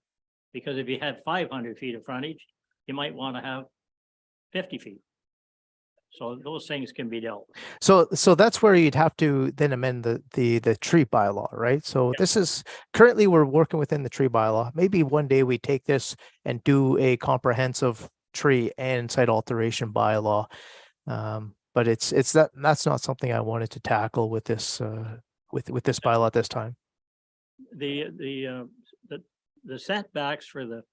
Because if you had 500 feet of frontage, you might want to have 50 feet. So those things can be dealt with. So that's where you'd have to then amend the tree bylaw, right? So Yeah. this is currently we're working within the tree bylaw. Maybe one day we take this and do a comprehensive tree and site alteration bylaw. But that's not something I wanted to tackle with this with this bylaw at this time. The setbacks for the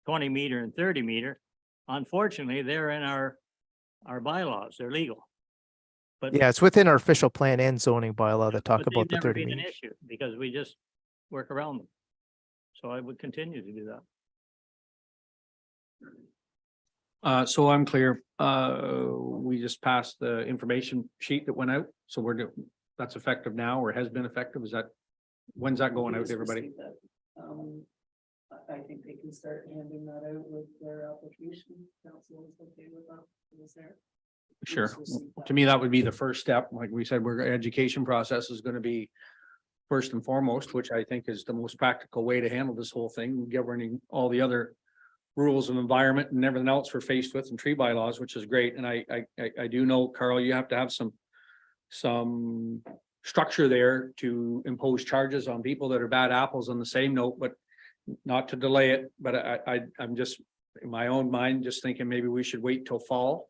20 meter and 30 meter, unfortunately, they're in our bylaws, they're legal. But Yeah, it's within our official plan and zoning bylaw that talk but they've about the never 30 been an meters. issue because we just work around them. So I would continue to do that. So I'm clear. We just passed the information sheet that went out. So that's effective now, or has been effective. When's that going out, Just everybody? received that. I think they can start handing that out with their application. Council is okay with that. Is there? Sure. Just received that. To me, that would be the first step. Like we said, education process is going to be first and foremost, which I think is the most practical way to handle this whole thing, governing all the other rules of environment and everything else we're faced with in tree bylaws, which is great. And I do know, Carl, you have to have some structure there to impose charges on people that are bad apples. On the same note, but not to delay it, but I'm just in my own mind, just thinking maybe we should wait till fall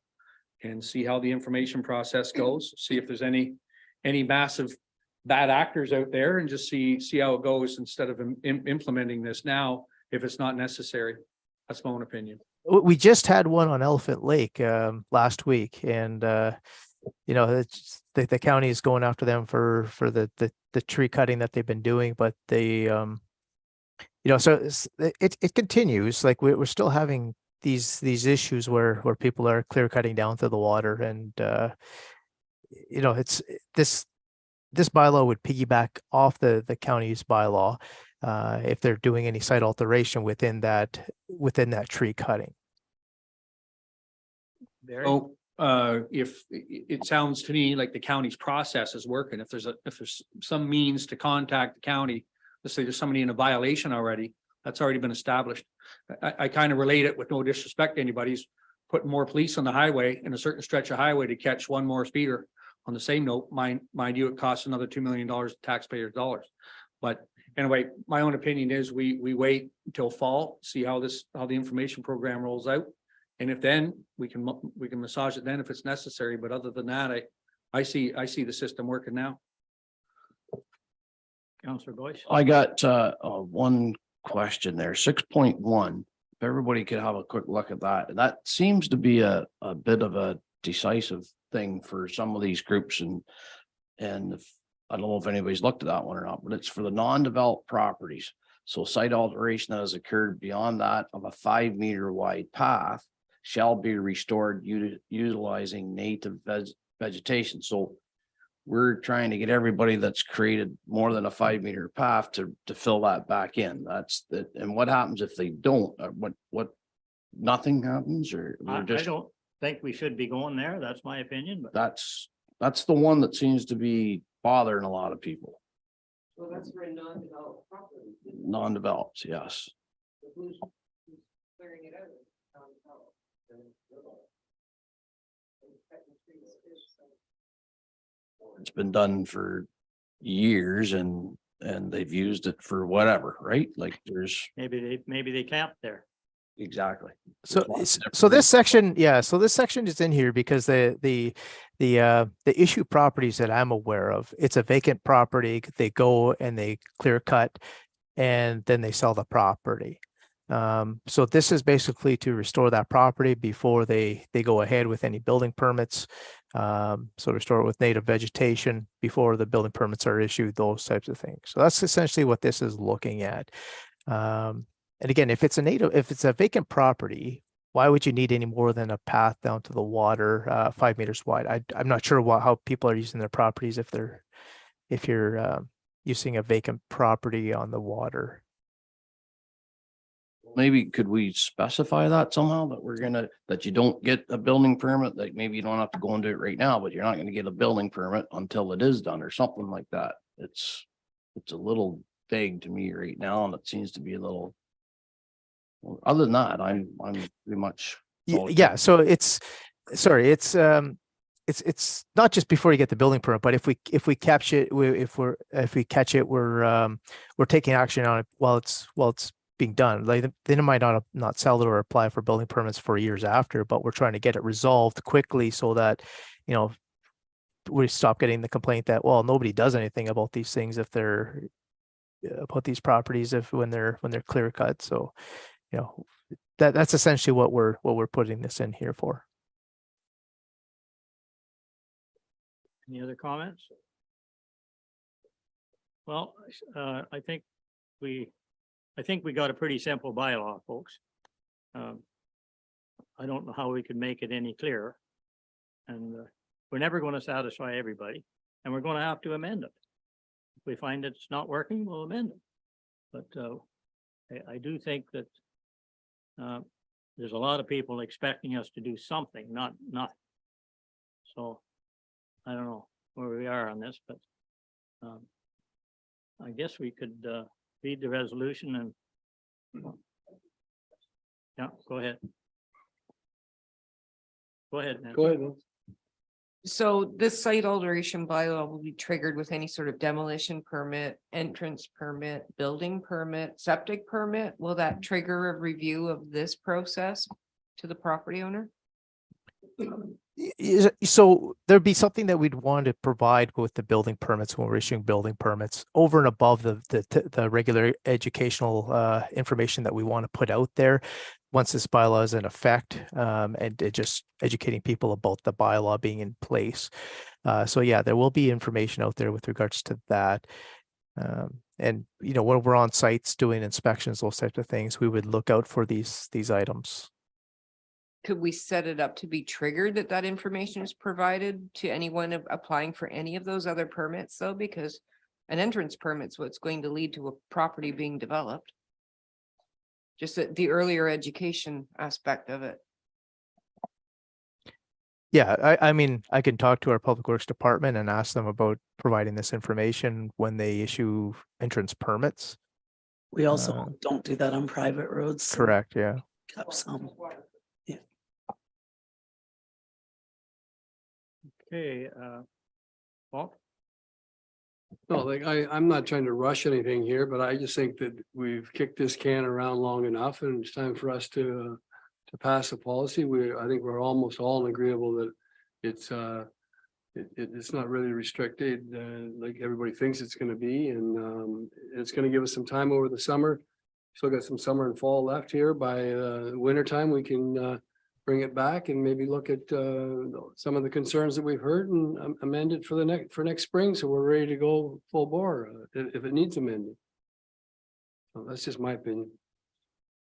and see how the information process goes, see if there's any massive bad actors out there and just see how it goes instead of implementing this now if it's not necessary. That's my own opinion. We just had one on Elephant Lake last week, and you know, it's the county is going after them for the tree cutting that they've been doing, but they you know, so it continues. Like we're still having these issues where people are clear cutting down to the water, and you know, it's this bylaw would piggyback off the county's bylaw if they're doing any site alteration within that tree cutting. Barry? So if it sounds to me like the county's process is working, if there's some means to contact the county, let's say there's somebody in a violation already, that's already been established. I kind of relate it with no disrespect to anybody's putting more police on the highway in a certain stretch of highway to catch one more speeder. On the same note, mind you, it costs another $2 million taxpayers' dollars. But anyway, my own opinion is we wait until fall, see how the information program rolls out. And if then we can massage it then if it's necessary. But other than that, I see the system working now. Councillor Boyce? I got one question there, 6.1. If everybody could have a quick look at that. That seems to be a bit of a decisive thing for some of these groups, and if, I don't know if anybody's looked at that one or not, but it's for the non-developed properties. So site alteration that has occurred beyond that of a 5-meter wide path shall be restored utilizing native vegetation. So we're trying to get everybody that's created more than a 5-meter path to fill that back in. That's the, and what happens if they don't? What nothing happens, or I we're just, don't think we should be going there. That's my opinion, but that's the one that seems to be bothering a lot of people. Well, that's for a non-developed property. Non-developed, yes. Who's clearing it out? It's been done for years and they've used it for whatever, right? Like there's maybe they camped there. exactly. So this section, yeah, so this section is in here because the issue properties that I'm aware of, it's a vacant property. They go and they clear cut and then they sell the property. So this is basically to restore that property before they go ahead with any building permits. So restore it with native vegetation before the building permits are issued, those types of things. So that's essentially what this is looking at. And again, if it's a vacant property, why would you need any more than a path down to the water, 5 meters wide? I'm not sure how people are using their properties if you're using a vacant property on the water. Maybe could we specify that somehow that you don't get a building permit, like maybe you don't have to go and do it right now, but you're not going to get a building permit until it is done or something like that. It's a little vague to me right now, and it seems to be a little. Well, other than that, I'm pretty much. Yeah. So it's not just before you get the building permit, but if we catch it, we're taking action on it while it's being done. Like they might not sell it or apply for building permits for years after, but we're trying to get it resolved quickly so that, you know, we stop getting the complaint that, well, nobody does anything about these things if they're about these properties when they're clear cut. So, you know, that's essentially what we're putting this in here for. Any other comments? Well, I think we got a pretty simple bylaw, folks. I don't know how we could make it any clearer. And we're never going to satisfy everybody, and we're going to have to amend it. If we find it's not working, we'll amend it. But I do think that there's a lot of people expecting us to do something, not nothing. So I don't know where we are on this, but I guess we could read the resolution and yeah, go ahead. Go ahead, Nancy. Go ahead. Nancy. So this site alteration bylaw will be triggered with any sort of demolition permit, entrance permit, building permit, septic permit. Will that trigger a review of this process to the property owner? So there'd be something that we'd want to provide with the building permits when we're issuing building permits over and above the regular educational information that we want to put out there once this bylaw is in effect, and it just educating people about the bylaw being in place. So yeah, there will be information out there with regards to that. And you know, when we're on sites doing inspections, those types of things, we would look out for these items. Could we set it up to be triggered that that information is provided to anyone applying for any of those other permits though? Because an entrance permit's what's going to lead to a property being developed. Just the earlier education aspect of it. Yeah, I mean, I can talk to our public works department and ask them about providing this information when they issue entrance permits. We also don't do that on private roads. so Correct, yeah. Have some. Okay, Walt? No, like I'm not trying to rush anything here, but I just think that we've kicked this can around long enough and it's time for us to pass a policy. I think we're almost all agreeable that it's not really restricted like everybody thinks it's going to be, and it's going to give us some time over the summer. Still got some summer and fall left here. By winter time, we can bring it back and maybe look at some of the concerns that we've heard and amend it for next spring, so we're ready to go full bore if it needs amended. So that's just my opinion.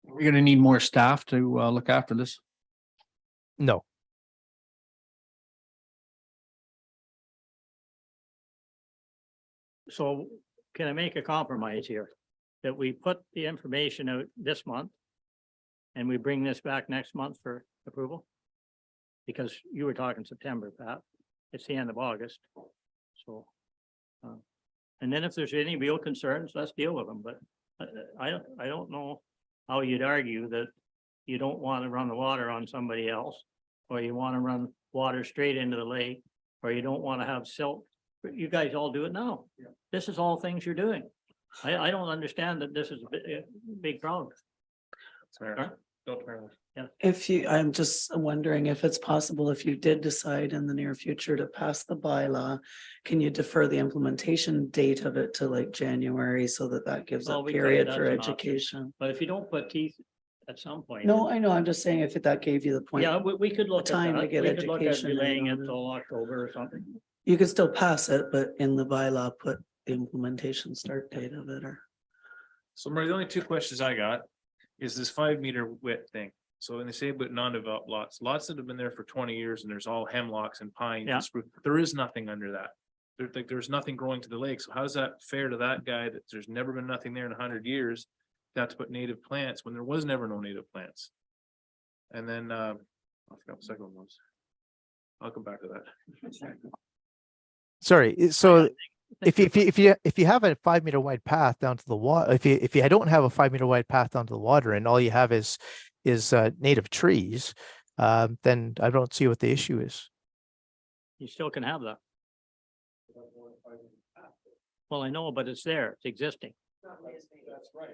We're gonna need more staff to look after this. No. So can I make a compromise here? That we put the information out this month and we bring this back next month for approval? Because you were talking September, Pat. It's the end of August. So, and then if there's any real concerns, let's deal with them. But I don't know how you'd argue that you don't want to run the water on somebody else, or you want to run water straight into the lake, or you don't want to have silt. But you guys all do it now. This is all things you're doing. I don't understand that this is a big problem. Yeah. I'm just wondering if it's possible, if you did decide in the near future to pass the bylaw, can you defer the implementation date of it to like January so that gives a Well, we could, period that's for an option. education? But if you don't put teeth at some point. No, I know, I'm just saying if that gave you the point. Yeah, we could look at time to that. get We could look at education delaying it on it. till October or something. You could still pass it, but in the bylaw, put the implementation start date of it or. So Murray, the only two questions I got is this 5 meter width thing. So when they say about non-developed lots that have been there for 20 years and there's all hemlocks and pines Yeah. and spruce, there is nothing under that. There's nothing growing to the lake. So how's that fair to that guy that there's never been nothing there in 100 years? Got to put native plants when there was never no native plants. And then I forgot what the second one was. I'll come back to that. Sorry, so if you have a 5 meter wide path down to the water, if you don't have a 5 meter wide path down to the water and all you have is native trees, then I don't see what the issue is. You still can have that. Well, I know, but it's there, it's existing. That's right.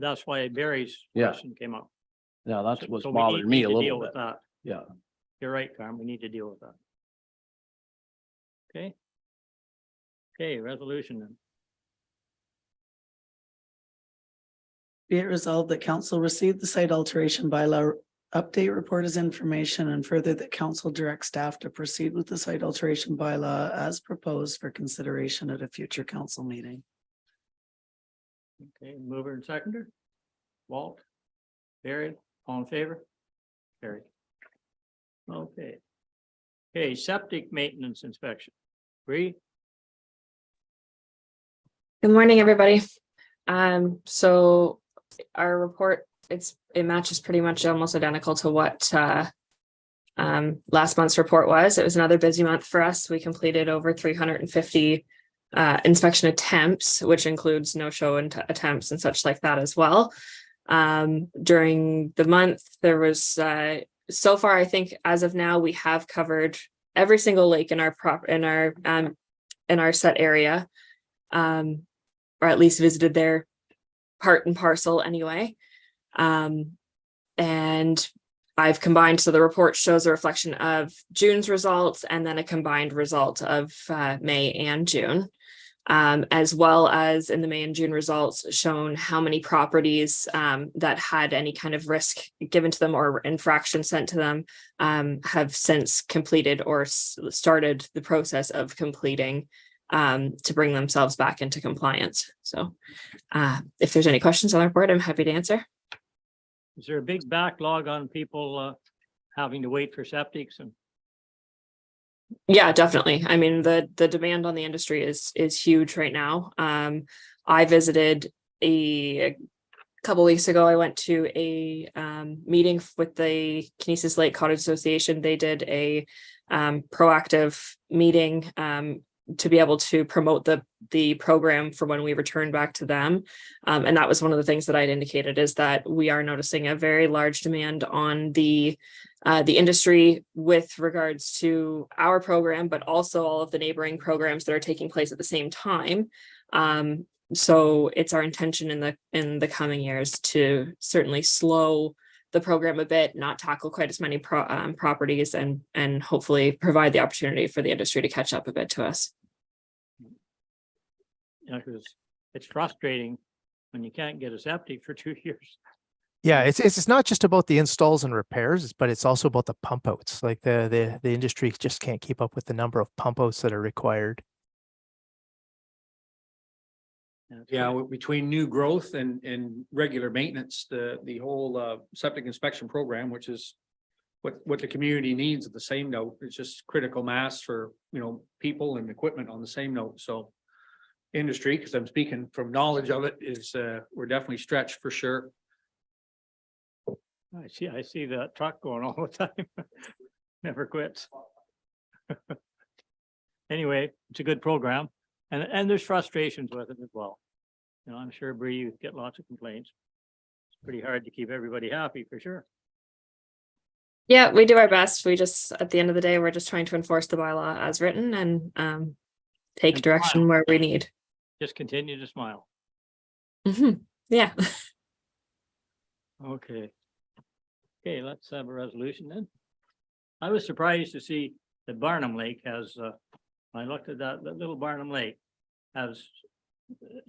That's why Barry's Yeah. question came up. Yeah, that's So- what's so we bothered need me a to deal little with bit. that. Yeah. You're right, Carm, we need to deal with that. Okay. Okay, resolution then. Be it resolved that council received the site alteration bylaw update report as information, and further that council direct staff to proceed with the site alteration bylaw as proposed for consideration at a future council meeting. Okay, mover and seconder. Walt, Barry, all in favor? Barry. Okay. Okay, septic maintenance inspection. Bree? Good morning, everybody. So our report, it matches pretty much almost identical to what last month's report was. It was another busy month for us. We completed over 350 inspection attempts, which includes no-show attempts and such like that as well. During the month, there was so far, I think as of now, we have covered every single lake in our set area, or at least visited there part and parcel anyway. And I've combined, so the report shows a reflection of June's results and then a combined result of May and June. As well as in the May and June results shown how many properties that had any kind of risk given to them or infraction sent to them have since completed or started the process of completing to bring themselves back into compliance. So if there's any questions on the report, I'm happy to answer. Is there a big backlog on people having to wait for septics and? Yeah, definitely. I mean, the demand on the industry is huge right now. I visited a couple weeks ago. I went to a meeting with the Kinesis Lake Cottage Association. They did a proactive meeting to be able to promote the program for when we return back to them. And that was one of the things that I'd indicated, is that we are noticing a very large demand on the industry with regards to our program, but also all of the neighboring programs that are taking place at the same time. So it's our intention in the coming years to certainly slow the program a bit, not tackle quite as many properties, and hopefully provide the opportunity for the industry to catch up a bit to us. Yeah, because it's frustrating when you can't get a septic for 2 years. Yeah, it's not just about the installs and repairs, but it's also about the pump outs. Like the industry just can't keep up with the number of pump outs that are required. Yeah, between new growth and regular maintenance, the whole septic inspection program, which is what the community needs at the same note, it's just critical mass for, people and equipment on the same note. So industry, because I'm speaking from knowledge of it, is we're definitely stretched for sure. I see that truck going all the time. Never quits. Anyway, it's a good program, and there's frustrations with it as well. I'm sure Bree, you get lots of complaints. It's pretty hard to keep everybody happy, for sure. Yeah, we do our best. We just, at the end of the day, we're just trying to enforce the bylaw as written and take And direction smile. where we need. Just continue to smile. Yeah. Okay. Okay, let's have a resolution then. I was surprised to see that Barnum Lake has, I looked at that little Barnum Lake has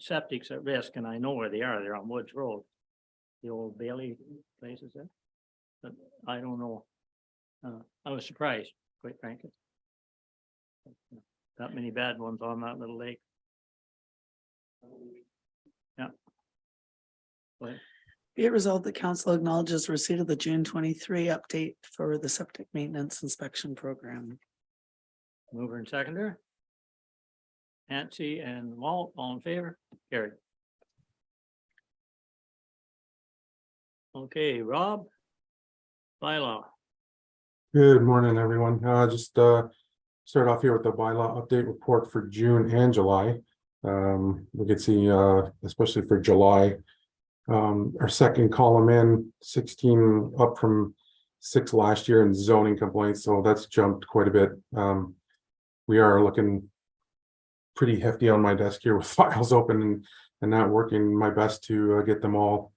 septics at risk, and I know where they are. They're on Woods Road. The old Bailey places there. But I don't know. I was surprised, quite frankly. That many bad ones on that little lake. Yeah. But Be it resolved that council acknowledges receipt of the June 23 update for the septic maintenance inspection program. mover and seconder. Nancy and Walt, all in favor? Carried. Okay, Rob. Bylaw. Good morning, everyone. Just start off here with the bylaw update report for June and July. We could see, especially for July, our second column in 16 up from 6 last year in zoning complaints, so that's jumped quite a bit. We are looking pretty hefty on my desk here with files open and not working my best to get them all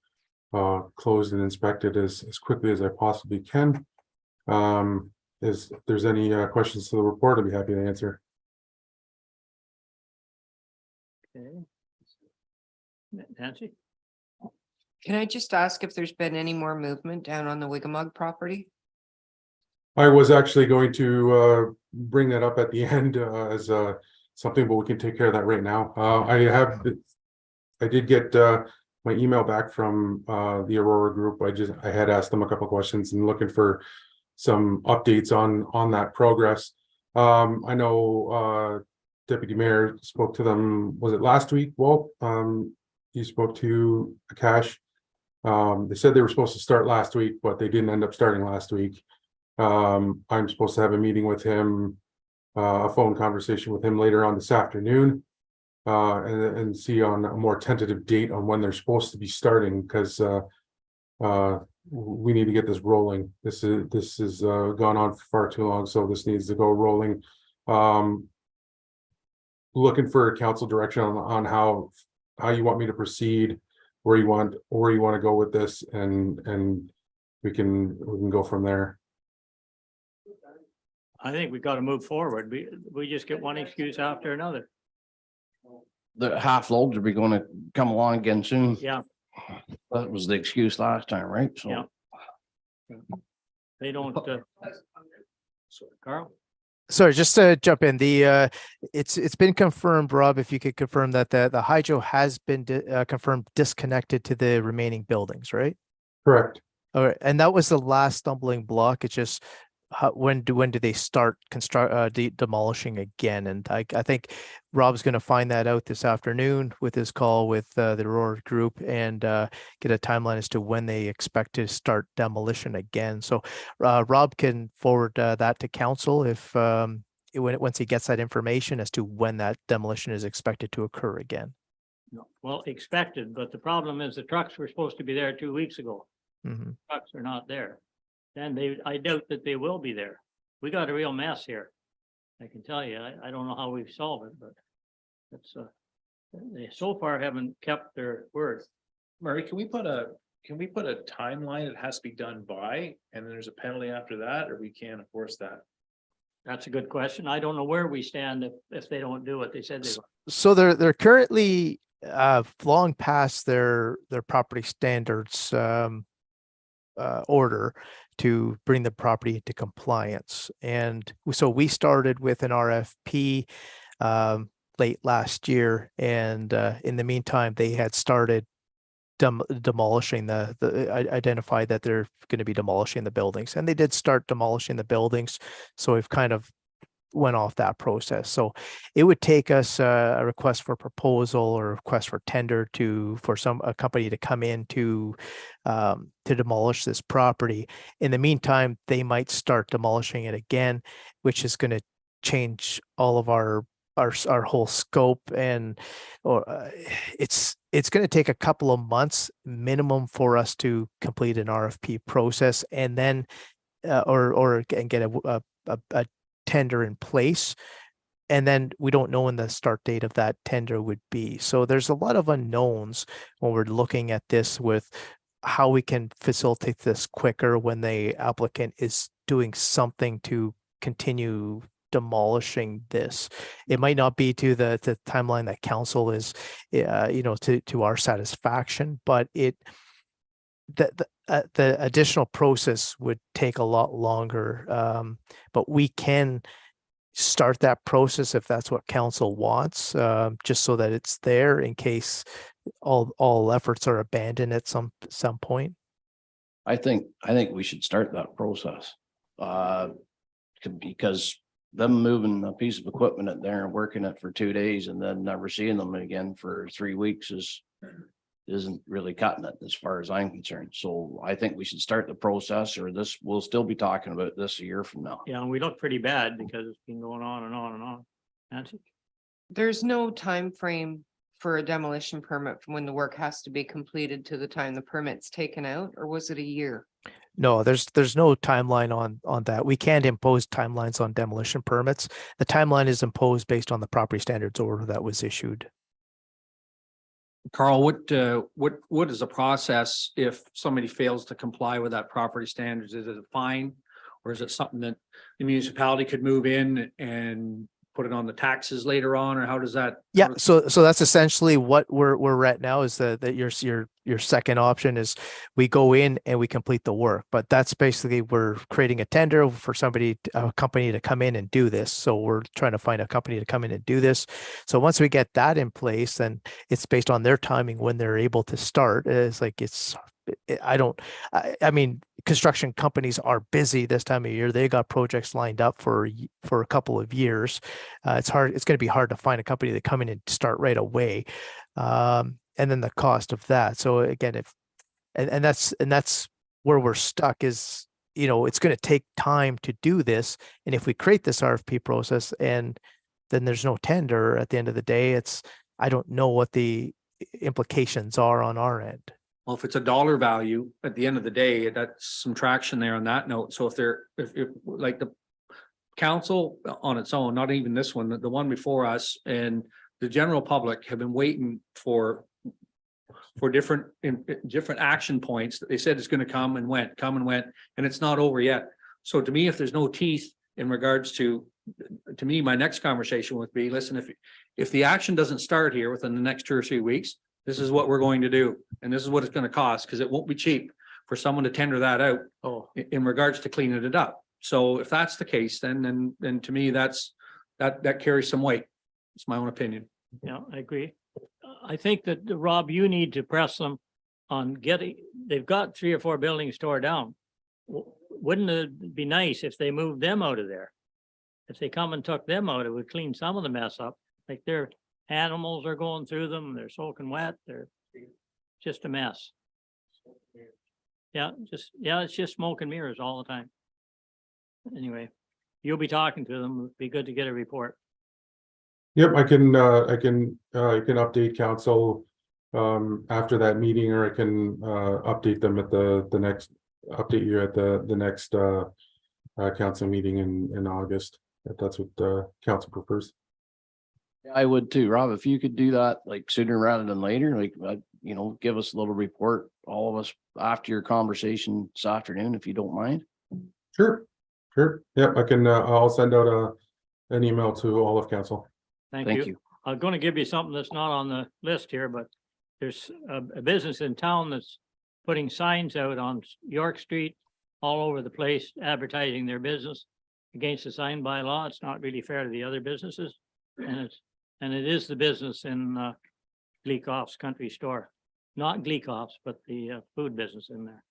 closed and inspected as quickly as I possibly can. If there's any questions to the report, I'd be happy to answer. Okay. Nancy? Can I just ask if there's been any more movement down on the Wigamug property? I was actually going to bring that up at the end as something, but we can take care of that right now. I did get my email back from the Aurora group. I had asked them a couple of questions and looking for some updates on that progress. I know Deputy Mayor spoke to them, was it last week, Walt? You spoke to Akash. They said they were supposed to start last week, but they didn't end up starting last week. I'm supposed to have a meeting with him, a phone conversation with him later on this afternoon, and see on a more tentative date on when they're supposed to be starting, because we need to get this rolling. This is gone on for far too long, so this needs to go rolling. Looking for council direction on how you want me to proceed where you want to go with this, and we can go from there. I think we got to move forward. We just get one excuse after another. The half loads are going to come along again soon. Yeah, That was the excuse last time, right? So. yeah. They don't, Carl? Sorry, just to jump in, it's been confirmed, Rob, if you could confirm that the hydro has been confirmed disconnected to the remaining buildings, right? Correct. All right, and that was the last stumbling block. It's just when do they start demolishing again? And I think Rob's going to find that out this afternoon with his call with the Aurora Group, and get a timeline as to when they expect to start demolition again. So Rob can forward that to council if once he gets that information as to when that demolition is expected to occur again. Well, expected, but the problem is the trucks were supposed to be there 2 weeks ago. Mhm. Trucks are not there. And I doubt that they will be there. We got a real mess here. I can tell you, I don't know how we've solved it, but it's, they so far haven't kept their word. Murray, can we put a timeline it has to be done by, and then there's a penalty after that, or we can't enforce that? That's a good question. I don't know where we stand if they don't do what they said they would. So they're currently long past their property standards order to bring the property into compliance. And so we started with an RFP late last year, and in the meantime, they had started demolishing identified that they're going to be demolishing the buildings, and they did start demolishing the buildings. So we've kind of went off that process. So it would take us a request for proposal or a request for tender for a company to come in to demolish this property. In the meantime, they might start demolishing it again, which is going to change all of our whole scope, and it's going to take a couple of months minimum for us to complete an RFP process, and then and get a tender in place. And then we don't know when the start date of that tender would be. So there's a lot of unknowns when we're looking at this with how we can facilitate this quicker when the applicant is doing something to continue demolishing this. It might not be to the timeline that council is, to our satisfaction, but the additional process would take a lot longer. But we can start that process if that's what council wants, just so that it's there in case all efforts are abandoned at some point. I think we should start that process. Because them moving a piece of equipment in there and working it for 2 days and then never seeing them again for 3 weeks isn't really cutting it as far as I'm concerned. So I think we should start the process, or we'll still be talking about this a year from now. Yeah, and we look pretty bad because it's been going on and on and on. Nancy? There's no time frame for a demolition permit from when the work has to be completed to the time the permit's taken out, or was it a year? No, there's no timeline on that. We can't impose timelines on demolition permits. The timeline is imposed based on the property standards order that was issued. Carl, what is the process if somebody fails to comply with that property standards? Is it a fine? Or is it something that the municipality could move in and put it on the taxes later on, or how does that? Yeah, so that's essentially what we're at now, is that your second option is we go in and we complete the work. But that's basically, we're creating a tender for a company to come in and do this. So we're trying to find a company to come in and do this. So once we get that in place, then it's based on their timing when they're able to start. I mean, construction companies are busy this time of year. They got projects lined up for a couple of years. It's going to be hard to find a company to come in and start right away. And then the cost of that. So again, that's where we're stuck is, it's going to take time to do this. And if we create this RFP process and then there's no tender at the end of the day, I don't know what the implications are on our end. Well, if it's a dollar value, at the end of the day, that's some traction there on that note. So if like the council on its own, not even this one, the one before us, and the general public have been waiting for for different, different action points that they said it's gonna come and went, and it's not over yet. So to me, if there's no teeth in regards to me, my next conversation would be, listen, if the action doesn't start here within the next 2 or 3 weeks, this is what we're going to do, and this is what it's gonna cost, because it won't be cheap for someone to tender that out in regards to cleaning it up. So if that's the case, then to me, that carries some weight. It's my own opinion. Yeah, I agree. I think that, Rob, you need to press them on getting, they've got 3 or 4 buildings tore down. Wouldn't it be nice if they moved them out of there? If they come and took them out, it would clean some of the mess up. Like their animals are going through them, they're soaking wet, they're just a mess. Yeah, it's just smoke and mirrors all the time. Anyway, you'll be talking to them. It'd be good to get a report. Yep, I can update council after that meeting, or I can update them at the next, update you at the next council meeting in August, if that's what the council prefers. I would too, Rob, if you could do that like sooner rather than later, like, you know, give us a little report, all of us, after your conversation this afternoon, if you don't mind. Sure. Yep, I can, I'll send out an email to all of council. Thank Thank you. you. I'm going to give you something that's not on the list here, but there's a business in town that's putting signs out on York Street all over the place, advertising their business against the sign bylaw. It's not really fair to the other businesses. And it is the business in Gleekoff's Country Store, not Gleekoff's, but the food business in there.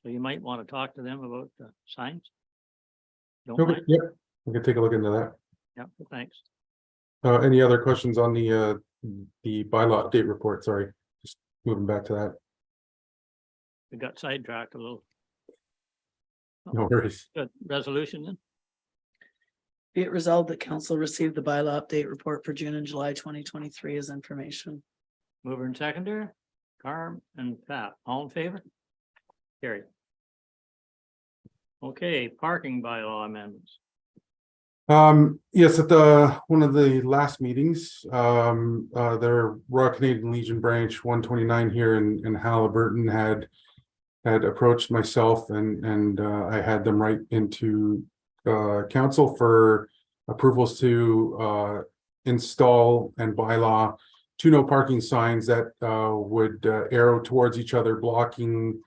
So you might want to talk to them about the signs. Don't Okay, mind? yep, we can take a look into that. Yeah, thanks. Any other questions on the bylaw update report? Sorry, just moving back to that. We got sidetracked a little. No worries. Good resolution then. Be it resolved that council received the bylaw update report for June and July 2023 as information. Mover and seconder, Carm and Pat, all in favor? Carry. Okay, parking bylaw amendments. Yes, at one of the last meetings, their Royal Canadian Legion branch 129 here in Halliburton had approached myself and I had them write into council for approvals to install and bylaw 2 no parking signs that would arrow towards each other, blocking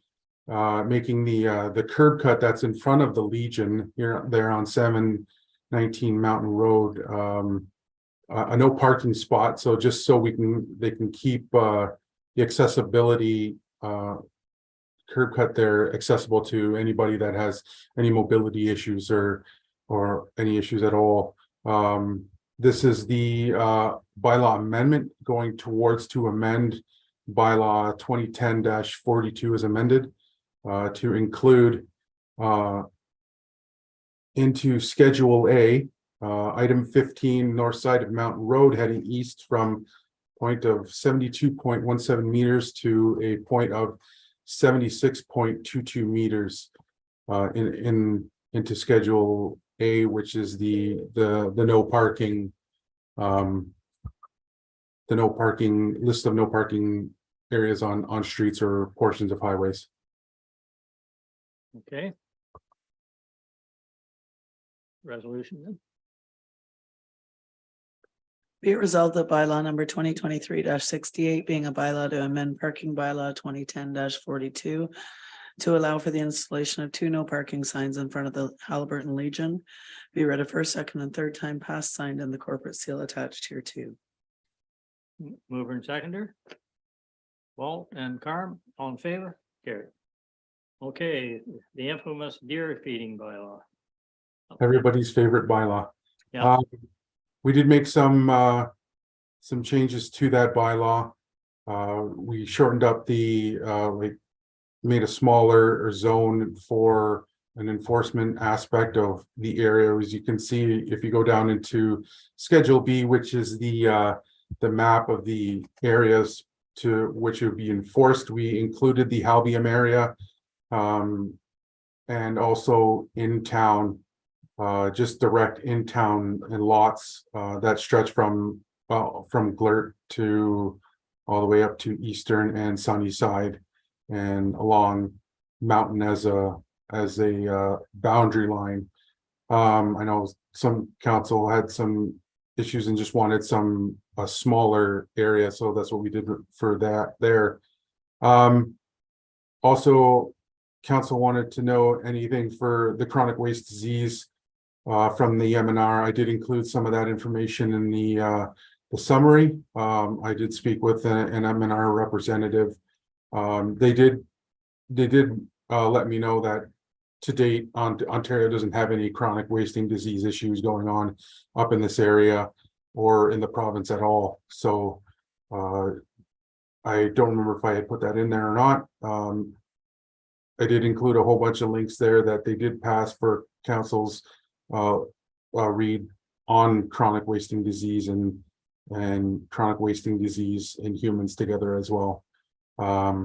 making the curb cut that's in front of the Legion here there on 719 Mountain Road a no parking spot. So just so they can keep the accessibility curb cut there accessible to anybody that has any mobility issues or any issues at all. This is the bylaw amendment going towards to amend bylaw 2010-42 as amended to include into Schedule A, item 15, north side of Mountain Road heading east from point of 72.17 meters to a point of 76.22 meters into Schedule A, which is the no parking list of no parking areas on streets or portions of highways. Okay. Resolution then. Be it resolved that bylaw number 2023-68 being a bylaw to amend parking bylaw 2010-42 to allow for the installation of 2 no parking signs in front of the Halliburton Legion be read a first, second, and third time passed, signed, and the corporate seal attached here too. Mover and seconder. Walt and Carm, all in favor? Carry. Okay, the infamous deer feeding bylaw. Everybody's favorite bylaw. Yeah. We did make some changes to that bylaw. We shortened up we made a smaller zone for an enforcement aspect of the area. As you can see, if you go down into Schedule B, which is the map of the areas to which it would be enforced, we included the Halbium area and also in town, just direct in town and lots that stretch from Glert to all the way up to Eastern and Sunny Side and along Mountain as a boundary line. I know some council had some issues and just wanted a smaller area, so that's what we did for that there. Also, council wanted to know anything for the chronic waste disease from the MNR. I did include some of that information in the summary. I did speak with an MNR representative. They did let me know that to date, Ontario doesn't have any chronic wasting disease issues going on up in this area or in the province at all. So I don't remember if I had put that in there or not. I did include a whole bunch of links there that they did pass for council's read on chronic wasting disease and chronic wasting disease in humans together as well. Yeah,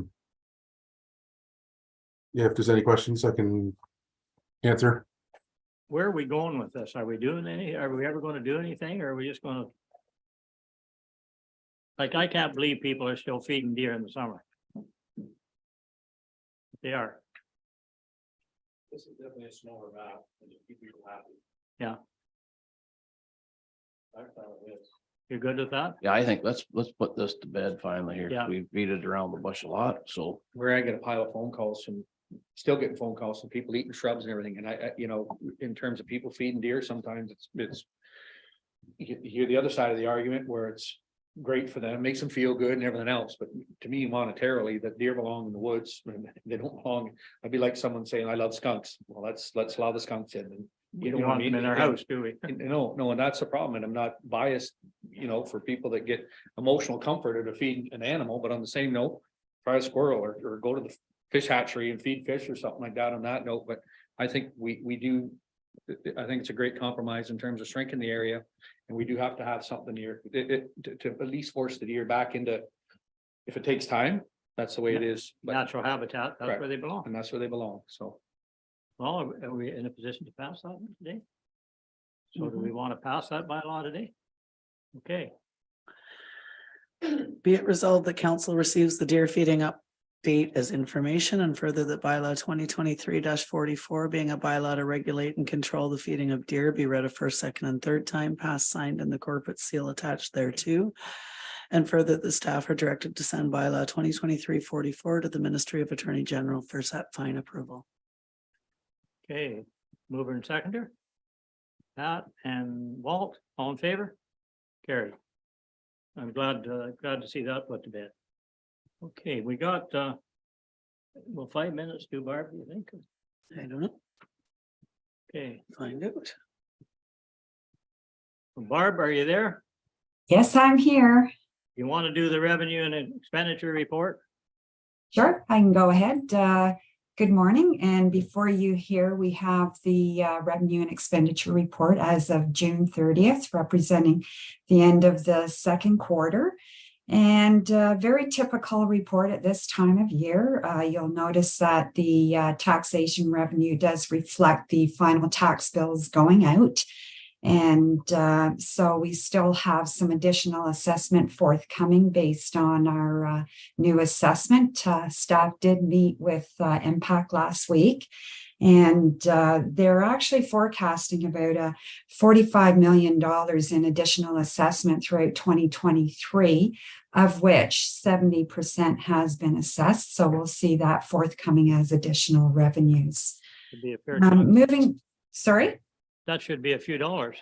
if there's any questions, I can answer. Where are we going with this? Are we ever going to do anything, or are we just going to? Like, I can't believe people are still feeding deer in the summer. They are. This is definitely a smaller map and just keep people happy. Yeah. That's how it is. You're good with that? Yeah, I think let's put this to bed finally here. Yeah. We beat it around the bush a lot, so. Where I get a pile of phone calls from, still getting phone calls from people eating shrubs and everything, and I you know, in terms of people feeding deer, sometimes it's. You hear the other side of the argument where it's great for them, makes them feel good and everything else, but to me monetarily, the deer belong in the woods, and they don't belong. I'd be like someone saying, I love skunks. Well, let's allow the skunks in, and We you don't know what I want them mean? in our And- house, do we? No, and that's the problem, and I'm not biased, you know, for people that get emotional comfort or to feed an animal, but on the same note, try a squirrel or go to the fish hatchery and feed fish or something like that on that note, but I think we do. I think it's a great compromise in terms of shrinking the area, and we do have to have something here to at least force the deer back into. If it takes time, that's the way it is. But Natural habitat, that's Correct. where they belong. and that's where they belong, so. Well, are we in a position to pass that today? So do we want to pass that by law today? Okay, Be it resolved that council receives the deer feeding update as information, and further that bylaw 2023-44 being a bylaw to regulate and control the feeding of deer be read a first, second, and third time, passed, signed, and the corporate seal attached thereto. And further, the staff are directed to send bylaw 2023-44 to the Ministry of Attorney General for set fine approval. okay, mover and seconder. Pat and Walt, all in favor? Carried. I'm glad to see that put to bed. Okay, we got, well, 5 minutes to Barb, you think? I don't know, Okay, find out. Barb, are you there? Yes, I'm here. You want to do the revenue and expenditure report? Sure, I can go ahead. Good morning. And before you hear, we have the revenue and expenditure report as of June 30th, representing the end of the second quarter. And very typical report at this time of year. You'll notice that the taxation revenue does reflect the final tax bills going out. And so we still have some additional assessment forthcoming based on our new assessment. Staff did meet with Impact last week, and they're actually forecasting about $45 million in additional assessment throughout 2023, of which 70% has been assessed. So we'll see that forthcoming as additional revenues. Should be a fair Sorry? That should be a few dollars.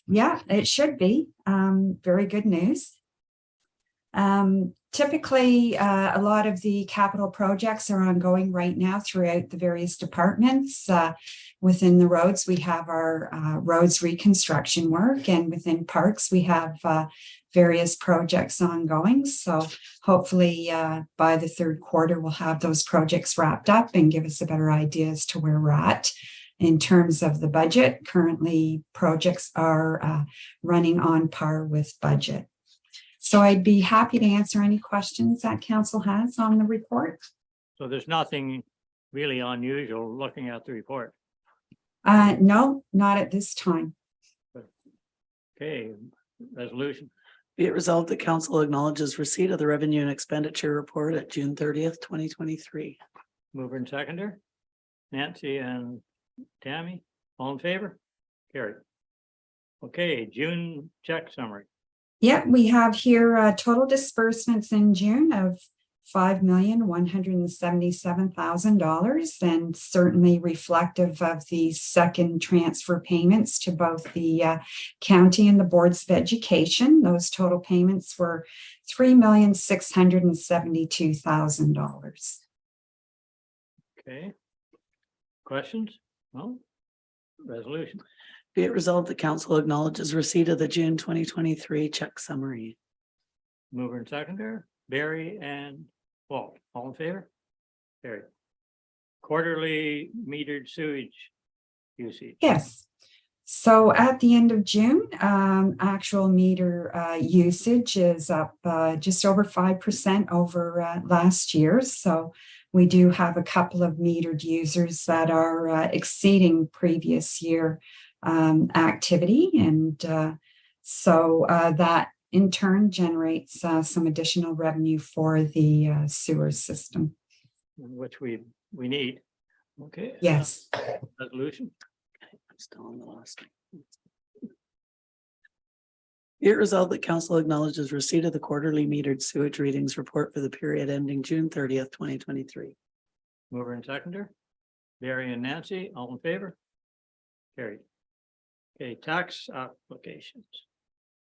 Yeah, it should be. Very good news. Typically, a lot of the capital projects are ongoing right now throughout the various departments. Within the roads, we have our roads reconstruction work, and within parks, we have various projects ongoing. So hopefully by the third quarter, we'll have those projects wrapped up and give us a better idea as to where we're at. In terms of the budget, currently projects are running on par with budget. So I'd be happy to answer any questions that council has on the report. So there's nothing really unusual looking at the report. No, not at this time. Okay, resolution. Be it resolved that council acknowledges receipt of the revenue and expenditure report at June 30th, 2023. Mover and seconder. Nancy and Tammy, all in favor? Carried. Okay, June check summary. Yeah, we have here total disbursements in June of $5,177,000, and certainly reflective of the second transfer payments to both the county and the boards of education. Those total payments were $3,672,000. Okay. Questions? No? Resolution. Be it resolved that council acknowledges receipt of the June 2023 check summary. Mover and seconder, Barry and Walt, all in favor? Carried. Quarterly metered sewage usage. Yes. So at the end of June, actual meter usage is up just over 5% over last year. So we do have a couple of metered users that are exceeding previous year activity. And so that in turn generates some additional revenue for the sewer system. Which we need. Okay. Yes. Resolution. I'm still on the last. Be it resolved that council acknowledges receipt of the quarterly metered sewage readings report for the period ending June 30th, 2023. Mover and seconder, Barry and Nancy, all in favor? Carried. Okay, tax applications.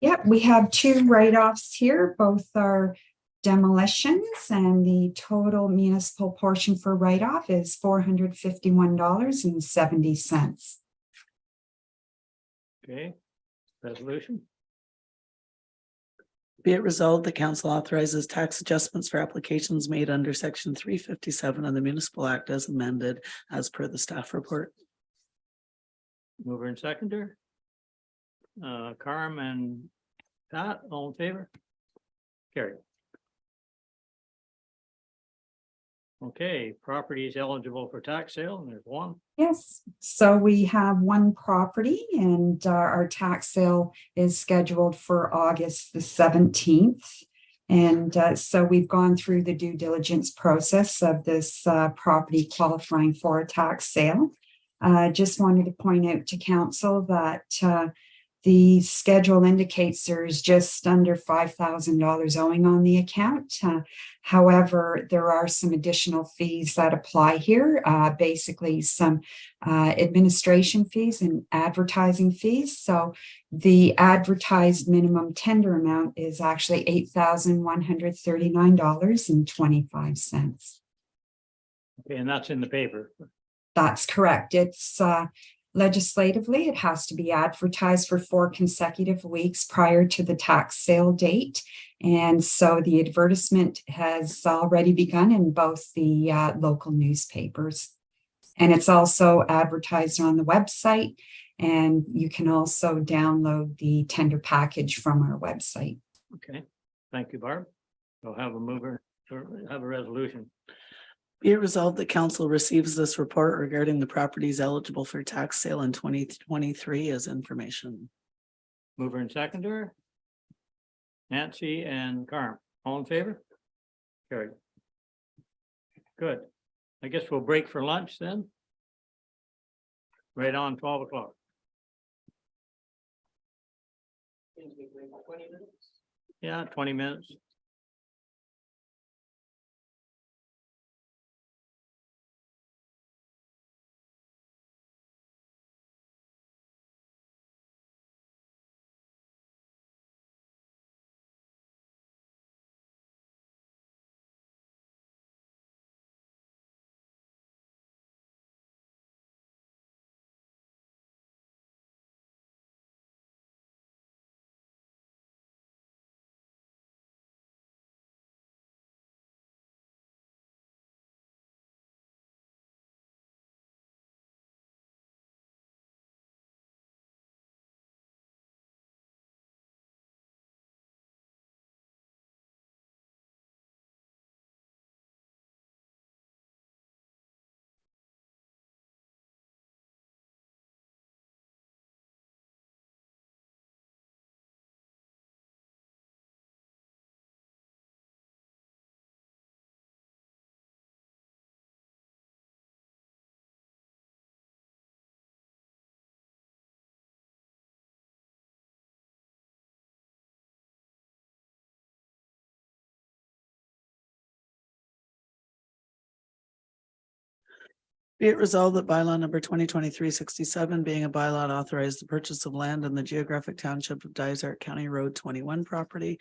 Yep, we have two write-offs here. Both are demolitions, and the total municipal portion for write-off is $451.70. Okay, resolution. Be it resolved, the council authorizes tax adjustments for applications made under section 357 of the Municipal Act as amended as per the staff report. Mover and seconder. Carm and Pat, all in favor? Carried. Okay, properties eligible for tax sale, and there's one. Yes, so we have one property, and our tax sale is scheduled for August the 17th. And so we've gone through the due diligence process of this property qualifying for a tax sale. Just wanted to point out to council that the schedule indicates there's just under $5,000 owing on the account. However, there are some additional fees that apply here, basically some administration fees and advertising fees. So the advertised minimum tender amount is actually $8,139.25. Okay, and that's in the paper. That's correct. It's legislatively, it has to be advertised for 4 consecutive weeks prior to the tax sale date. And so the advertisement has already begun in both the local newspapers. And it's also advertised on the website. And you can also download the tender package from our website. Okay, thank you, Barb. We'll have a mover, or have a resolution. Be it resolved that council receives this report regarding the properties eligible for tax sale in 2023 as information. Mover and seconder. Nancy and Carm, all in favor? Carried. Good. I guess we'll break for lunch then. Right on 12 o'clock. Yeah, 20 minutes. Be it resolved that bylaw number 2023-67, being a bylaw to authorize the purchase of land in the geographic township of Dysart County Road 21 property,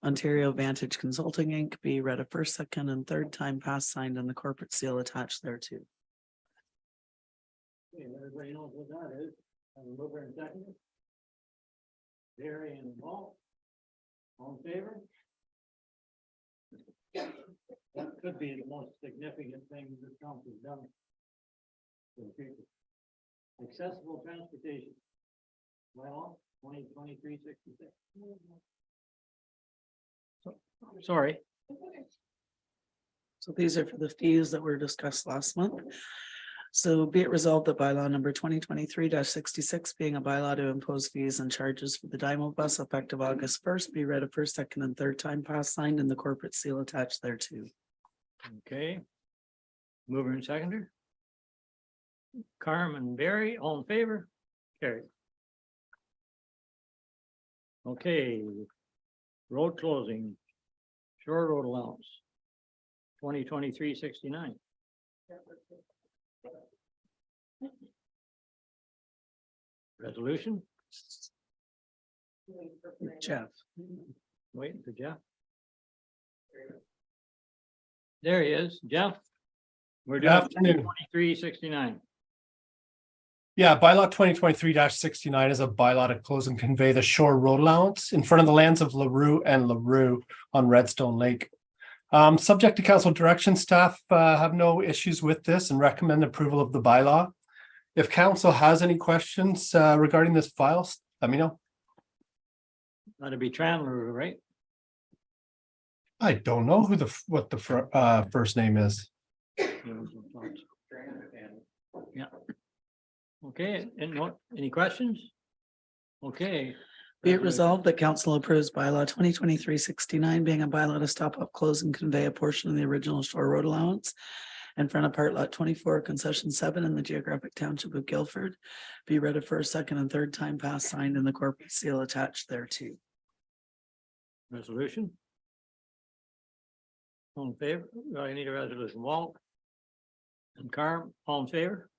Ontario Vantage Consulting Inc., be read a first, second, and third time passed, signed, and the corporate seal attached thereto. Okay, everybody knows what that is. Have a mover and seconder. Barry and Walt. All in favor? That could be the most significant thing this council's done. For the people. Accessible transportation. Well, 2023-66. Sorry. So these are for the fees that were discussed last month. So be it resolved that bylaw number 2023-66, being a bylaw to impose fees and charges for the Dymo bus effective August 1st, be read a first, second, and third time passed, signed, and the corporate seal attached thereto. Okay. Mover and seconder. Carmen Barry, all in favor? Carried. Okay. Road closing. Shore road allowance. 2023-69. Resolution. Jeff. Waiting for Jeff. There he is, Jeff. We're Good doing afternoon. 23-69. Yeah, bylaw 2023-69 is a bylaw to close and convey the shore road allowance in front of the lands of LaRue and LaRue on Redstone Lake. Subject to council direction, staff have no issues with this and recommend approval of the bylaw. If council has any questions regarding this file, let me know. That'd be Tran, right? I don't know who what the first name is. Yeah. Okay, and what, any questions? Okay. Be it resolved that council approves bylaw 2023-69, being a bylaw to stop up, close, and convey a portion of the original shore road allowance in front of part lot 24, concession 7 in the geographic township of Guilford. Be read a first, second, and third time passed, signed, and the corporate seal attached thereto. Resolution. All in favor? I need a resolution. Walt. And Carm, all in favor?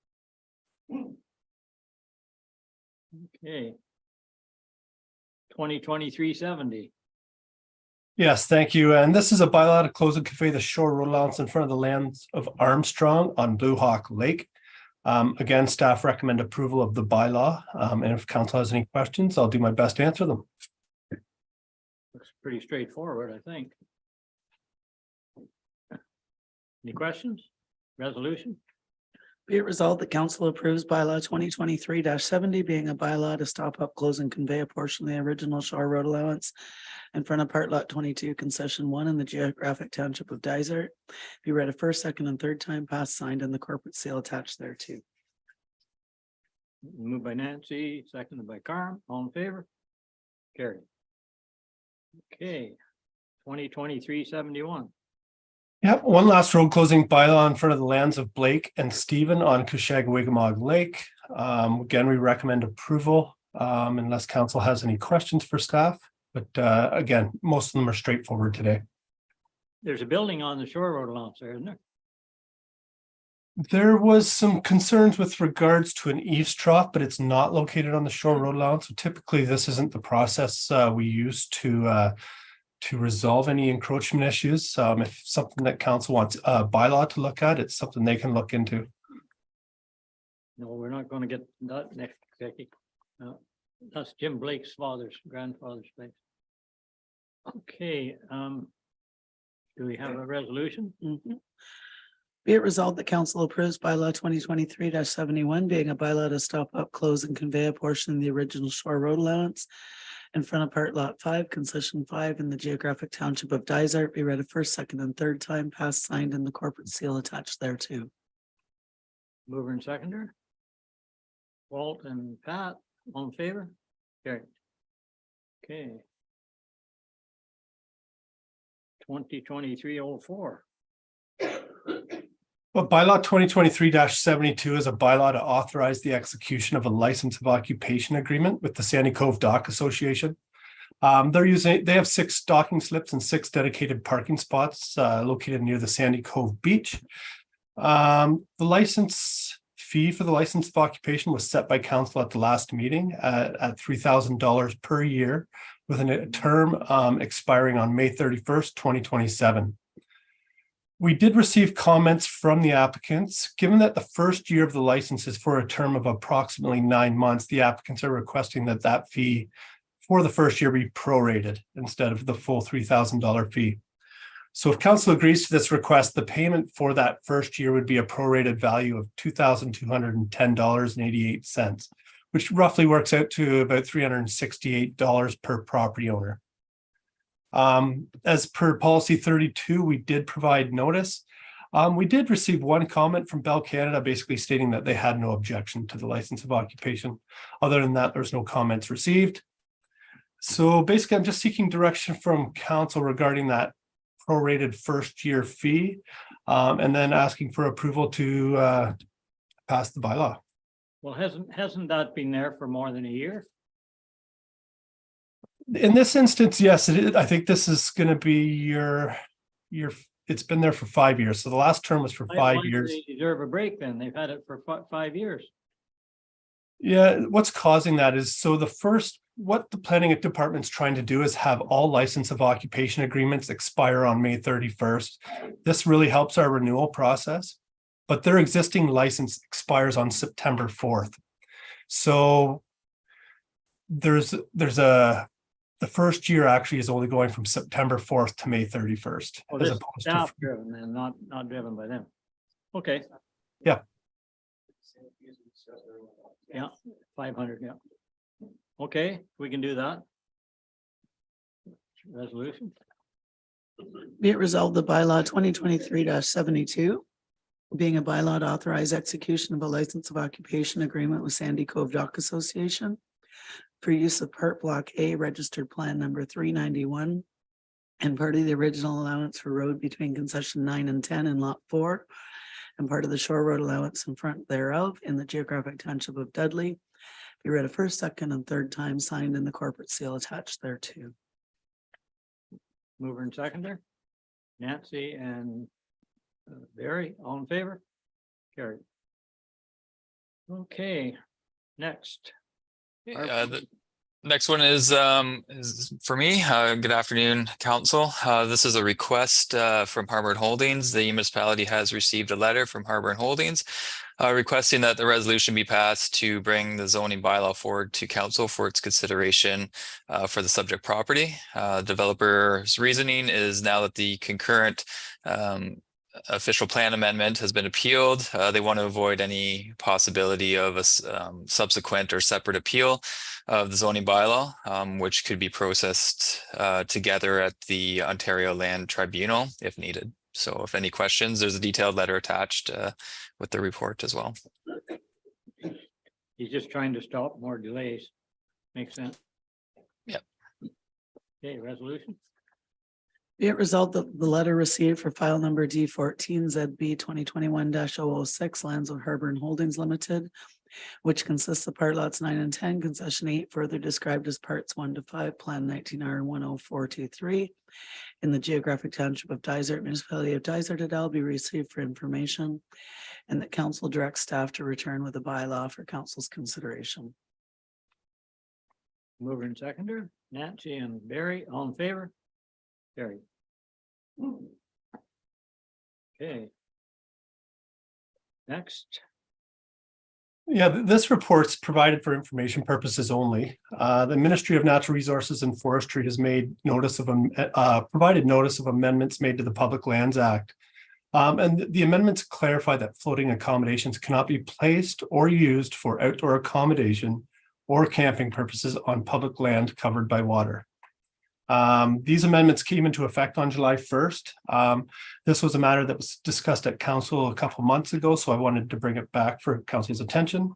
Okay. 2023-70. Yes, thank you. And this is a bylaw to close and convey the shore road allowance in front of the lands of Armstrong on Blue Hawk Lake. Again, staff recommend approval of the bylaw. And if council has any questions, I'll do my best to answer them. Looks pretty straightforward, I think. Any questions? Resolution? Be it resolved that council approves bylaw 2023-70, being a bylaw to stop up, close, and convey a portion of the original shore road allowance in front of part lot 22, concession 1 in the geographic township of Dysart. Be read a first, second, and third time passed, signed, and the corporate seal attached thereto. Moved by Nancy, seconded by Carm, all in favor? Carried. Okay, 2023-71. Yep, one last road closing bylaw in front of the lands of Blake and Stephen on Cushag-Wigamog Lake. Again, we recommend approval unless council has any questions for staff. But again, most of them are straightforward today. There's a building on the shore road allowance there, isn't there? There was some concerns with regards to an eaves trough, but it's not located on the shore road allowance. So typically, this isn't the process we use to resolve any encroachment issues. If something that council wants a bylaw to look at, it's something they can look into. No, we're not gonna get that next, Becky. No, that's Jim Blake's grandfather's place. Okay, do we have a resolution? Be it resolved that council approves bylaw 2023-71, being a bylaw to stop up, close, and convey a portion of the original shore road allowance in front of part lot 5, concession 5 in the geographic township of Dysart. Be read a first, second, and third time passed, signed, and the corporate seal attached thereto. Mover and seconder. Walt and Pat, all in favor? Carried. Okay. 2023-04. But bylaw 2023-72 is a bylaw to authorize the execution of a license of occupation agreement with the Sandy Cove Dock Association. They have 6 docking slips and 6 dedicated parking spots located near the Sandy Cove Beach. The license fee for the license of occupation was set by council at the last meeting at $3,000 per year with a term expiring on May 31st, 2027. We did receive comments from the applicants. Given that the first year of the license is for a term of approximately 9 months, the applicants are requesting that that fee for the first year be prorated instead of the full $3,000 fee. So if council agrees to this request, the payment for that first year would be a prorated value of $2,210.88, which roughly works out to about $368 per property owner. As per policy 32, we did provide notice. We did receive one comment from Bell Canada basically stating that they had no objection to the license of occupation. Other than that, there's no comments received. So basically, I'm just seeking direction from council regarding that prorated first year fee, and then asking for approval to pass the bylaw. Well, hasn't that been there for more than a year? In this instance, yes, it is. I think this is going to be your, it's been there for 5 years. So the last term was for Why 5 do years. They deserve a break then. They've had it for 5 years. Yeah, what's causing that is what the planning department's trying to do is have all license of occupation agreements expire on May 31st. This really helps our renewal process, but their existing license expires on September 4th. So the first year actually is only going from September 4th to May 31st. Well, as this is opposed staff to, driven and not driven by them. Okay. Yeah. Yeah, 500, yeah. Okay, we can do that. Resolution. Be it resolved, the bylaw 2023-72, being a bylaw to authorize execution of a license of occupation agreement with Sandy Cove Dock Association for use of part block A registered plan number 391 and part of the original allowance for road between concession 9 and 10 in lot 4 and part of the shore road allowance in front thereof in the geographic township of Dudley. Be read a first, second, and third time, signed in the corporate seal attached thereto. Mover and seconder. Nancy and Barry, all in favor? Carried. Okay, next. The next one is for me. Good afternoon, council. This is a request from Harbour Holdings. The municipality has received a letter from Harbour Holdings requesting that the resolution be passed to bring the zoning bylaw forward to council for its consideration for the subject property. Developer's reasoning is now that the concurrent official plan amendment has been appealed. They want to avoid any possibility of a subsequent or separate appeal of the zoning bylaw, which could be processed together at the Ontario Land Tribunal if needed. So if any questions, there's a detailed letter attached with the report as well. He's just trying to stop more delays. Makes sense. Yep. Okay, resolution. Be it resolved that the letter received for file number D14 ZB 2021-006 Lands of Harbour Holdings Limited, which consists of part lots 9 and 10, concession 8, further described as parts 1 to 5, plan 19R 10423 in the geographic township of Dysart, municipality of Dysart et al. Be received for information, and that council directs staff to return with a bylaw for council's consideration. Mover and seconder, Nancy and Barry, all in favor? Carried. Okay. Next. Yeah, this report's provided for information purposes only. The Ministry of Natural Resources and Forestry has made notice of provided notice of amendments made to the Public Lands Act. And the amendments clarify that floating accommodations cannot be placed or used for outdoor accommodation or camping purposes on public land covered by water. These amendments came into effect on July 1st. This was a matter that was discussed at council a couple months ago, so I wanted to bring it back for council's attention.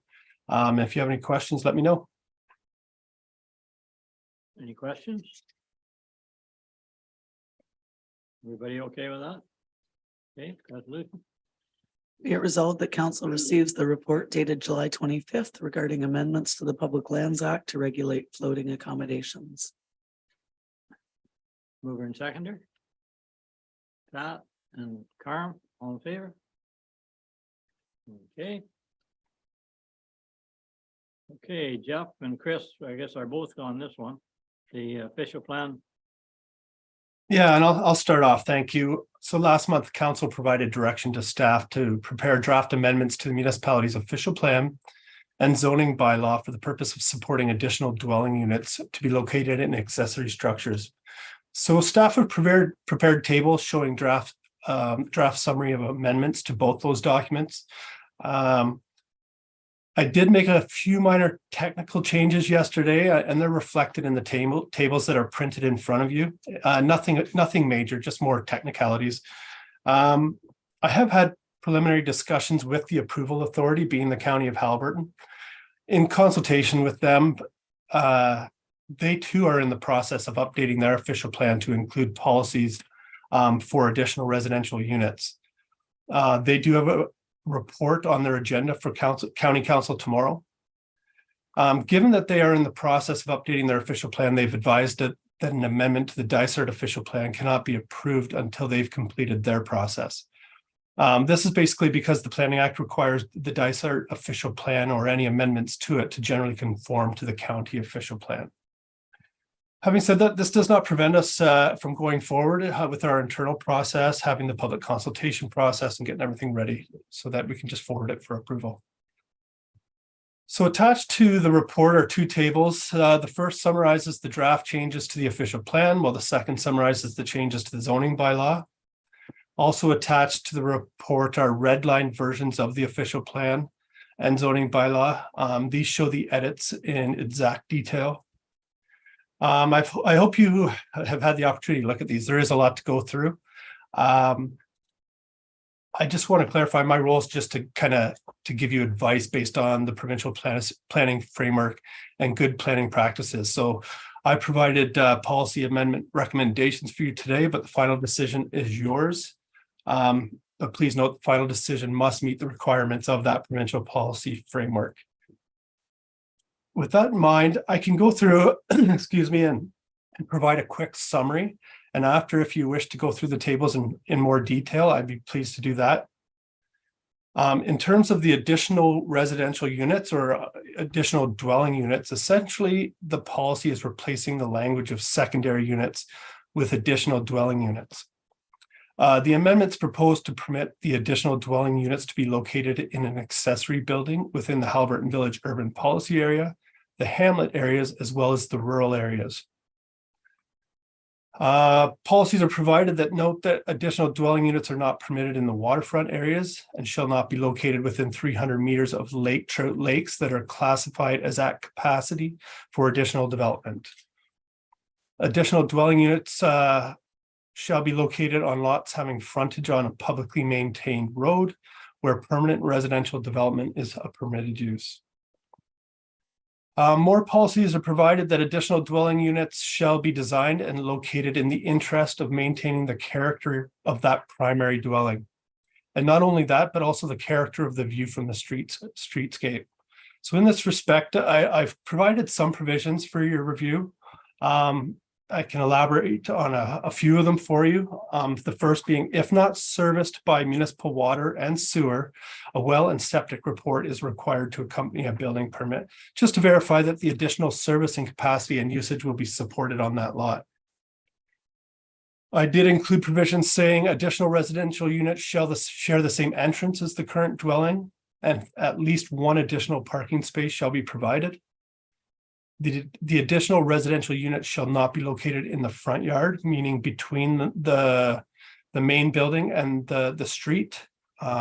If you have any questions, let me know. Any questions? Everybody okay with that? Okay, resolution. Be it resolved that council receives the report dated July 25th regarding amendments to the Public Lands Act to regulate floating accommodations. Mover and seconder. Pat and Carm, all in favor? Okay. Okay, Jeff and Chris, I guess are both on this one, the official plan. Yeah, and I'll start off. Thank you. So last month, council provided direction to staff to prepare draft amendments to the municipality's official plan and zoning bylaw for the purpose of supporting additional dwelling units to be located in accessory structures. So staff have prepared tables showing draft summary of amendments to both those documents. I did make a few minor technical changes yesterday, and they're reflected in the tables that are printed in front of you. Nothing major, just more technicalities. I have had preliminary discussions with the approval authority, being the County of Haliburton. In consultation with them, they too are in the process of updating their official plan to include policies for additional residential units. They do have a report on their agenda for county council tomorrow. Given that they are in the process of updating their official plan, they've advised that an amendment to the Dysart official plan cannot be approved until they've completed their process. This is basically because the Planning Act requires the Dysart official plan or any amendments to it to generally conform to the county official plan. Having said that, this does not prevent us from going forward with our internal process, having the public consultation process and getting everything ready so that we can just forward it for approval. So attached to the report are two tables. The first summarizes the draft changes to the official plan, while the second summarizes the changes to the zoning bylaw. Also attached to the report are redlined versions of the official plan and zoning bylaw. These show the edits in exact detail. I hope you have had the opportunity to look at these. There is a lot to go through. I just want to clarify my role is just to give you advice based on the provincial planning framework and good planning practices. So I provided policy amendment recommendations for you today, but the final decision is yours. But please note the final decision must meet the requirements of that provincial policy framework. With that in mind, I can go through, excuse me, and provide a quick summary. And after, if you wish to go through the tables in more detail, I'd be pleased to do that. In terms of the additional residential units or additional dwelling units, essentially the policy is replacing the language of secondary units with additional dwelling units. The amendments proposed to permit the additional dwelling units to be located in an accessory building within the Haliburton Village urban policy area, the hamlet areas, as well as the rural areas. Policies are provided that note that additional dwelling units are not permitted in the waterfront areas and shall not be located within 300 meters of lake trout lakes that are classified as at capacity for additional development. Additional dwelling units shall be located on lots having frontage on a publicly maintained road where permanent residential development is a permitted use. More policies are provided that additional dwelling units shall be designed and located in the interest of maintaining the character of that primary dwelling. And not only that, but also the character of the view from the streetscape. So in this respect, I've provided some provisions for your review. I can elaborate on a few of them for you. The first being, if not serviced by municipal water and sewer, a well and septic report is required to accompany a building permit, just to verify that the additional servicing capacity and usage will be supported on that lot. I did include provisions saying additional residential units shall share the same entrance as the current dwelling, and at least one additional parking space shall be provided. The additional residential units shall not be located in the front yard, meaning between the main building and the street.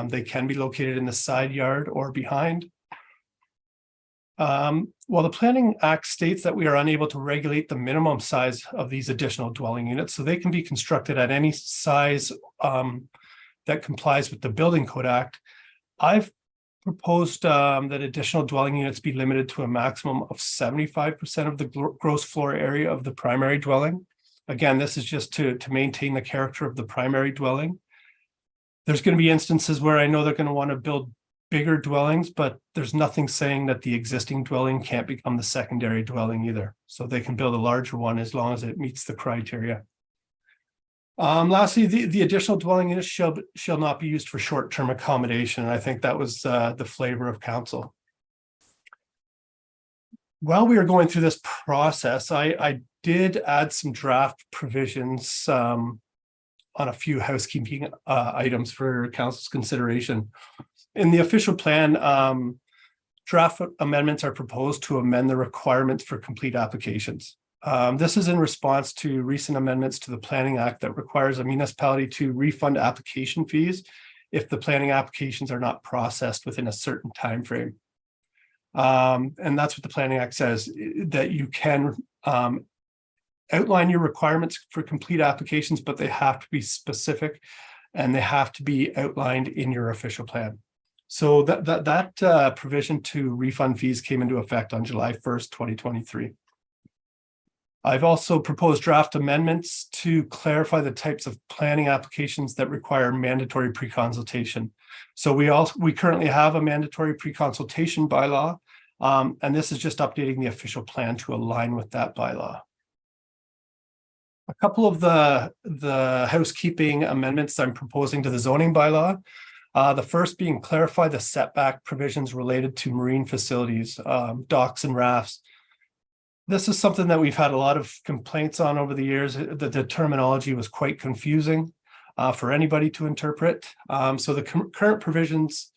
They can be located in the side yard or behind. While the Planning Act states that we are unable to regulate the minimum size of these additional dwelling units, so they can be constructed at any size that complies with the Building Code Act, I've proposed that additional dwelling units be limited to a maximum of 75% of the gross floor area of the primary dwelling. Again, this is just to maintain the character of the primary dwelling. There's going to be instances where I know they're going to want to build bigger dwellings, but there's nothing saying that the existing dwelling can't become the secondary dwelling either. So they can build a larger one as long as it meets the criteria. Lastly, the additional dwelling units shall not be used for short-term accommodation. And I think that was the flavor of council. While we were going through this process, I did add some draft provisions on a few housekeeping items for council's consideration. In the official plan, draft amendments are proposed to amend the requirements for complete applications. This is in response to recent amendments to the Planning Act that requires a municipality to refund application fees if the planning applications are not processed within a certain time frame. And that's what the Planning Act says, that you can outline your requirements for complete applications, but they have to be specific and they have to be outlined in your official plan. So that provision to refund fees came into effect on July 1st, 2023. I've also proposed draft amendments to clarify the types of planning applications that require mandatory pre-consultation. So we currently have a mandatory pre-consultation bylaw, and this is just updating the official plan to align with that bylaw. A couple of the housekeeping amendments I'm proposing to the zoning bylaw. The first being clarify the setback provisions related to marine facilities, docks and rafts. This is something that we've had a lot of complaints on over the years. The terminology was quite confusing for anybody to interpret. So the current provisions,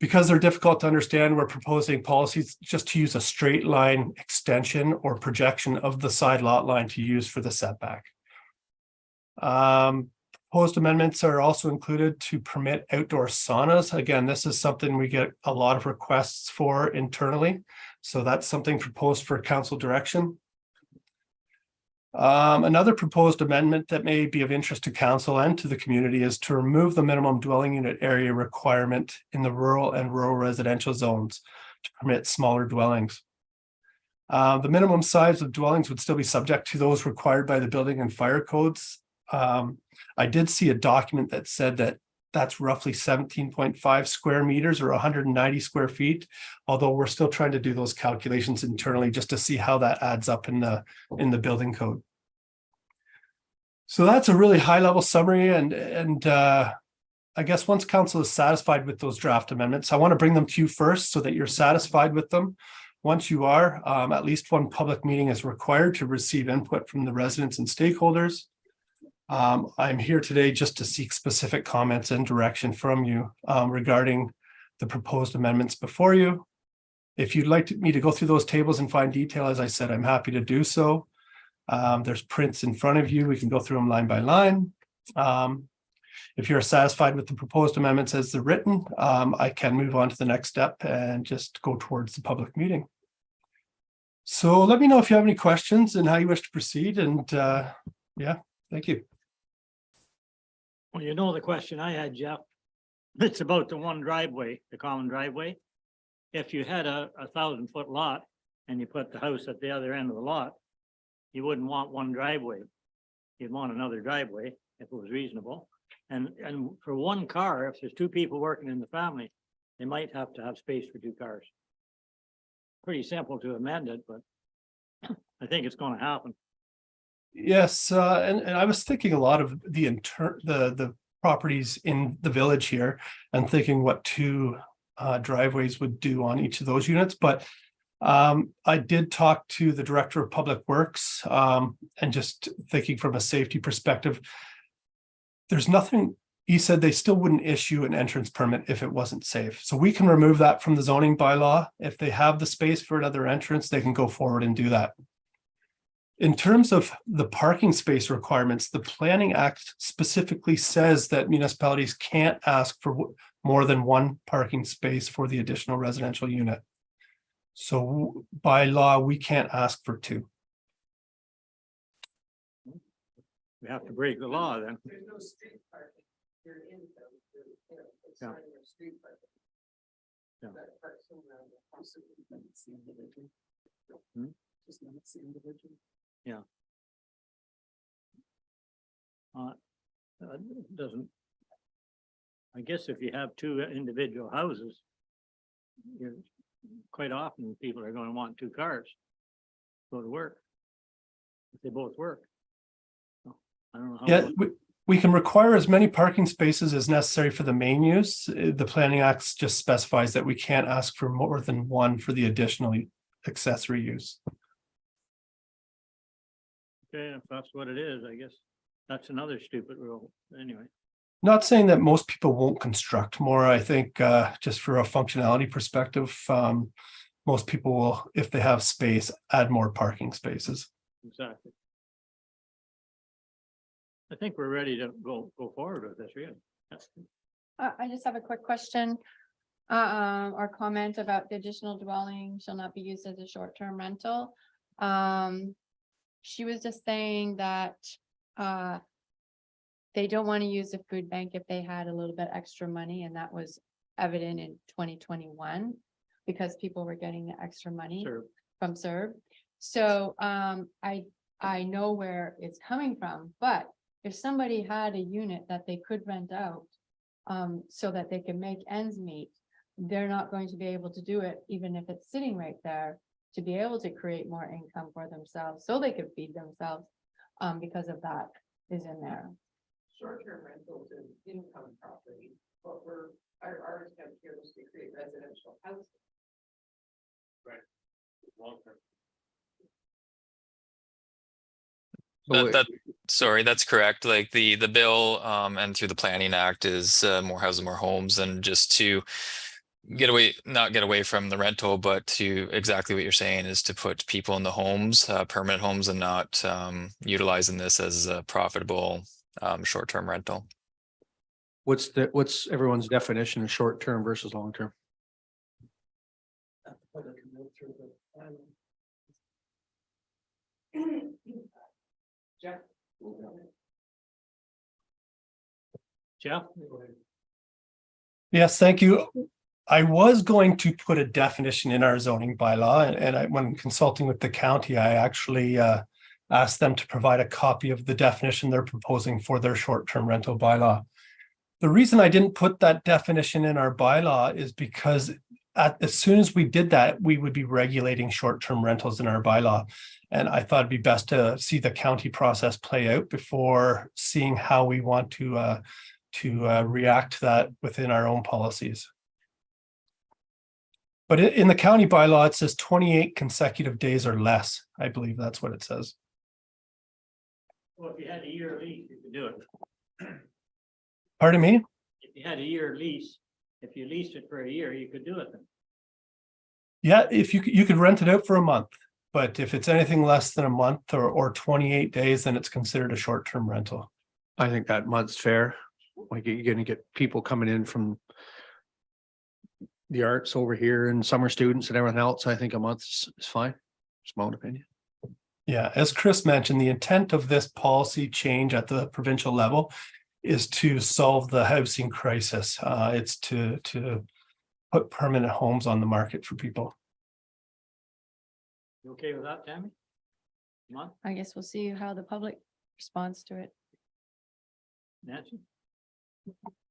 because they're difficult to understand, we're proposing policies just to use a straight line extension or projection of the side lot line to use for the setback. Proposed amendments are also included to permit outdoor saunas. Again, this is something we get a lot of requests for internally. So that's something proposed for council direction. Another proposed amendment that may be of interest to council and to the community is to remove the minimum dwelling unit area requirement in the rural and rural residential zones to permit smaller dwellings. The minimum size of dwellings would still be subject to those required by the building and fire codes. I did see a document that said that that's roughly 17.5 square meters or 190 square feet, although we're still trying to do those calculations internally just to see how that adds up in the building code. So that's a really high level summary, and I guess once council is satisfied with those draft amendments, I want to bring them to you first so that you're satisfied with them. Once you are, at least one public meeting is required to receive input from the residents and stakeholders. I'm here today just to seek specific comments and direction from you regarding the proposed amendments before you. If you'd like me to go through those tables and find detail, as I said, I'm happy to do so. There's prints in front of you. We can go through them line by line. If you're satisfied with the proposed amendments as they're written, I can move on to the next step and just go towards the public meeting. So let me know if you have any questions and how you wish to proceed. And yeah, thank you. Well, you know the question I had, Jeff. It's about the one driveway, the common driveway. If you had a 1,000-foot lot and you put the house at the other end of the lot, you wouldn't want one driveway. You'd want another driveway if it was reasonable. And for one car, if there's two people working in the family, they might have to have space for two cars. Pretty simple to amend it, but I think it's going to happen. Yes, and I was thinking a lot of the properties in the village here and thinking what two driveways would do on each of those units. But I did talk to the Director of Public Works and just thinking from a safety perspective, there's nothing, he said they still wouldn't issue an entrance permit if it wasn't safe. So we can remove that from the zoning bylaw. If they have the space for another entrance, they can go forward and do that. In terms of the parking space requirements, the Planning Act specifically says that municipalities can't ask for more than one parking space for the additional residential unit. So by law, we can't ask for two. We have to break the law then. There's no street parking. You're in Yeah. street parking. Yeah. That parks around the house, it's the individual. Hmm? Just not the individual. Yeah. Doesn't. I guess if you have two individual houses, you're quite often people are going to want two cars to go to work. If they both work. So I don't know. how Yeah, we can require as many parking spaces as necessary for the main use. The Planning Act just specifies that we can't ask for more than one for the additional accessory use. Okay, if that's what it is, I guess that's another stupid rule. Anyway, Not saying that most people won't construct more. I think just for a functionality perspective, most people will, if they have space, add more parking spaces. exactly. I think we're ready to go forward with this, really. That's- I just have a quick question. Or comment about the additional dwelling shall not be used as a short-term rental. She was just saying that, they don't want to use a food bank if they had a little bit extra money, and that was evident in 2021 because people were getting the extra money Sure. from SERB. So, I know where it's coming from, but if somebody had a unit that they could rent out, so that they can make ends meet, they're not going to be able to do it, even if it's sitting right there, to be able to create more income for themselves, so they could feed themselves, because of that is in there. Short-term rentals and income property, but our attempt here was to create residential housing. Sorry, that's correct. Like the bill and through the Planning Act is more houses, more homes, and just to not get away from the rental, but to exactly what you're saying is to put people in the homes, permanent homes, and not utilizing this as a profitable short-term rental. What's everyone's definition of short-term versus long-term? Jeff? Jeff? Yes, thank you. I was going to put a definition in our zoning bylaw, and when consulting with the county, I actually asked them to provide a copy of the definition they're proposing for their short-term rental bylaw. The reason I didn't put that definition in our bylaw is because as soon as we did that, we would be regulating short-term rentals in our bylaw. And I thought it'd be best to see the county process play out before seeing how we want to react to that within our own policies. But in the county bylaw, it says 28 consecutive days or less. I believe that's what it says. Well, if you had a year lease, you could do it. Pardon me? If you had a year lease, if you leased it for a year, you could do it then. Yeah, if you could rent it out for a month, but if it's anything less than a month or 28 days, then it's considered a short-term rental. I think that month's fair. Like you're gonna get people coming in from the arts over here and summer students and everything else. I think a month is fine. It's my own opinion. Yeah, as Chris mentioned, the intent of this policy change at the provincial level is to solve the housing crisis. It's to put permanent homes on the market for people. You okay with that, Tammy? Come on, I guess we'll see how the public responds to it. Nancy?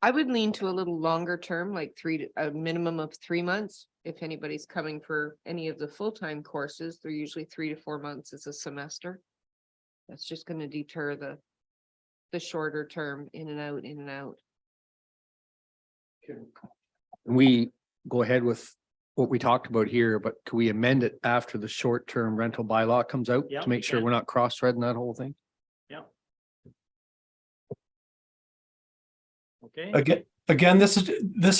I would lean to a little longer term, like a minimum of 3 months. If anybody's coming for any of the full-time courses, they're usually 3 to 4 months as a semester. That's just going to deter the shorter term in and out, in and out. We go ahead with what we talked about here, but can we amend it after the short-term rental bylaw comes out Yeah, to we make sure can. we're not cross-threading that whole thing? Yeah. Okay. Again, this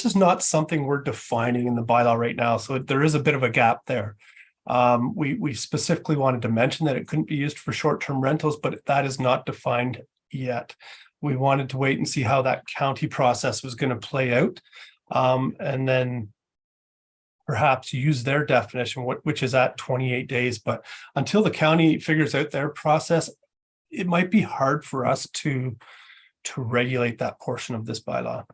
is not something we're defining in the bylaw right now, so there is a bit of a gap there. We specifically wanted to mention that it couldn't be used for short-term rentals, but that is not defined yet. We wanted to wait and see how that county process was going to play out, and then perhaps use their definition, which is at 28 days. But until the county figures out their process, it might be hard for us to regulate that portion of this bylaw.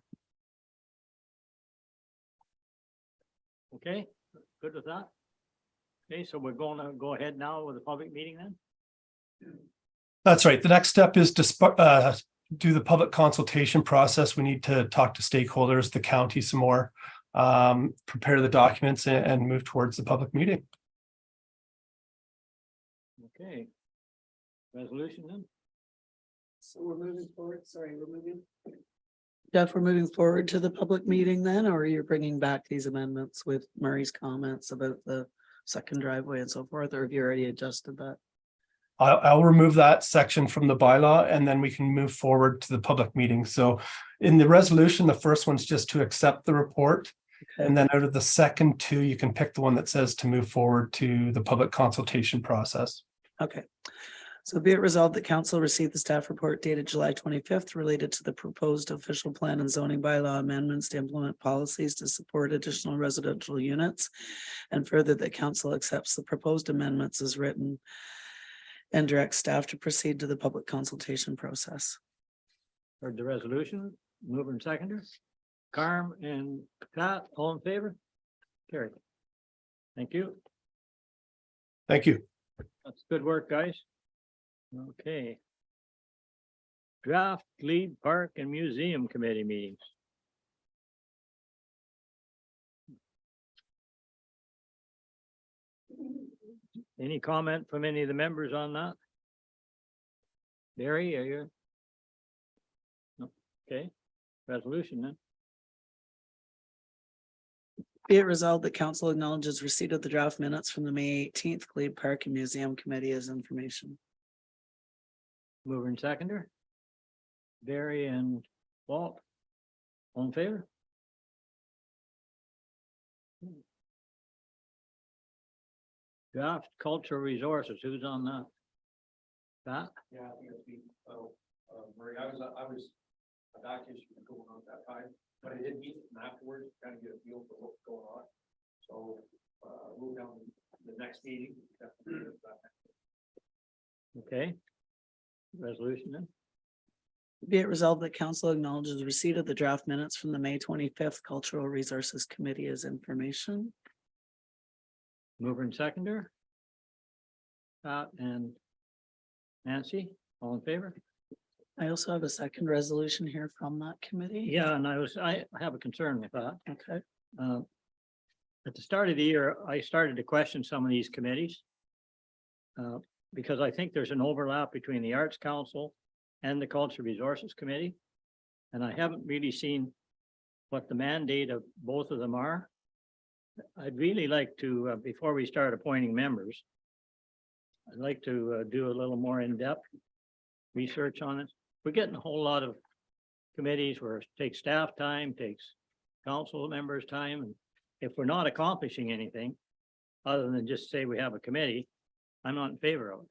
Okay, good with that? Okay, so we're going to go ahead now with the public meeting then? That's right. The next step is to do the public consultation process. We need to talk to stakeholders, the county some more, prepare the documents and move towards the public meeting. Okay. Resolution then? So we're moving forward, sorry, we're moving. Jeff, we're moving forward to the public meeting then, or you're bringing back these amendments with Murray's comments about the second driveway and so forth, or have you already adjusted that? I'll remove that section from the bylaw and then we can move forward to the public meeting. So in the resolution, the first one's just to accept the report. Okay. And then out of the second two, you can pick the one that says to move forward to the public consultation process. Okay. So be it resolved that council received the staff report dated July 25th related to the proposed official plan and zoning bylaw amendments to implement policies to support additional residential units. And further, that council accepts the proposed amendments as written and directs staff to proceed to the public consultation process. Heard the resolution, mover and seconder. Carm and Pat, all in favor? Carried. Thank you. Thank you. That's good work, guys. Okay. Draft lead park and museum committee meetings. Any comment from any of the members on that? Barry, are you? No, okay, resolution then. Be it resolved that council acknowledges receipt of the draft minutes from the May 18th Glebe Park and Museum Committee as information. Mover and seconder. Barry and Walt. All in favor? Draft cultural resources, who's on that? Pat? Yeah, I think it's me. So, Murray, I was back issue going on at that time, but I did meet them afterwards, kind of get a feel for what's going on. So, we'll down the next meeting. Okay. Resolution then. Be it resolved that council acknowledges receipt of the draft minutes from the May 25th Cultural Resources Committee as information. Mover and seconder. Pat and Nancy, all in favor? I also have a second resolution here from that committee. Yeah, and I have a concern with that. Okay. At the start of the year, I started to question some of these committees. Because I think there's an overlap between the Arts Council and the Cultural Resources Committee. And I haven't really seen what the mandate of both of them are. I'd really like to, before we start appointing members, I'd like to do a little more in-depth research on it. We're getting a whole lot of committees where it takes staff time, takes council members' time, and if we're not accomplishing anything, other than just say we have a committee, I'm not in favor of it.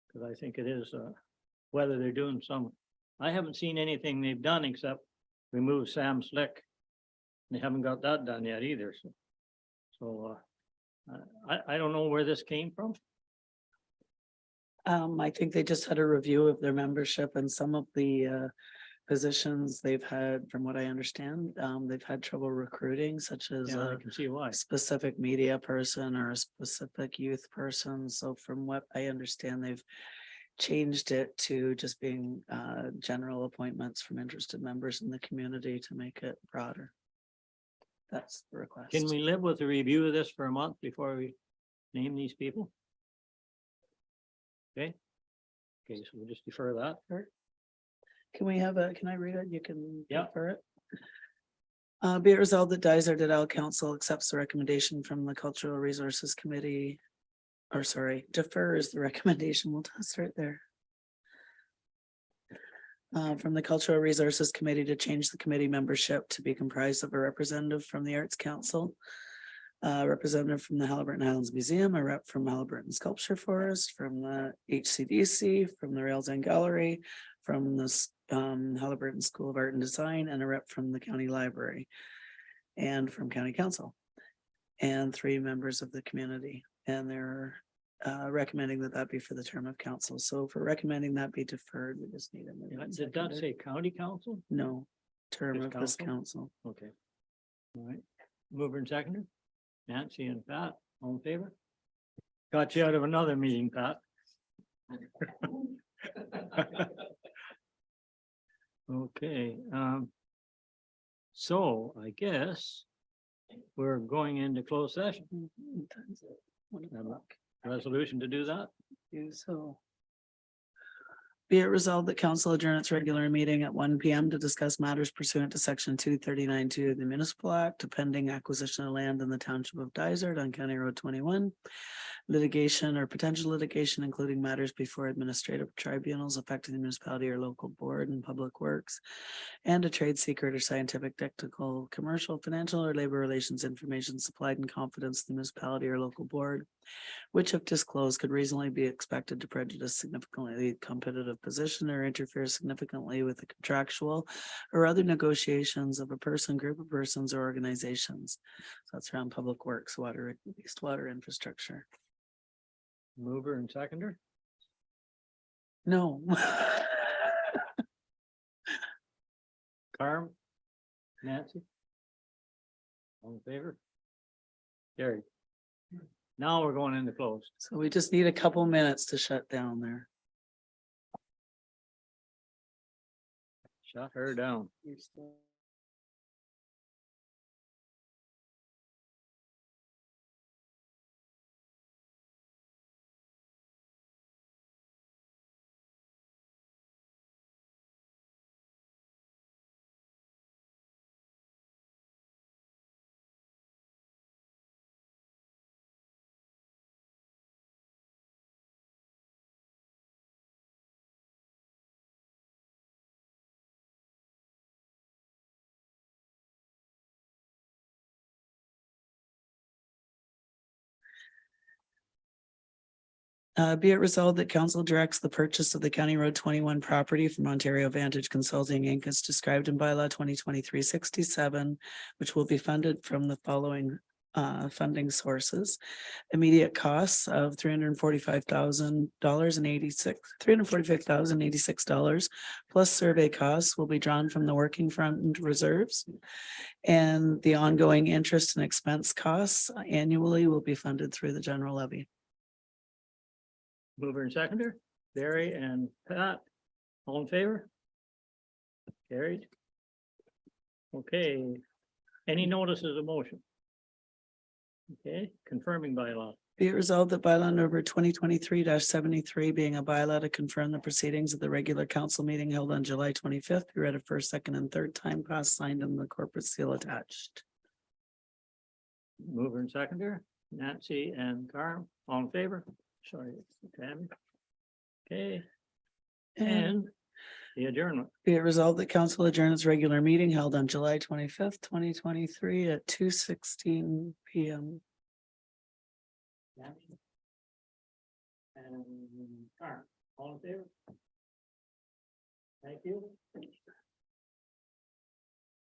Because I think it is, whether they're doing some, I haven't seen anything they've done except remove Sam Slick. They haven't got that done yet either, so I don't know where this came from. I think they just had a review of their membership and some of the positions they've had, from what I understand, they've had trouble recruiting, such as Yeah, I a can see why. specific media person or a specific youth person. So from what I understand, they've changed it to just being general appointments from interested members in the community to make it broader. That's the request. Can we live with a review of this for a month before we name these people? Okay. Okay, so we'll just defer that. Can I read it? You can. Yeah. Defer it. Be it resolved that Dysart et al. Council accepts the recommendation from the Cultural Resources Committee. Or sorry, defer is the recommendation. We'll start there. From the Cultural Resources Committee to change the committee membership to be comprised of a representative from the Arts Council, a representative from the Halliburton Highlands Museum, a rep from Halliburton Sculpture Forest, from the HCDC, from the Rails End Gallery, from the Halliburton School of Art and Design, and a rep from the County Library and from County Council, and 3 members of the community. And they're recommending that be for the term of council. So for recommending that be deferred, we just need a. Did that say county council? No, term Just of this council? council. Okay. All right, mover and seconder, Nancy and Pat, all in favor? Got you out of another meeting, Pat. Okay, so I guess we're going into closed session. Resolution to do that? So Be it resolved that council adjourn its regular meeting at 1 p.m. to discuss matters pursuant to section 239(2) of the municipal act, pending acquisition of land in the township of Dysart on County Road 21. Litigation or potential litigation, including matters before administrative tribunals affecting the municipality or local board and public works. And a trade secret or scientific, technical, commercial, financial, or labor relations information supplied in confidence to the municipality or local board, which if disclosed could reasonably be expected to prejudice significantly the competitive position or interfere significantly with the contractual or other negotiations of a person, group of persons, or organizations. So that's around public works, water, wastewater infrastructure. Mover and seconder. No. Carm. Nancy. All in favor? Carried. Now we're going into closed. So we just need a couple minutes to shut down there. Shut her down. Be it resolved that council directs the purchase of the County Road 21 property from Ontario Vantage Consulting Inc. as described in bylaw 2023-67, which will be funded from the following funding sources. Immediate costs of $345,086 plus survey costs will be drawn from the working fund reserves. And the ongoing interest and expense costs annually will be funded through the general levy. Mover and seconder, Barry and Pat, all in favor? Carried. Okay, any notices of motion? Okay, confirming bylaw. Be it resolved that bylaw number 2023-73 being a bylaw to confirm the proceedings of the regular council meeting held on July 25th, be read a first, second, and third time, passed, signed, and the corporate seal attached. Mover and seconder, Nancy and Carm, all in favor? Sorry, Tammy. Okay, and the adjournment. Be it resolved that council adjourn its regular meeting held on July 25th, 2023 at 2:16 p.m. And Carm, all in favor? Thank you.